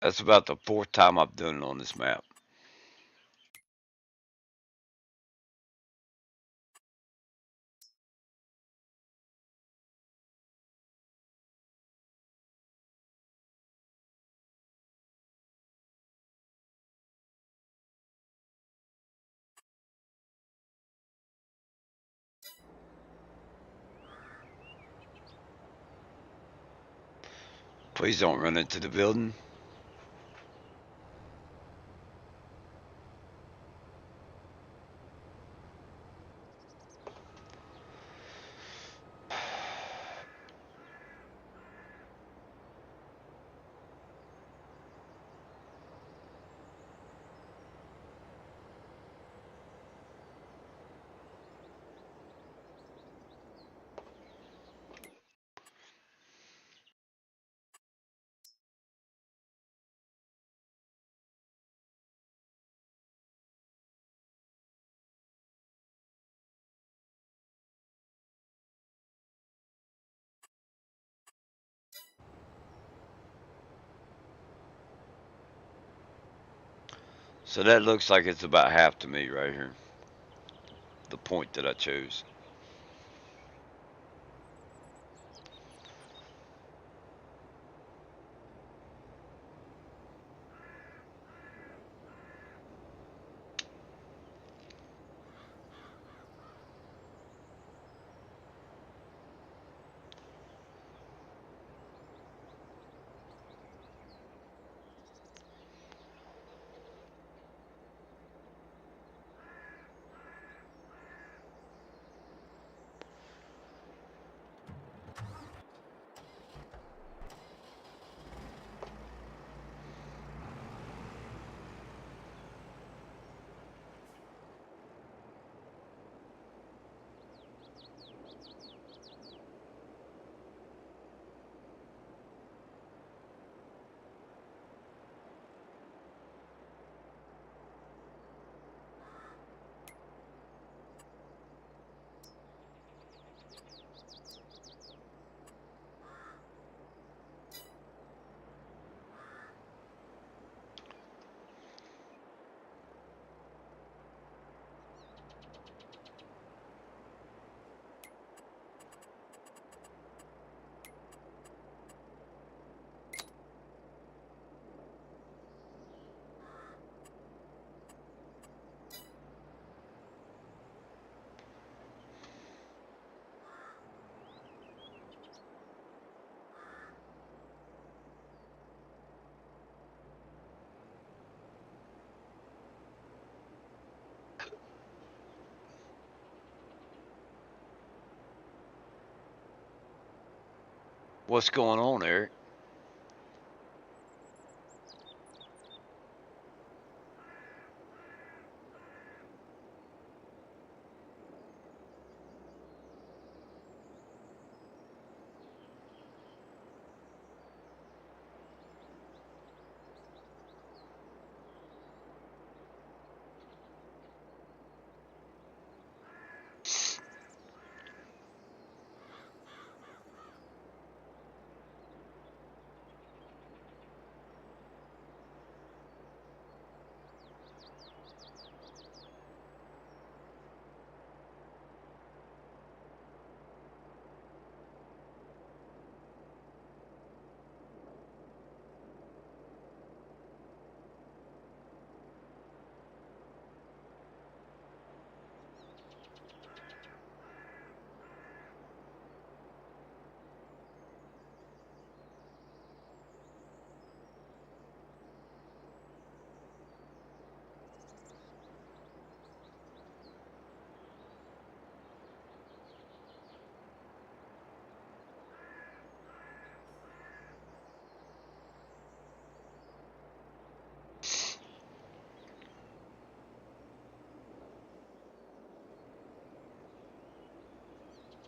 That's about the fourth time I've done it on this map. Please don't run into the building. So that looks like it's about half to me right here. The point that I chose. What's going on, Eric?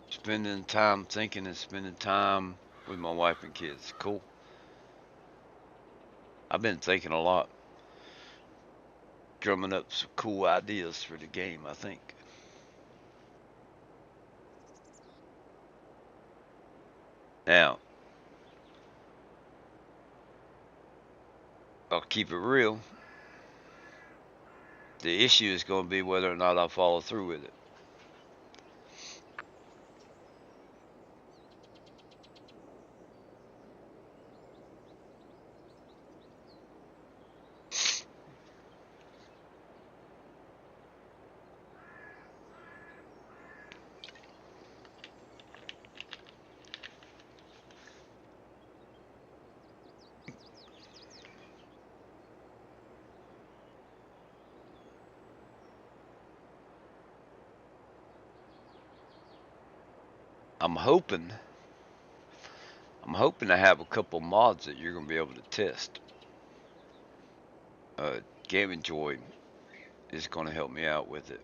Spending time thinking and spending time with my wife and kids. Cool. I've been thinking a lot, drumming up some cool ideas for the game, I think. Now, I'll keep it real. The issue is going to be whether or not I follow through with it. I'm hoping to have a couple mods that you're going to be able to test. Gaming Joy is going to help me out with it.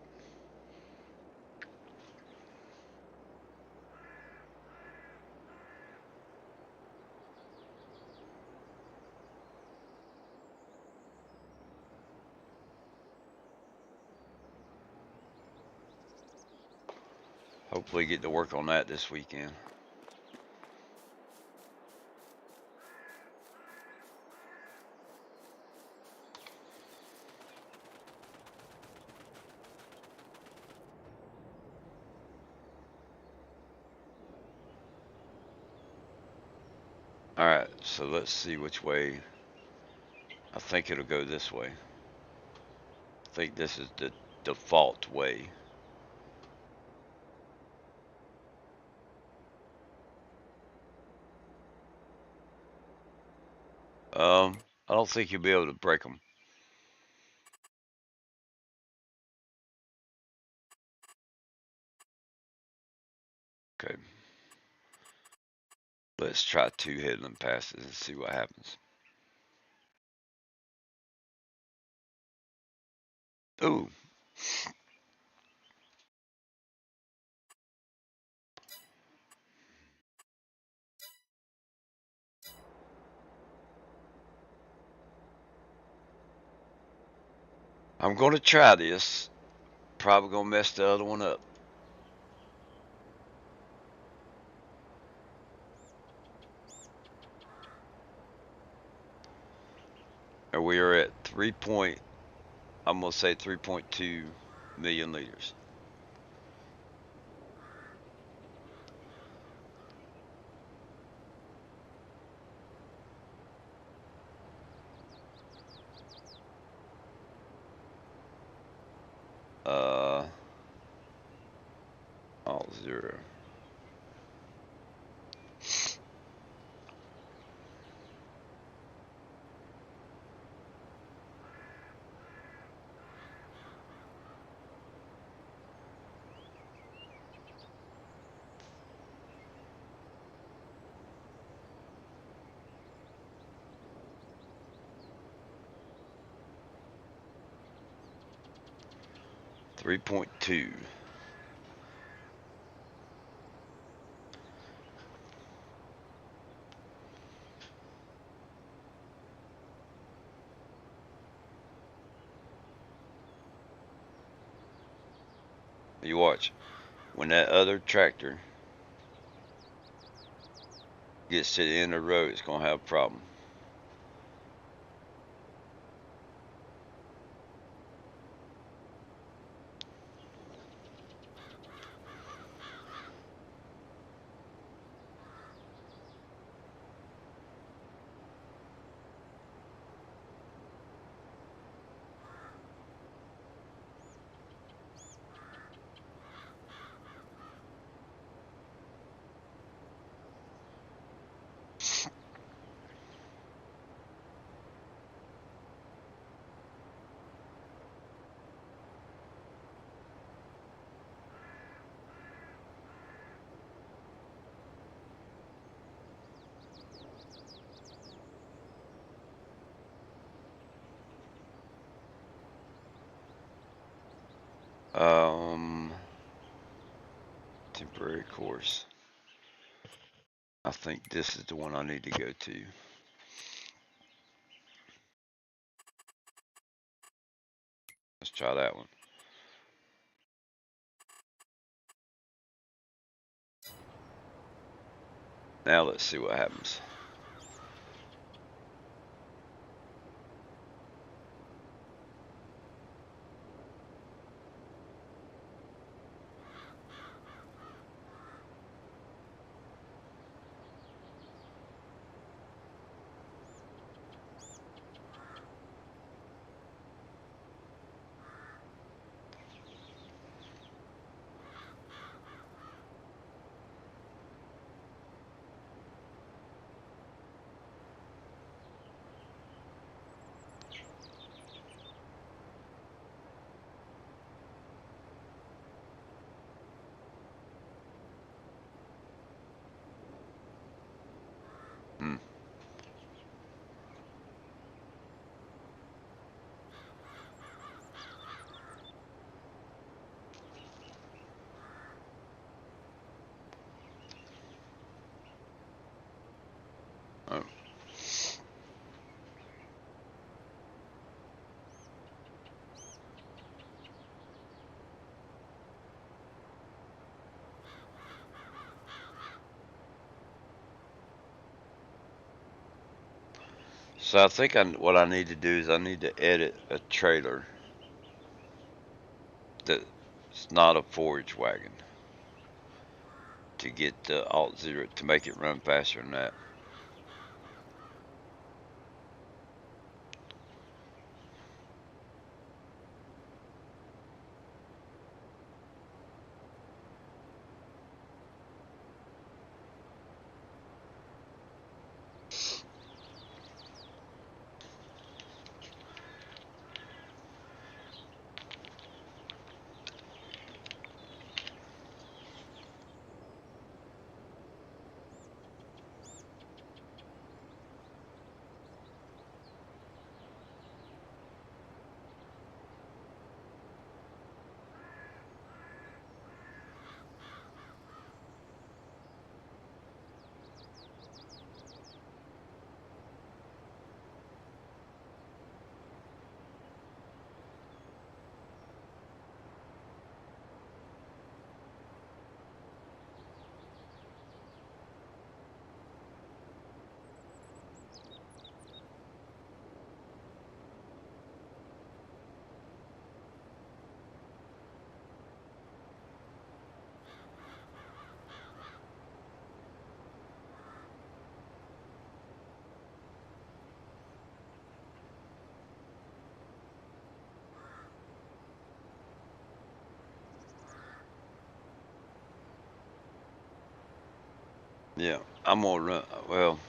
Hopefully get to work on that this weekend. Alright, so let's see which way. I think it'll go this way. I think this is the default way. I don't think you'll be able to break them. Okay. Let's try 2 headland passes and see what happens. Ooh. I'm going to try this. Probably going to mess the other one up. And we are at 3 point, I'm going to say 3.2 million liters. All zero. Three 3.2. You watch. When that other tractor gets to the end of the road, it's going to have a problem. Temporary course. I think this is the one I need to go to. Let's try that one. Now let's see what happens. Hmm. Oh. So I think what I need to do is I need to edit a trailer that's not a forage wagon to get the Alt Zero to make it run faster than that. Yeah, I'm gonna run. Well,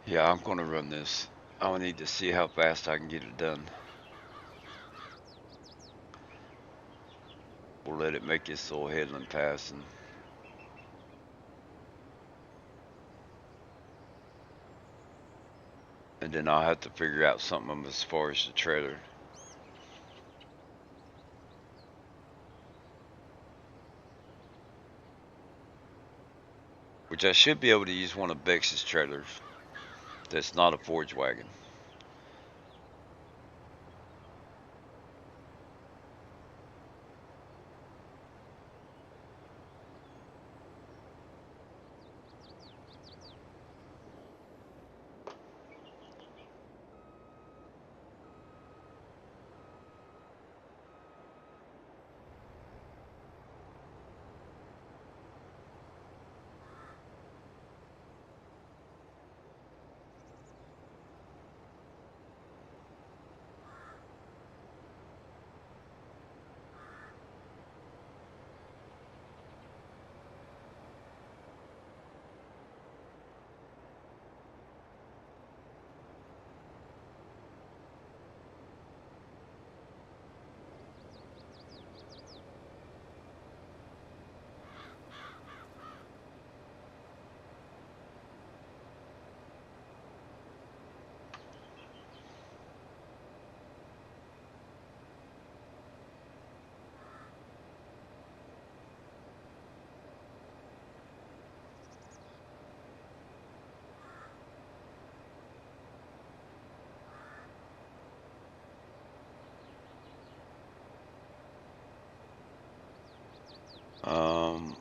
yeah, I'm gonna run this. I need to see how fast I can get it done. We'll let it make this little headland pass, and then I'll have to figure out something as far as the trailer, which I should be able to use one of Bex's trailers that's not a forage wagon.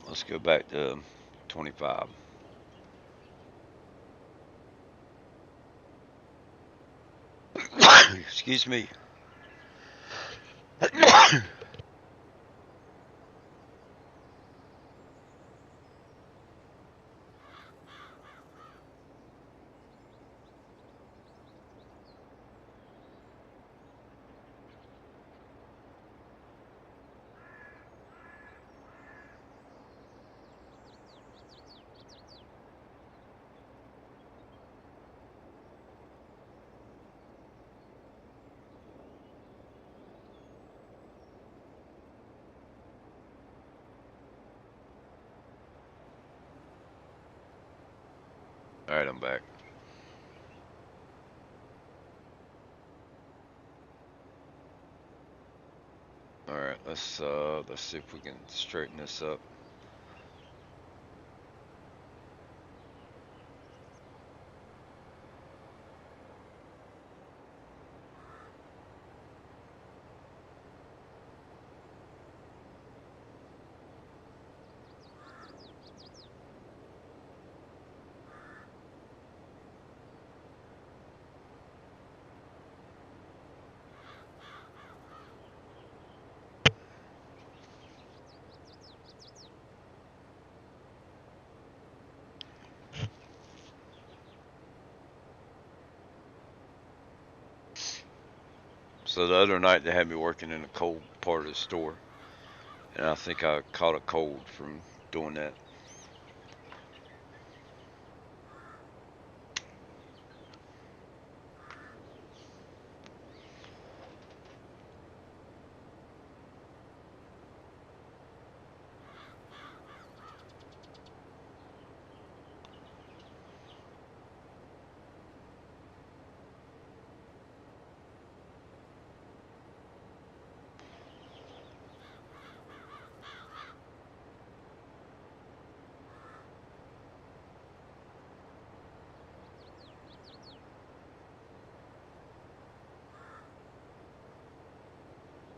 Let's go back to 25. Excuse me. Alright, I'm back. Alright, let's see if we can straighten this up. So the other night they had me working in the cold part of the store, and I think I caught a cold from doing that.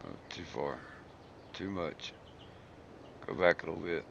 Oh, too far, too much. Go back a little bit.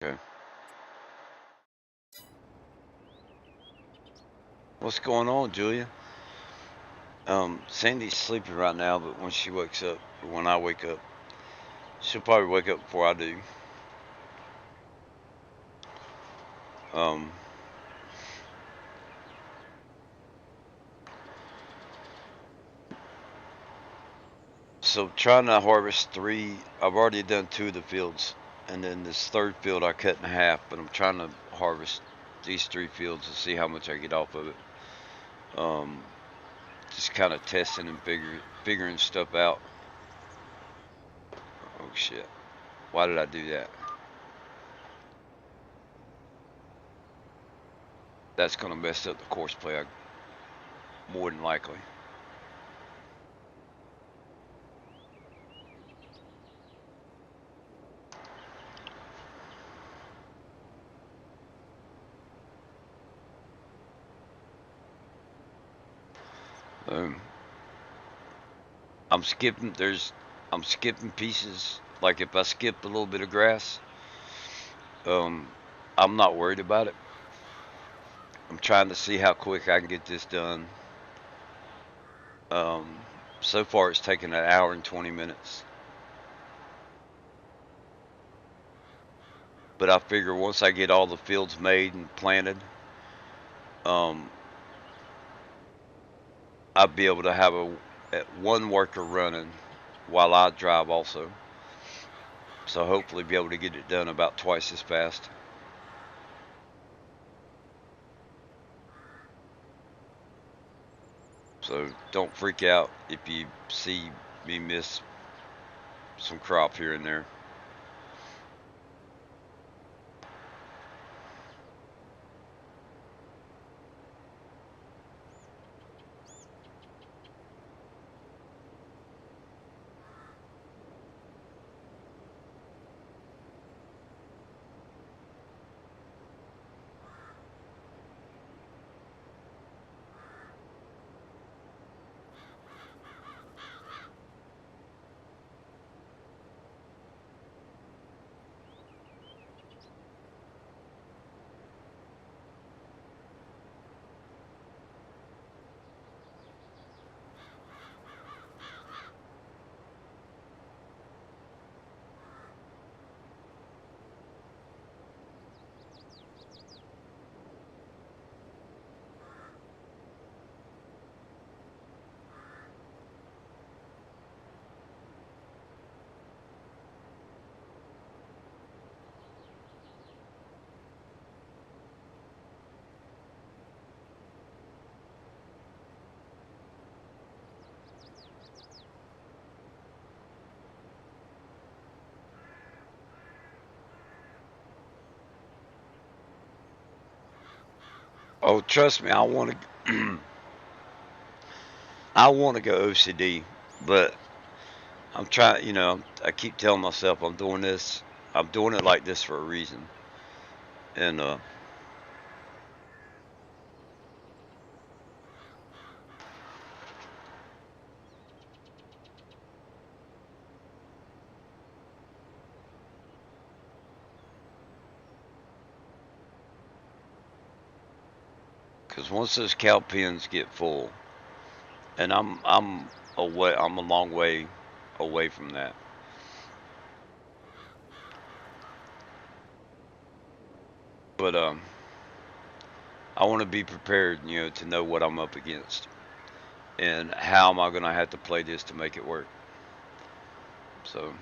Okay. What's going on, Julia? Sandy's sleeping right now, but when she wakes up, or when I wake up, she'll probably wake up before I do. Um, so trying to harvest three. I've already done two of the fields, and then this third field I cut in half. But I'm trying to harvest these three fields to see how much I get off of it. Um, just kind of testing and figuring stuff out. Oh shit! Why did I do that? That's gonna mess up the course play, more than likely. Um, I'm skipping. I'm skipping pieces. Like if I skip a little bit of grass, um, I'm not worried about it. I'm trying to see how quick I can get this done. Um, so far it's taken an hour and 20 minutes. But I figure once I get all the fields made and planted, um, I'll be able to have one worker running while I drive also. So hopefully be able to get it done about twice as fast. So don't freak out if you see me miss some crop here and there. Oh, trust me, I want to. I want to go OCD, but I'm trying. I keep telling myself I'm doing this. I'm doing it like this for a reason, and because once those cow pens get full, and I'm away. I'm a long way away from that. But I want to be prepared. To know what I'm up against and how am I going to have to play this to make it work. So.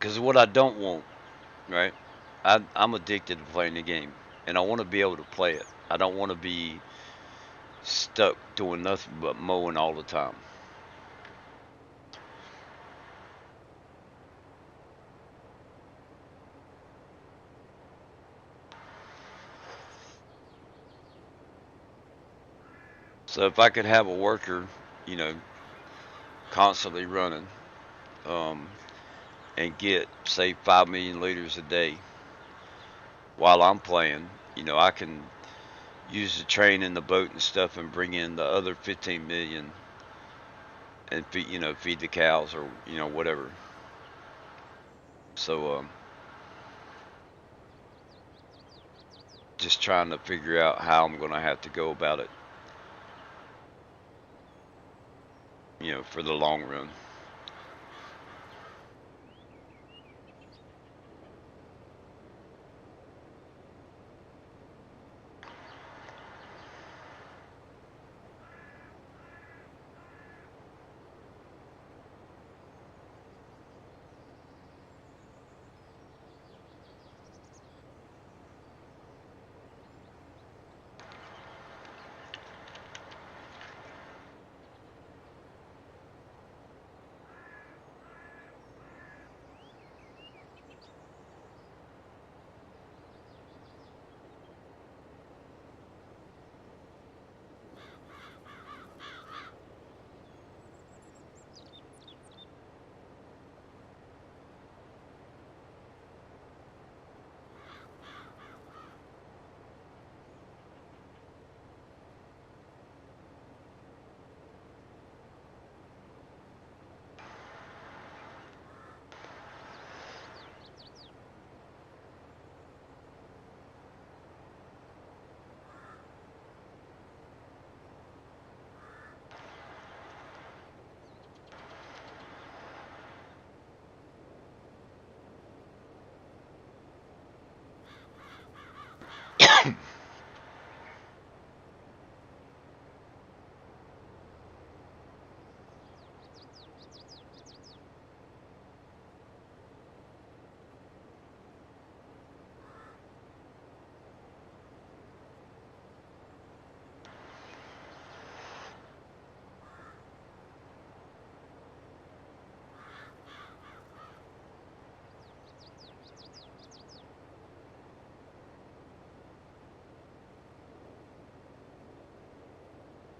Because what I don't want, right? I'm addicted to playing the game, and I want to be able to play it. I don't want to be stuck doing nothing but mowing all the time. So if I could have a worker, you know, constantly running, um, and get say 5 million liters a day while I'm playing, I can use the train and the boat and stuff and bring in the other 15 million and feed the cows or whatever. So just trying to figure out how I'm gonna have to go about it, for the long run.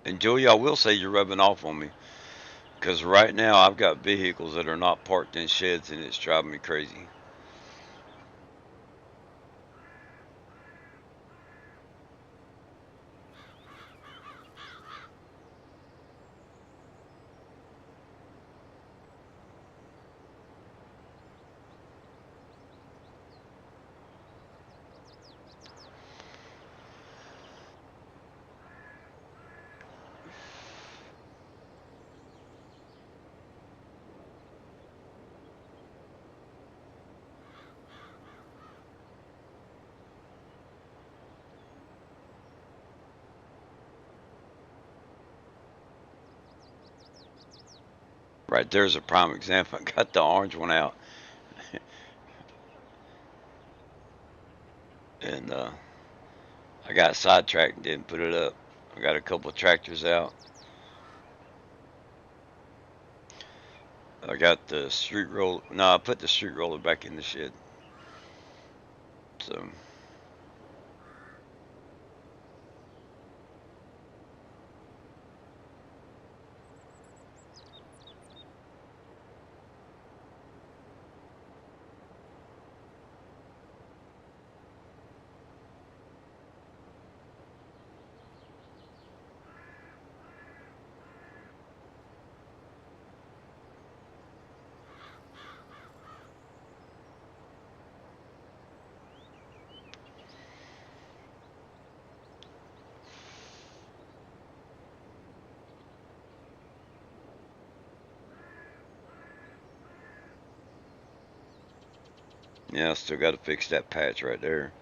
And Joey, I will say you're rubbing off on me because right now I've got vehicles that are not parked in sheds and it's driving me crazy. Right there's a prime example. I got the orange one out, and I got sidetracked and didn't put it up. I got a couple of tractors out. I got the street roller. No, I put the street roller back in the shed. So, yeah, I still got to fix that patch right there.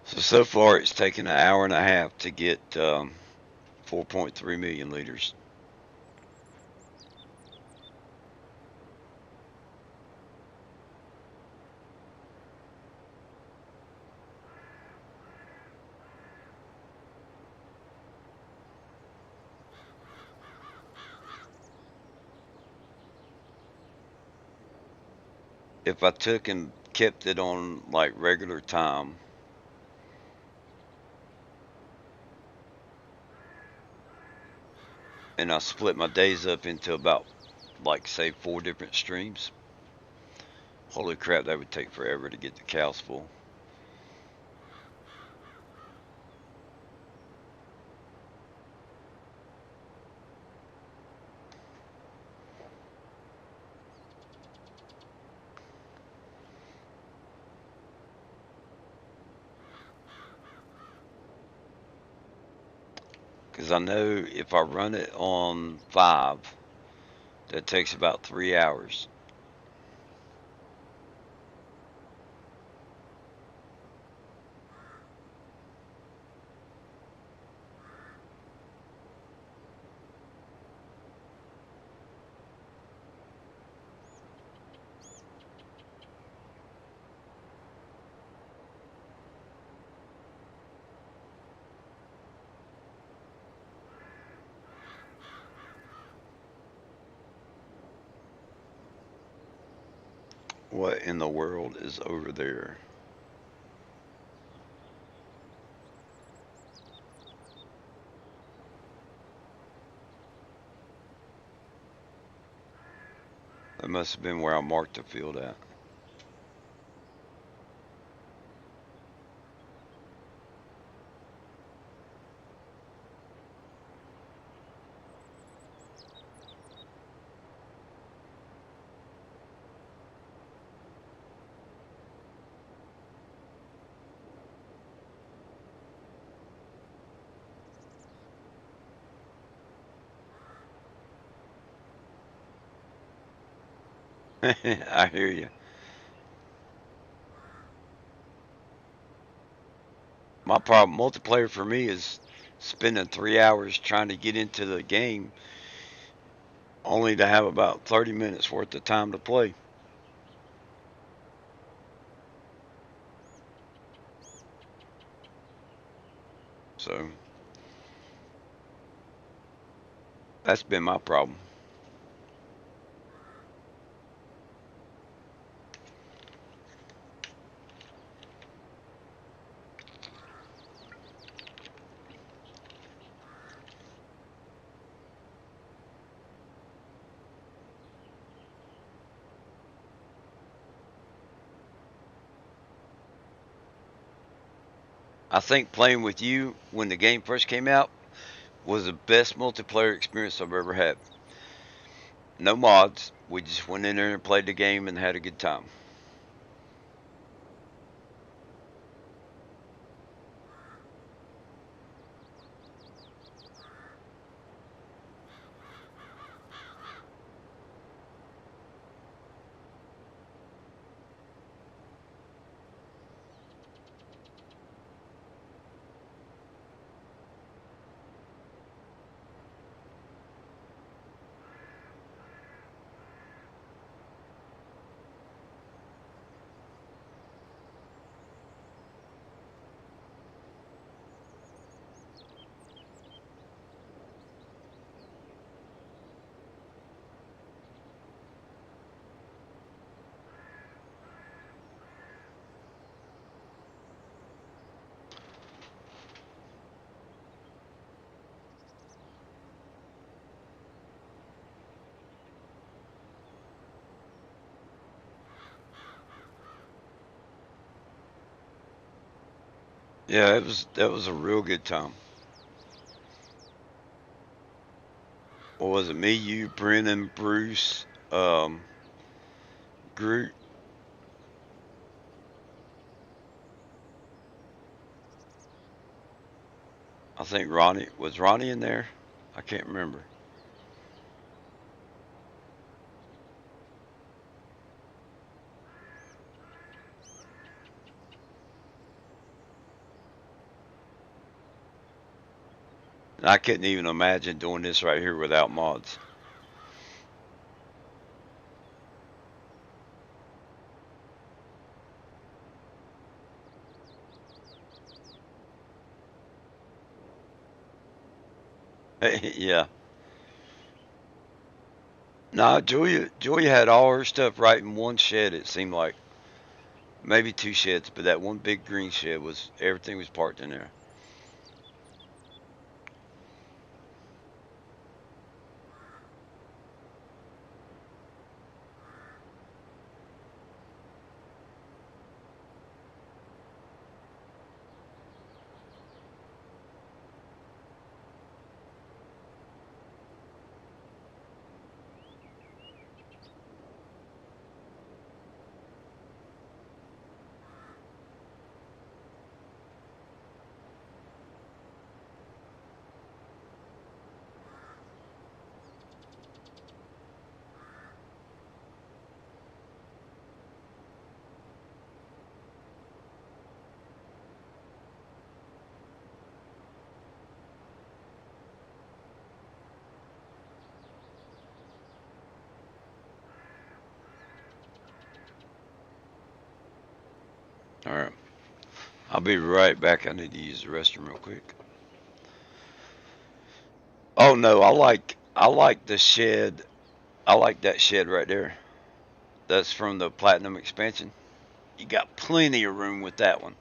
So far it's taken an hour and a half to get 4.3 million liters. If I took and kept it on like regular time, and I split my days up into about, like, say 4 different streams, holy crap, that would take forever to get the cows full. Because I know if I run it on 5, that takes about 3 hours. What in the world is over there? That must have been where I marked the field at. I hear you. My problem, multiplayer for me, is spending 3 hours trying to get into the game only to have about 30 minutes worth of time to play. So that's been my problem. I think playing with you when the game first came out was the best multiplayer experience I've ever had. No mods. We just went in there and played the game and had a good time. Yeah, that was a real good time. What was it? Me, you, Brennan, Bruce, Groot. I think Ronnie was Ronnie in there. I can't remember. And I couldn't even imagine doing this right here without mods. Yeah. Nah, Julia had all her stuff right in one shed. It seemed like maybe two sheds, but that one big green shed was everything was parked in there. All right. I'll be right back. I need to use the restroom real quick. Oh no, I like the shed. I like that shed right there. That's from the Platinum expansion. You got plenty of room with that one.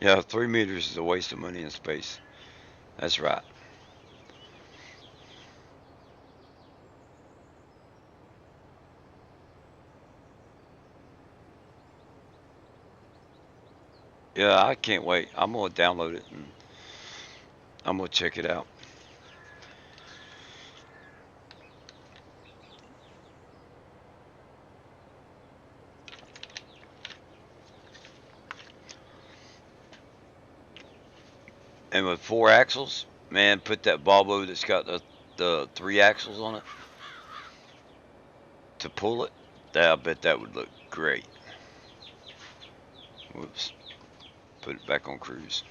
Yeah, 3 meters is a waste of money and space. That's right. Yeah, I can't wait. I'm gonna download it and I'm gonna check it out. And with 4 axles, man, put that Volvo that's got the 3 axles on it to pull it. I bet that would look great. Whoops. Put it back on cruise.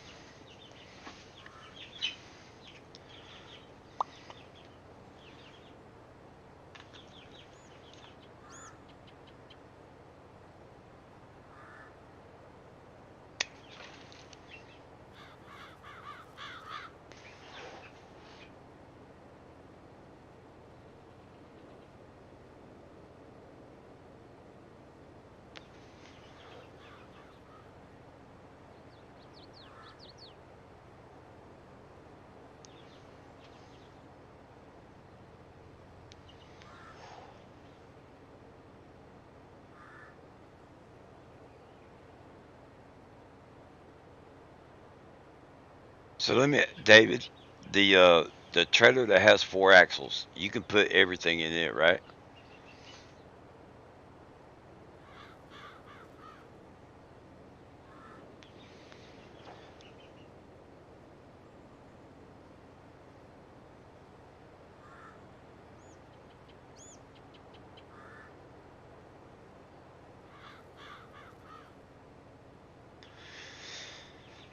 So let me, David, the the trailer that has 4 axles, you can put everything in it, right?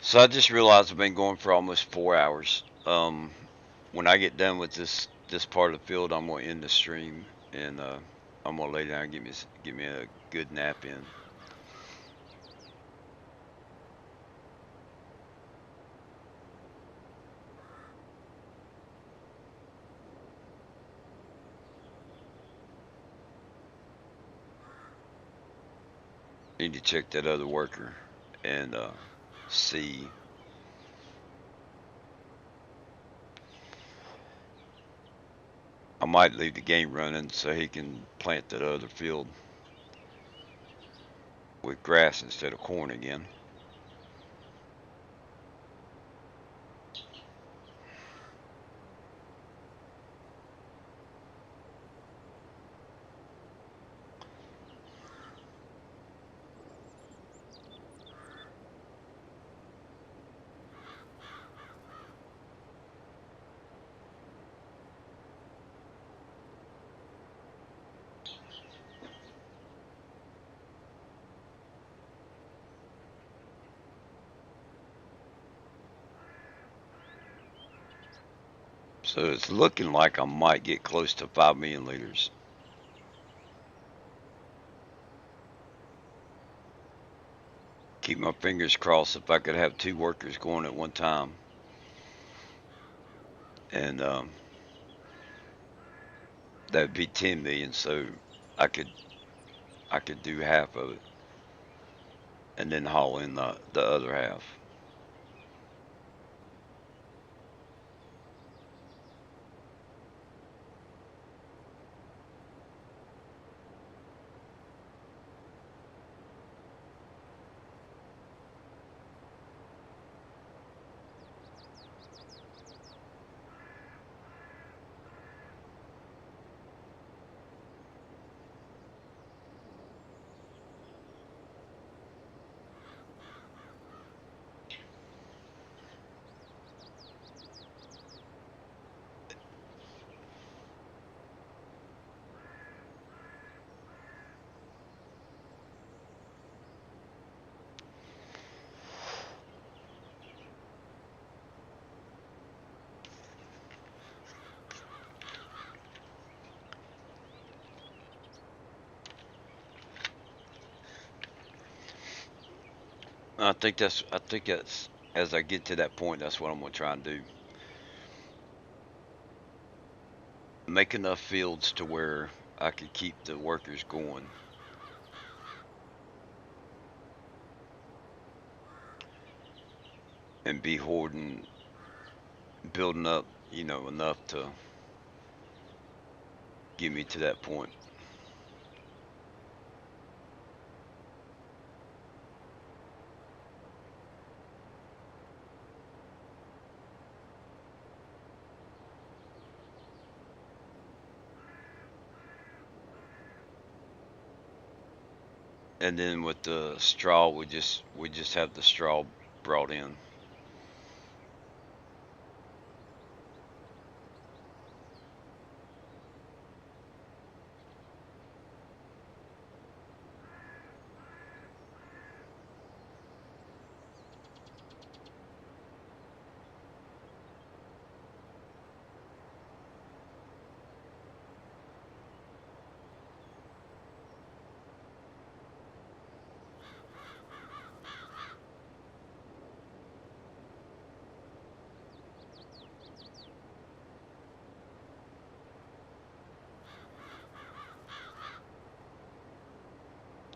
So I just realized I've been going for almost 4 hours. When I get done with this part of the field, I'm gonna end the stream and I'm gonna lay down and give me a good nap in. Need to check that other worker and see. I might leave the game running so he can plant that other field with grass instead of corn again. So it's looking like I might get close to 5 million liters. Keep my fingers crossed if I could have 2 workers going at one time. And that'd be 10 million. So I could I could do half of it and then haul in the other half. I think that's as I get to that point, that's what I'm gonna try and do. Make enough fields to where I could keep the workers going and be hoarding, building up, enough to get me to that point. And then with the straw, we just have the straw brought in.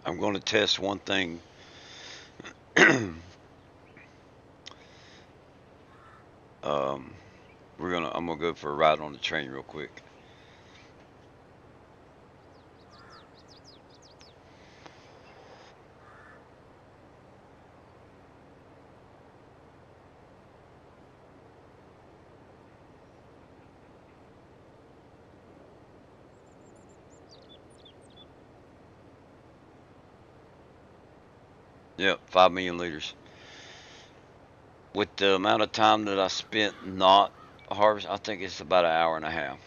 I'm going to test one thing. um, I'm gonna go for a ride on the train real quick. Yep, 5 million liters. With the amount of time that I spent not harvest, I think it's about an hour and a half.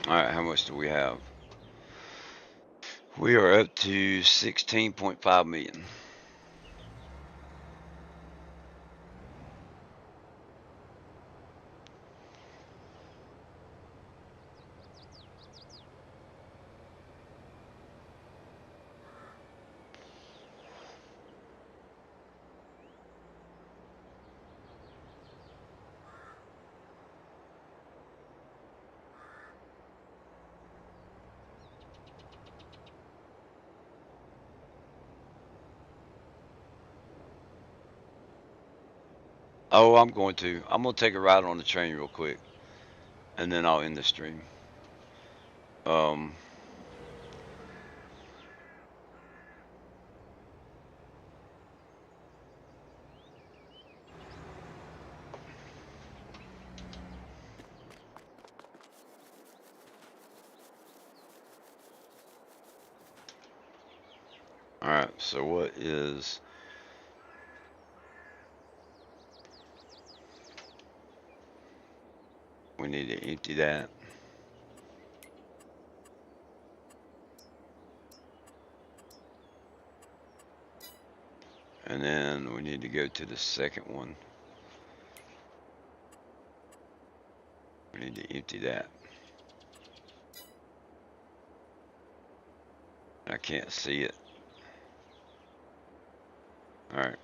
All right, how much do we have? We are up to 16.5 million. Oh, I'm going to. I'm going to take a ride on the train real quick, and then I'll end the stream. Um, all right. So what is? We need to empty that, and then we need to go to the second one. We need to empty that. I can't see it. All right.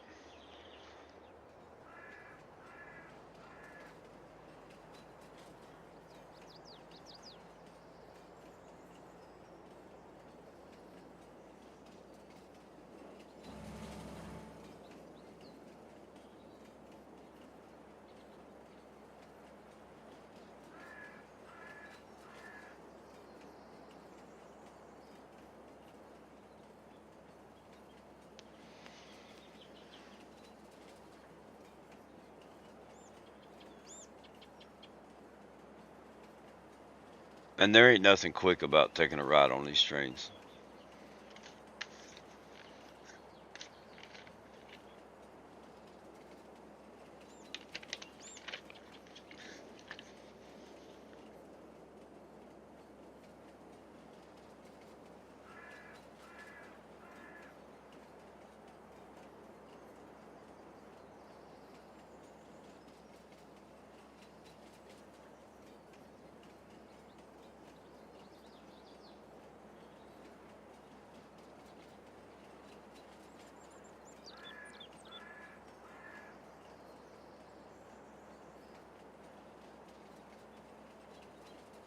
And there ain't nothing quick about taking a ride on these trains.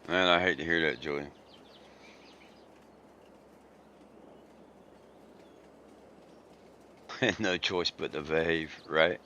Man, I hate to hear that, Joey. No choice but to behave, right?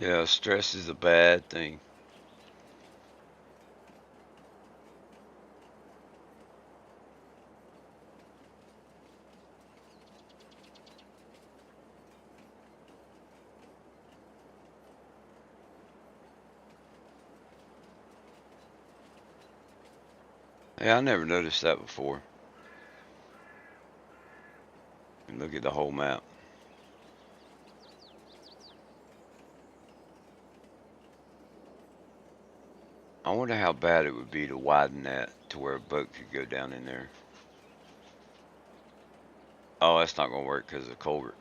Yeah, stress is a bad thing. Yeah, I never noticed that before. Look at the whole map. I wonder how bad it would be to widen that to where a boat could go down in there. Oh, that's not going to work because of the culvert.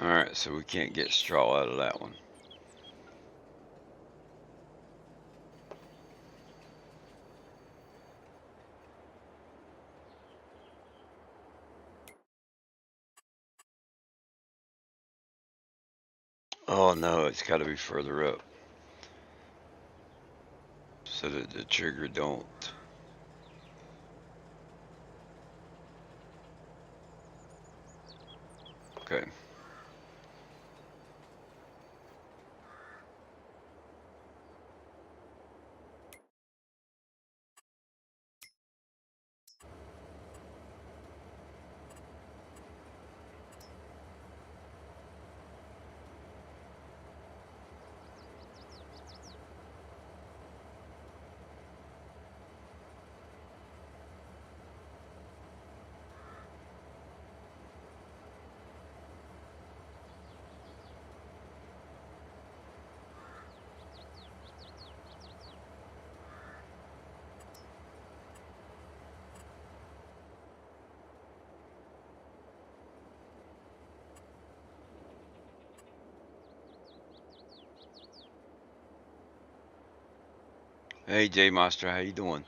Alright, so we can't get straw out of that one. Oh no, it's got to be further up so that the trigger don't. Okay. Hey, J Master, how you doing?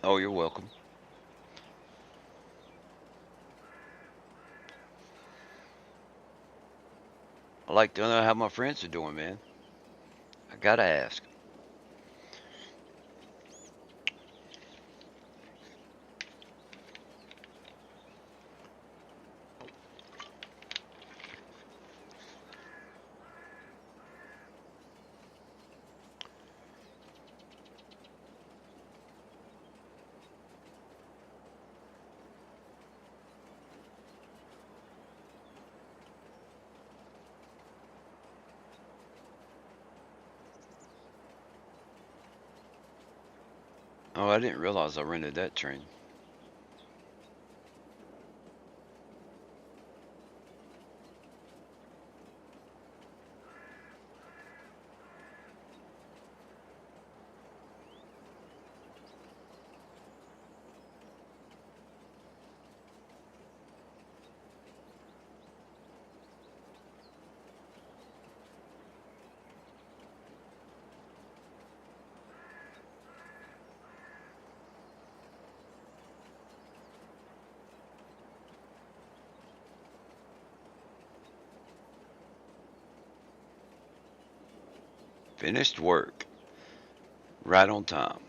Oh, you're welcome. I like to know how my friends are doing, man. I gotta ask. Oh, I didn't realize I rented that train. Finished work. Right on time.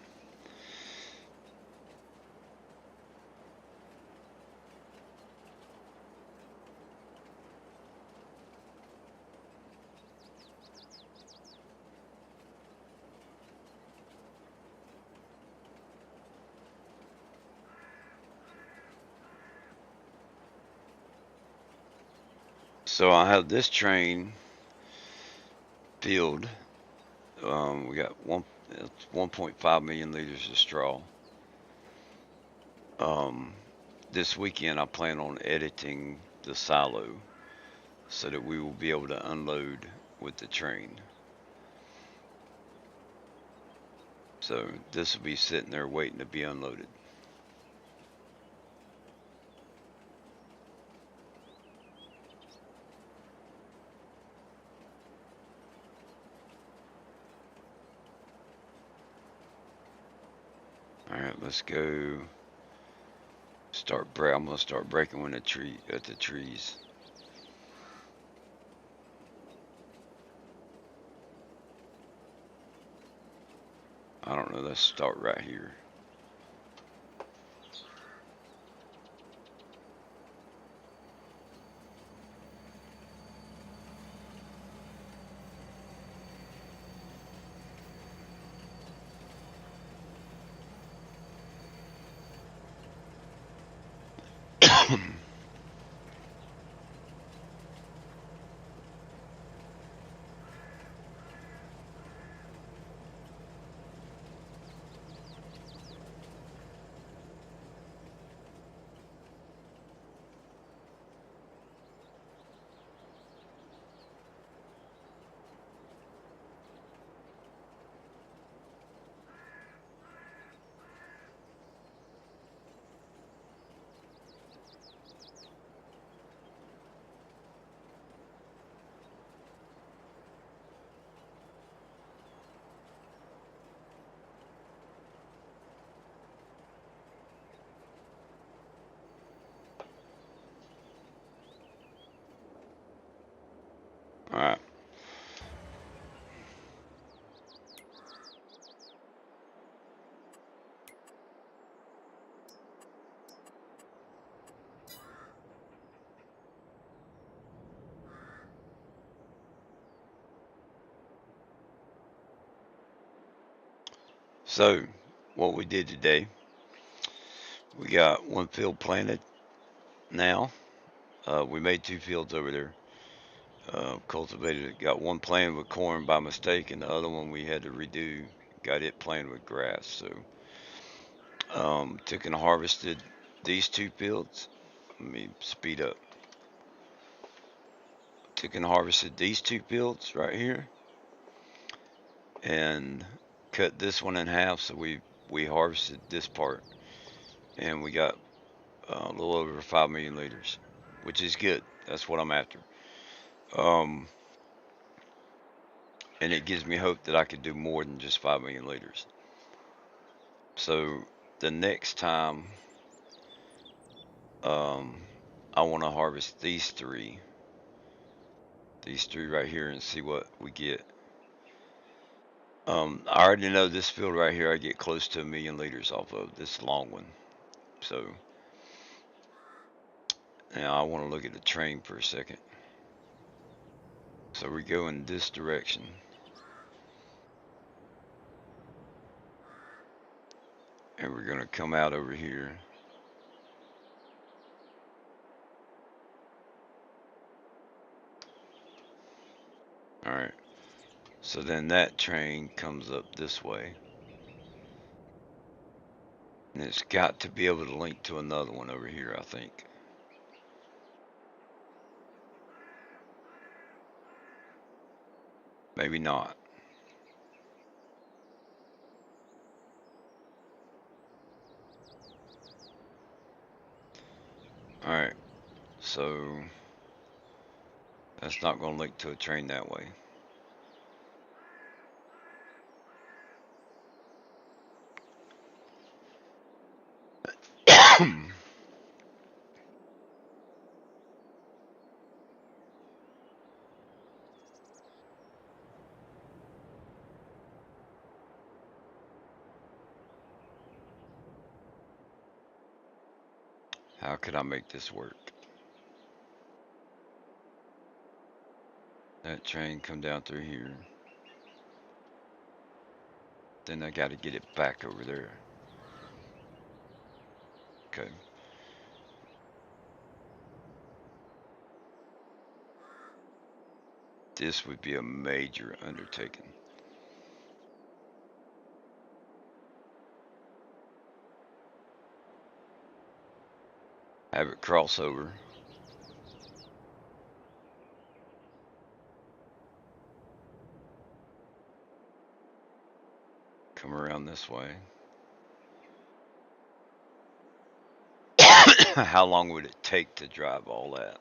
So I have this train filled. We got 1.5 million liters of straw. Um, this weekend I plan on editing the silo so that we will be able to unload with the train. So this will be sitting there waiting to be unloaded. All right, let's go. I'm gonna start breaking when at the trees. I don't know. Let's start right here. All right. So what we did today, we got one field planted now. We made two fields over there. Cultivated it. Got one planted with corn by mistake, and the other one we had to redo. Got it planted with grass. So took and harvested these two fields. Let me speed up. Took and harvested these two fields right here, and cut this one in half. So we harvested this part, and we got a little over 5 million liters, which is good. That's what I'm after. Um, and it gives me hope that I could do more than just 5 million liters. So the next time, um, I want to harvest these three right here, and see what we get. I already know this field right here, I get close to 1 million liters off of this long one. So now I want to look at the train for a second. So we go in this direction, and we're gonna come out over here. All right. So then that train comes up this way, and it's got to be able to link to another one over here, I think. Maybe not. All right. So that's not going to link to a train that way. How could I make this work? That train come down through here. Then I got to get it back over there. Okay. This would be a major undertaking. Have it cross over. Come around this way. How long would it take to drive all that?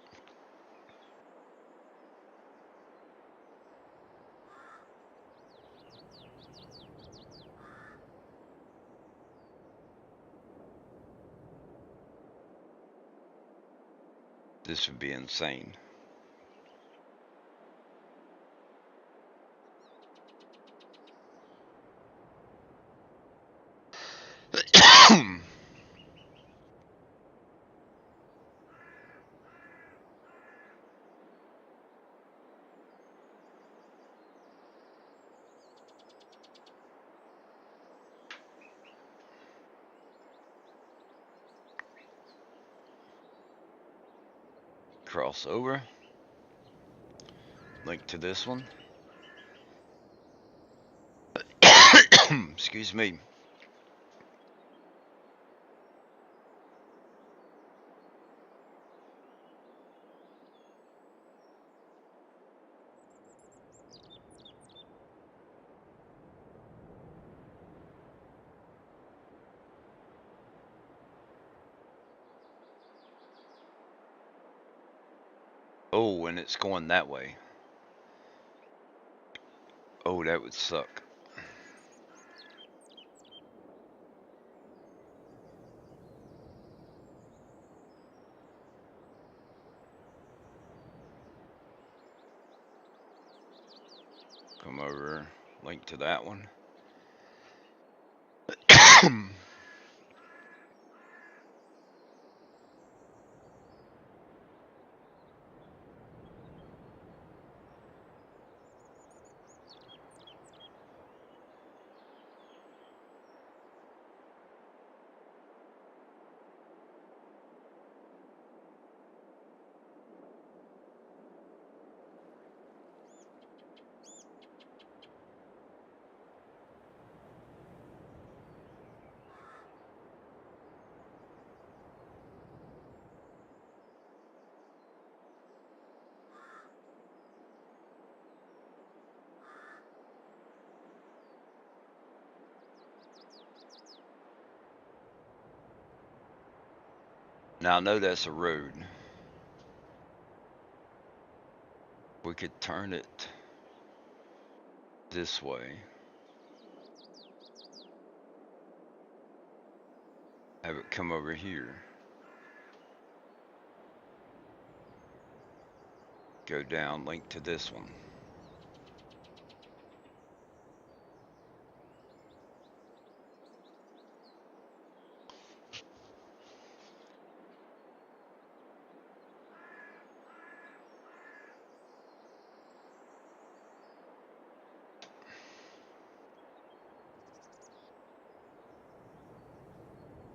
This would be insane. Cross over. Link to this one. Excuse me. Oh, and it's going that way. Oh, that would suck. Come over, link to that one. Now I know that's a road. We could turn it this way. Have it come over here. Go down, link to this one.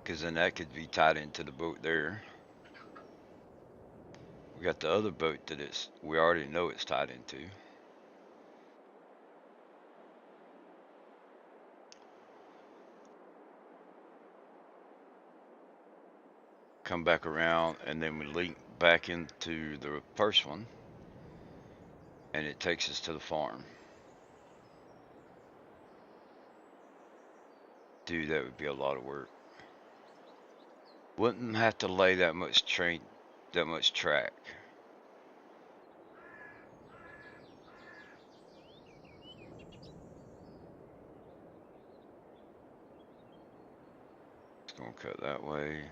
Because then that could be tied into the boat there. We got the other boat that we already know it's tied into. Come back around, and then we link back into the first one, and it takes us to the farm. Dude, that would be a lot of work. Wouldn't have to lay that much track. It's gonna cut that way.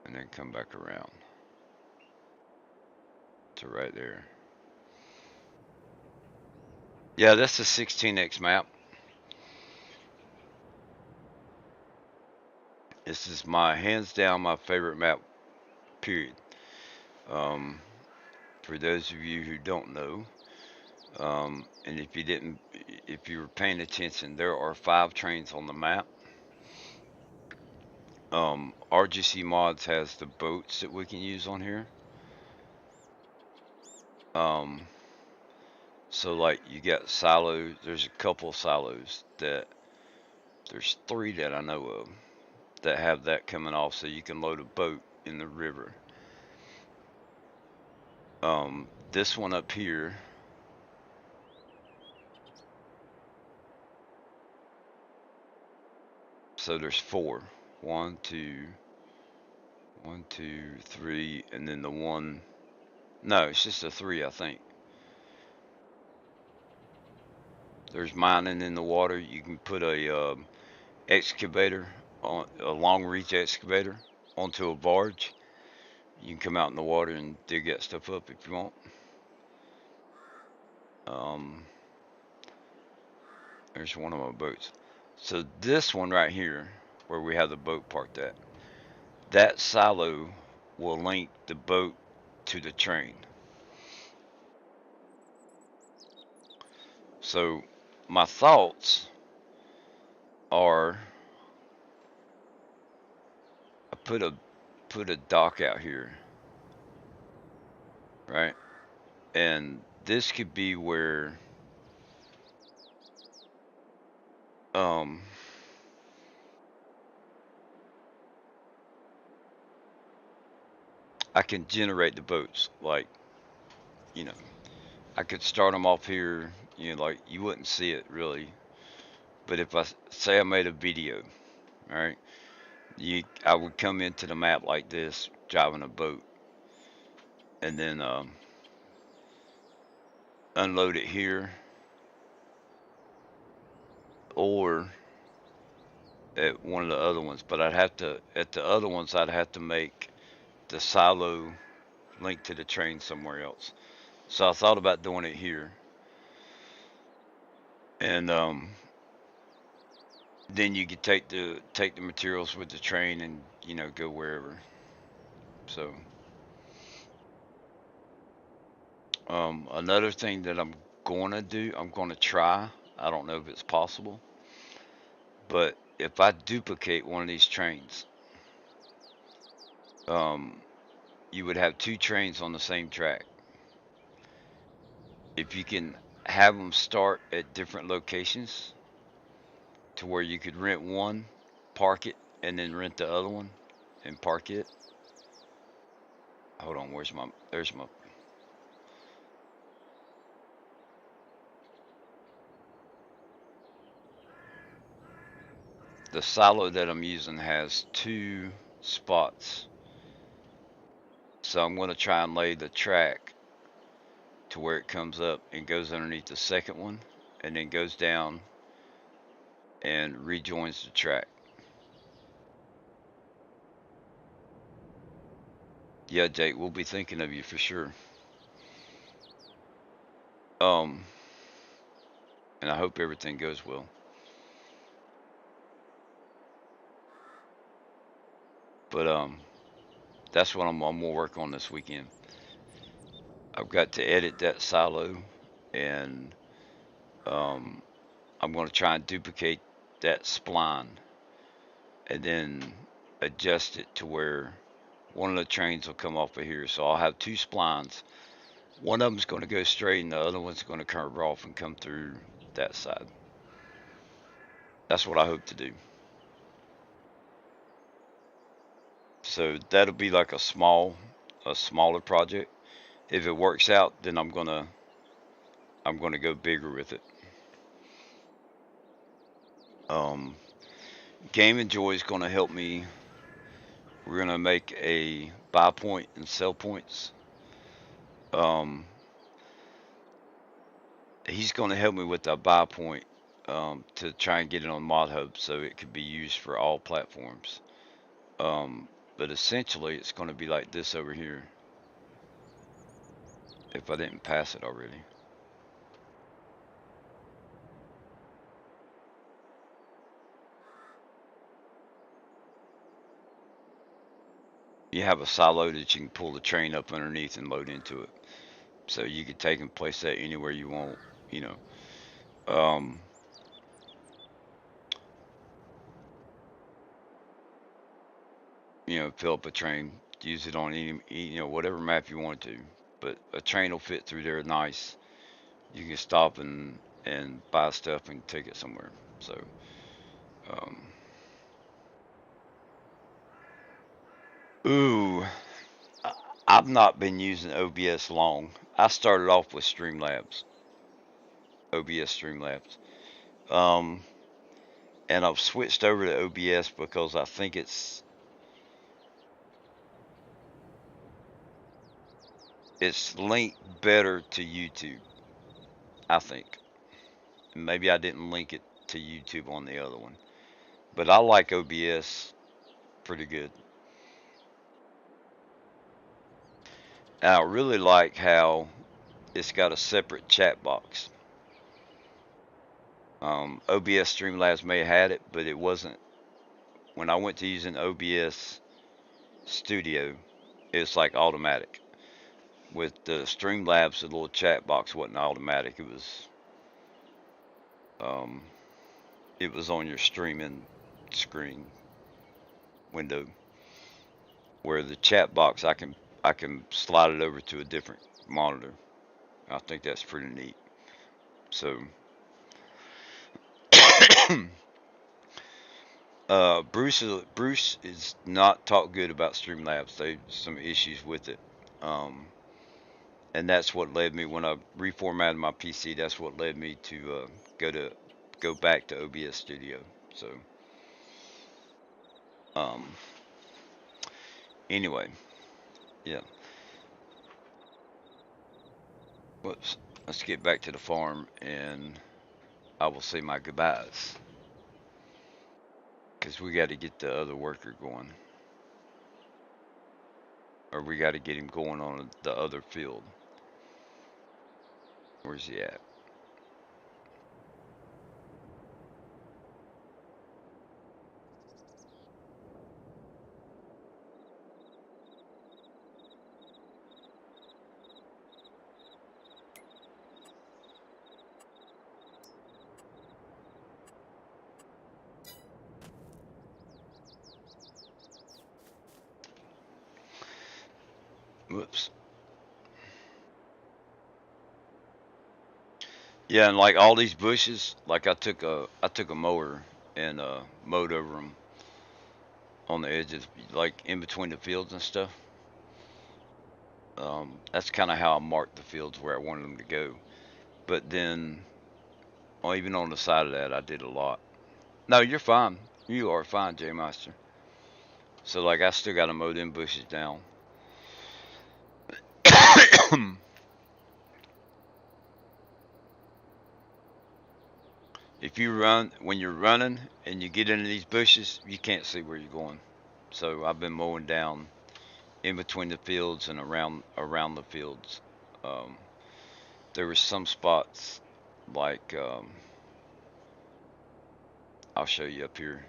And then come back around to right there. Yeah, that's the 16x map. This is my hands down my favorite map, period. Um, for those of you who don't know, and if you were paying attention, there are 5 trains on the map. RGC Mods has the boats that we can use on here. Um, so like you got silos. There's a couple of silos that there's 3 that I know of that have that coming off, so you can load a boat in the river. This one up here. So there's 4. 1, 2, 1, 2, 3, and then the one. No, it's just a 3, I think. There's mining in the water. You can put a excavator on a long reach excavator onto a barge. You can come out in the water and dig that stuff up if you want. Um, there's one of my boats. So this one right here, where we have the boat parked at, that silo will link the boat to the train. So my thoughts are, I put a dock out here, right? And this could be where um I can generate the boats. Like, you know, I could start them off here, like you wouldn't see it really. But if I say I made a video, all right, I would come into the map like this, driving a boat, and then unload it here, or at one of the other ones. But at the other ones, I'd have to make the silo link to the train somewhere else. So I thought about doing it here, and then you could take the materials with the train and go wherever. So another thing that I'm gonna do, I'm gonna try. I don't know if it's possible, but if I duplicate one of these trains, um, you would have 2 trains on the same track. If you can have them start at different locations, to where you could rent one, park it, and then rent the other one and park it. Hold on, there's my the silo that I'm using has 2 spots. So I'm going to try and lay the track to where it comes up and goes underneath the second one and then goes down and rejoins the track. Yeah, Jake, we'll be thinking of you for sure. Um, and I hope everything goes well. But that's what I'm gonna work on this weekend. I've got to edit that silo, and um, I'm gonna try and duplicate that spline, and then adjust it to where one of the trains will come off of here. So I'll have 2 splines. One of them's going to go straight, and the other one's going to curve off and come through that side. That's what I hope to do. So that'll be like a smaller project. If it works out, then I'm gonna go bigger with it. Um, Game and Joy is gonna help me. We're gonna make a buy point and sell points. Um, he's gonna help me with the buy point, to try and get it on Mod Hub so it could be used for all platforms. But essentially, it's going to be like this over here, if I didn't pass it already. you have a silo that you can pull the train up underneath and load into it. So you could take and place that anywhere you want, you know. Um, Fill up a train, use it on any, whatever map you want to. But a train will fit through there nice. You can stop and buy stuff and take it somewhere. So, um, ooh, I- I've not been using OBS long. I started off with Streamlabs, OBS Streamlabs. Um, and I've switched over to OBS because I think it's linked better to YouTube, I think. Maybe I didn't link it to YouTube on the other one, but I like OBS pretty good. And I really like how it's got a separate chat box. OBS Streamlabs may have had it, but it wasn't. When I went to using OBS Studio, it's like automatic. With the Streamlabs, the little chat box wasn't automatic. Um, it was on your streaming screen window. Where the chat box, I can slide it over to a different monitor. I think that's pretty neat. So, Bruce is not talked good about Streamlabs. They some issues with it. Um, and that's what led me when I reformatted my PC. That's what led me to go to go back to OBS Studio. So, um, anyway, yeah. Whoops. Let's get back to the farm, and I will say my goodbyes because we got to get the other worker going, or we got to get him going on the other field. Where's he at? Whoops. Yeah, and like all these bushes, like I took a mower and mowed over them on the edges, like in between the fields and stuff. That's kind of how I marked the fields where I wanted them to go. But then, well, even on the side of that, I did a lot. No, you're fine. You are fine, J Master. So like, I still got to mow them bushes down. If you run when you're running and you get into these bushes, you can't see where you're going. So I've been mowing down in between the fields and around the fields. Um, there were some spots like I'll show you up here.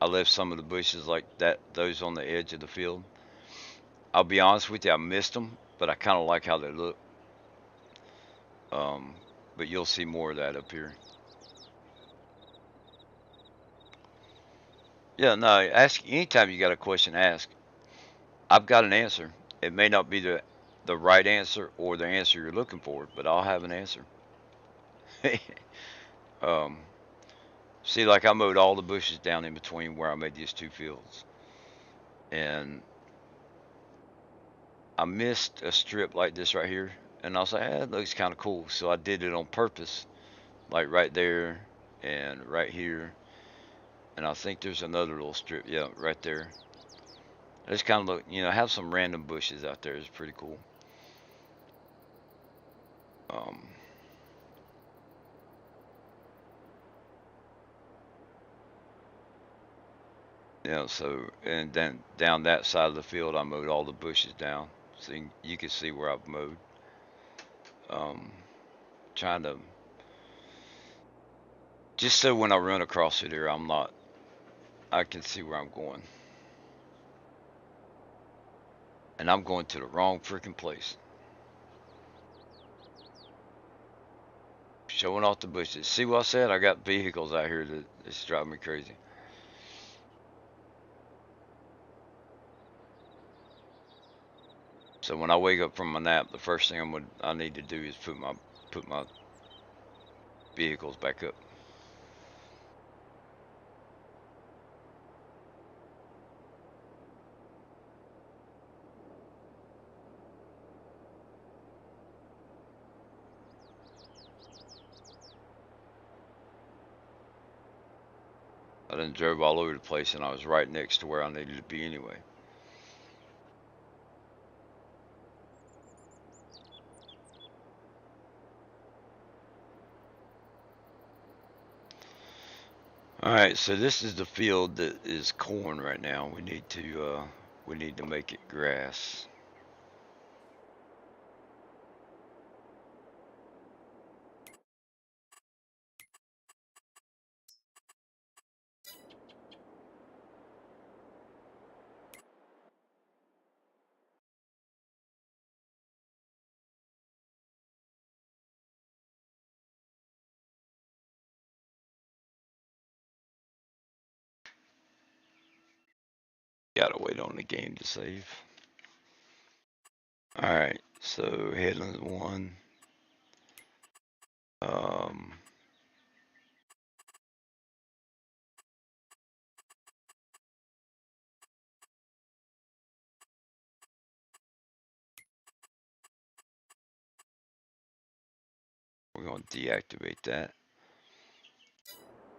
I left some of the bushes like that, those on the edge of the field. I'll be honest with you, I missed them, but I kind of like how they look. Um, but you'll see more of that up here. Yeah, no, ask anytime you got a question, ask. I've got an answer. It may not be the right answer or the answer you're looking for, but I'll have an answer. um, See, like I mowed all the bushes down in between where I made these two fields, and I missed a strip like this right here, and I was like, it looks kind of cool, so I did it on purpose, like right there and right here, and I think there's another little strip, yeah, right there. I just kind of look, have some random bushes out there. It's pretty cool. Um, so and then down that side of the field, I mowed all the bushes down, so you can see where I've mowed. Um, Trying to just so when I run across it here, I can see where I'm going. and I'm going to the wrong freaking place. Showing off the bushes. See what I said? I got vehicles out here that's driving me crazy. So when I wake up from my nap, the first thing I need to do is put my vehicles back up. I done drove all over the place and I was right next to where I needed to be anyway. All right, so this is the field that is corn right now. We need to make it grass. Gotta wait on the game to save. All right, so headland one. Um, we're gonna deactivate that.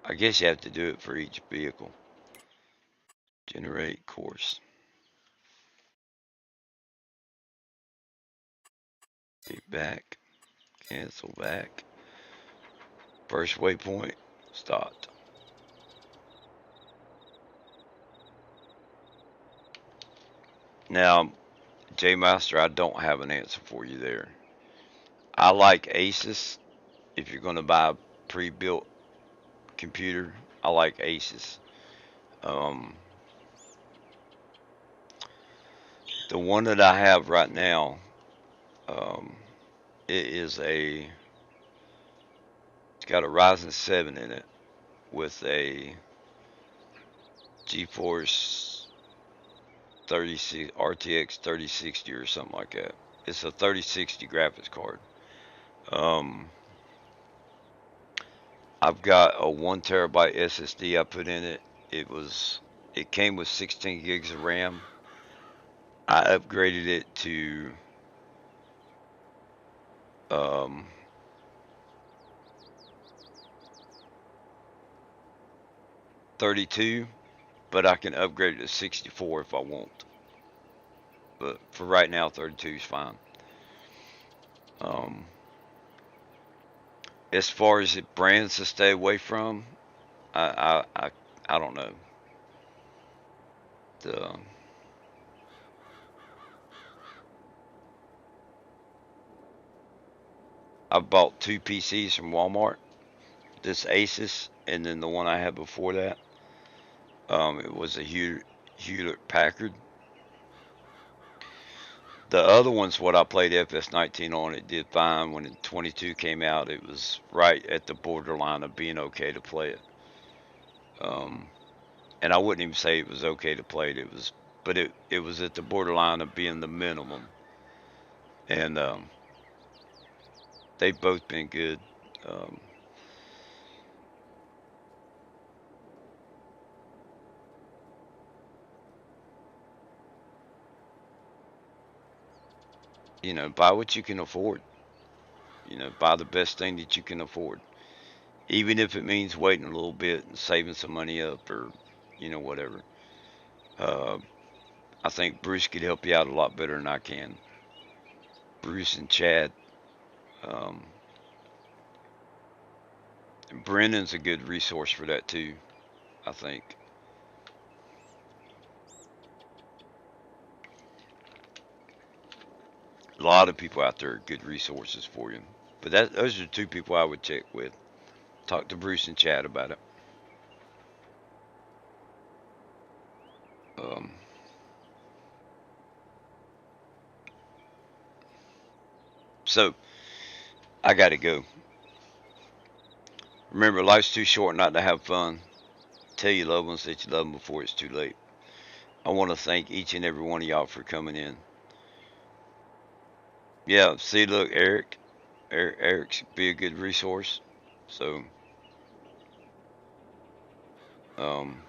I guess you have to do it for each vehicle. Generate course. Be back. Cancel back. First waypoint. Start. Now, J Master, I don't have an answer for you there. I like Asus. If you're gonna buy a pre-built computer, I like Asus. Um, the one that I have right now, um, it is it's got a Ryzen 7 in it with a GeForce 36 RTX 3060 or something like that. It's a 3060 graphics card. Um, I've got a 1 terabyte SSD I put in it. It came with 16 gigs of RAM. I upgraded it to um, 32, but I can upgrade it to 64 if I want. But for right now, 32 is fine. Um, as far as the brands to stay away from, I don't know. The I bought two PCs from Walmart. This Asus, and then the one I had before that. It was a Hewlett Packard. The other one's what I played FS19 on. It did fine. When the 22 came out, it was right at the borderline of being okay to play it. Um, and I wouldn't even say it was okay to play it. But it was at the borderline of being the minimum. And they've both been good. Um, buy what you can afford. Buy the best thing that you can afford, even if it means waiting a little bit and saving some money up, or whatever. Uh, I think Bruce could help you out a lot better than I can. Bruce and Chad. Um, Brendan's a good resource for that too, I think. A lot of people out there are good resources for you. But those are two people I would check with. Talk to Bruce and Chad about it. Um, So I got to go. Remember, life's too short not to have fun. Tell your loved ones that you love them before it's too late. I want to thank each and every one of y'all for coming in. Yeah, see, look, Eric's be a good resource. So, um,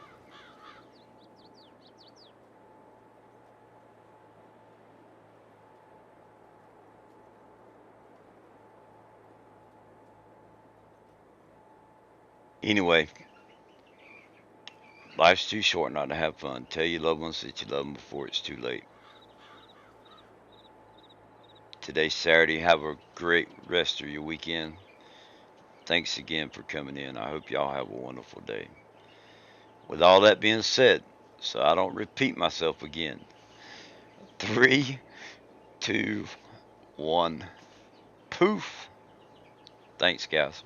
anyway, life's too short not to have fun. Tell your loved ones that you love them before it's too late. Today's Saturday. Have a great rest of your weekend. Thanks again for coming in. I hope y'all have a wonderful day. With all that being said, so I don't repeat myself again, three, two, one, poof. Thanks, guys.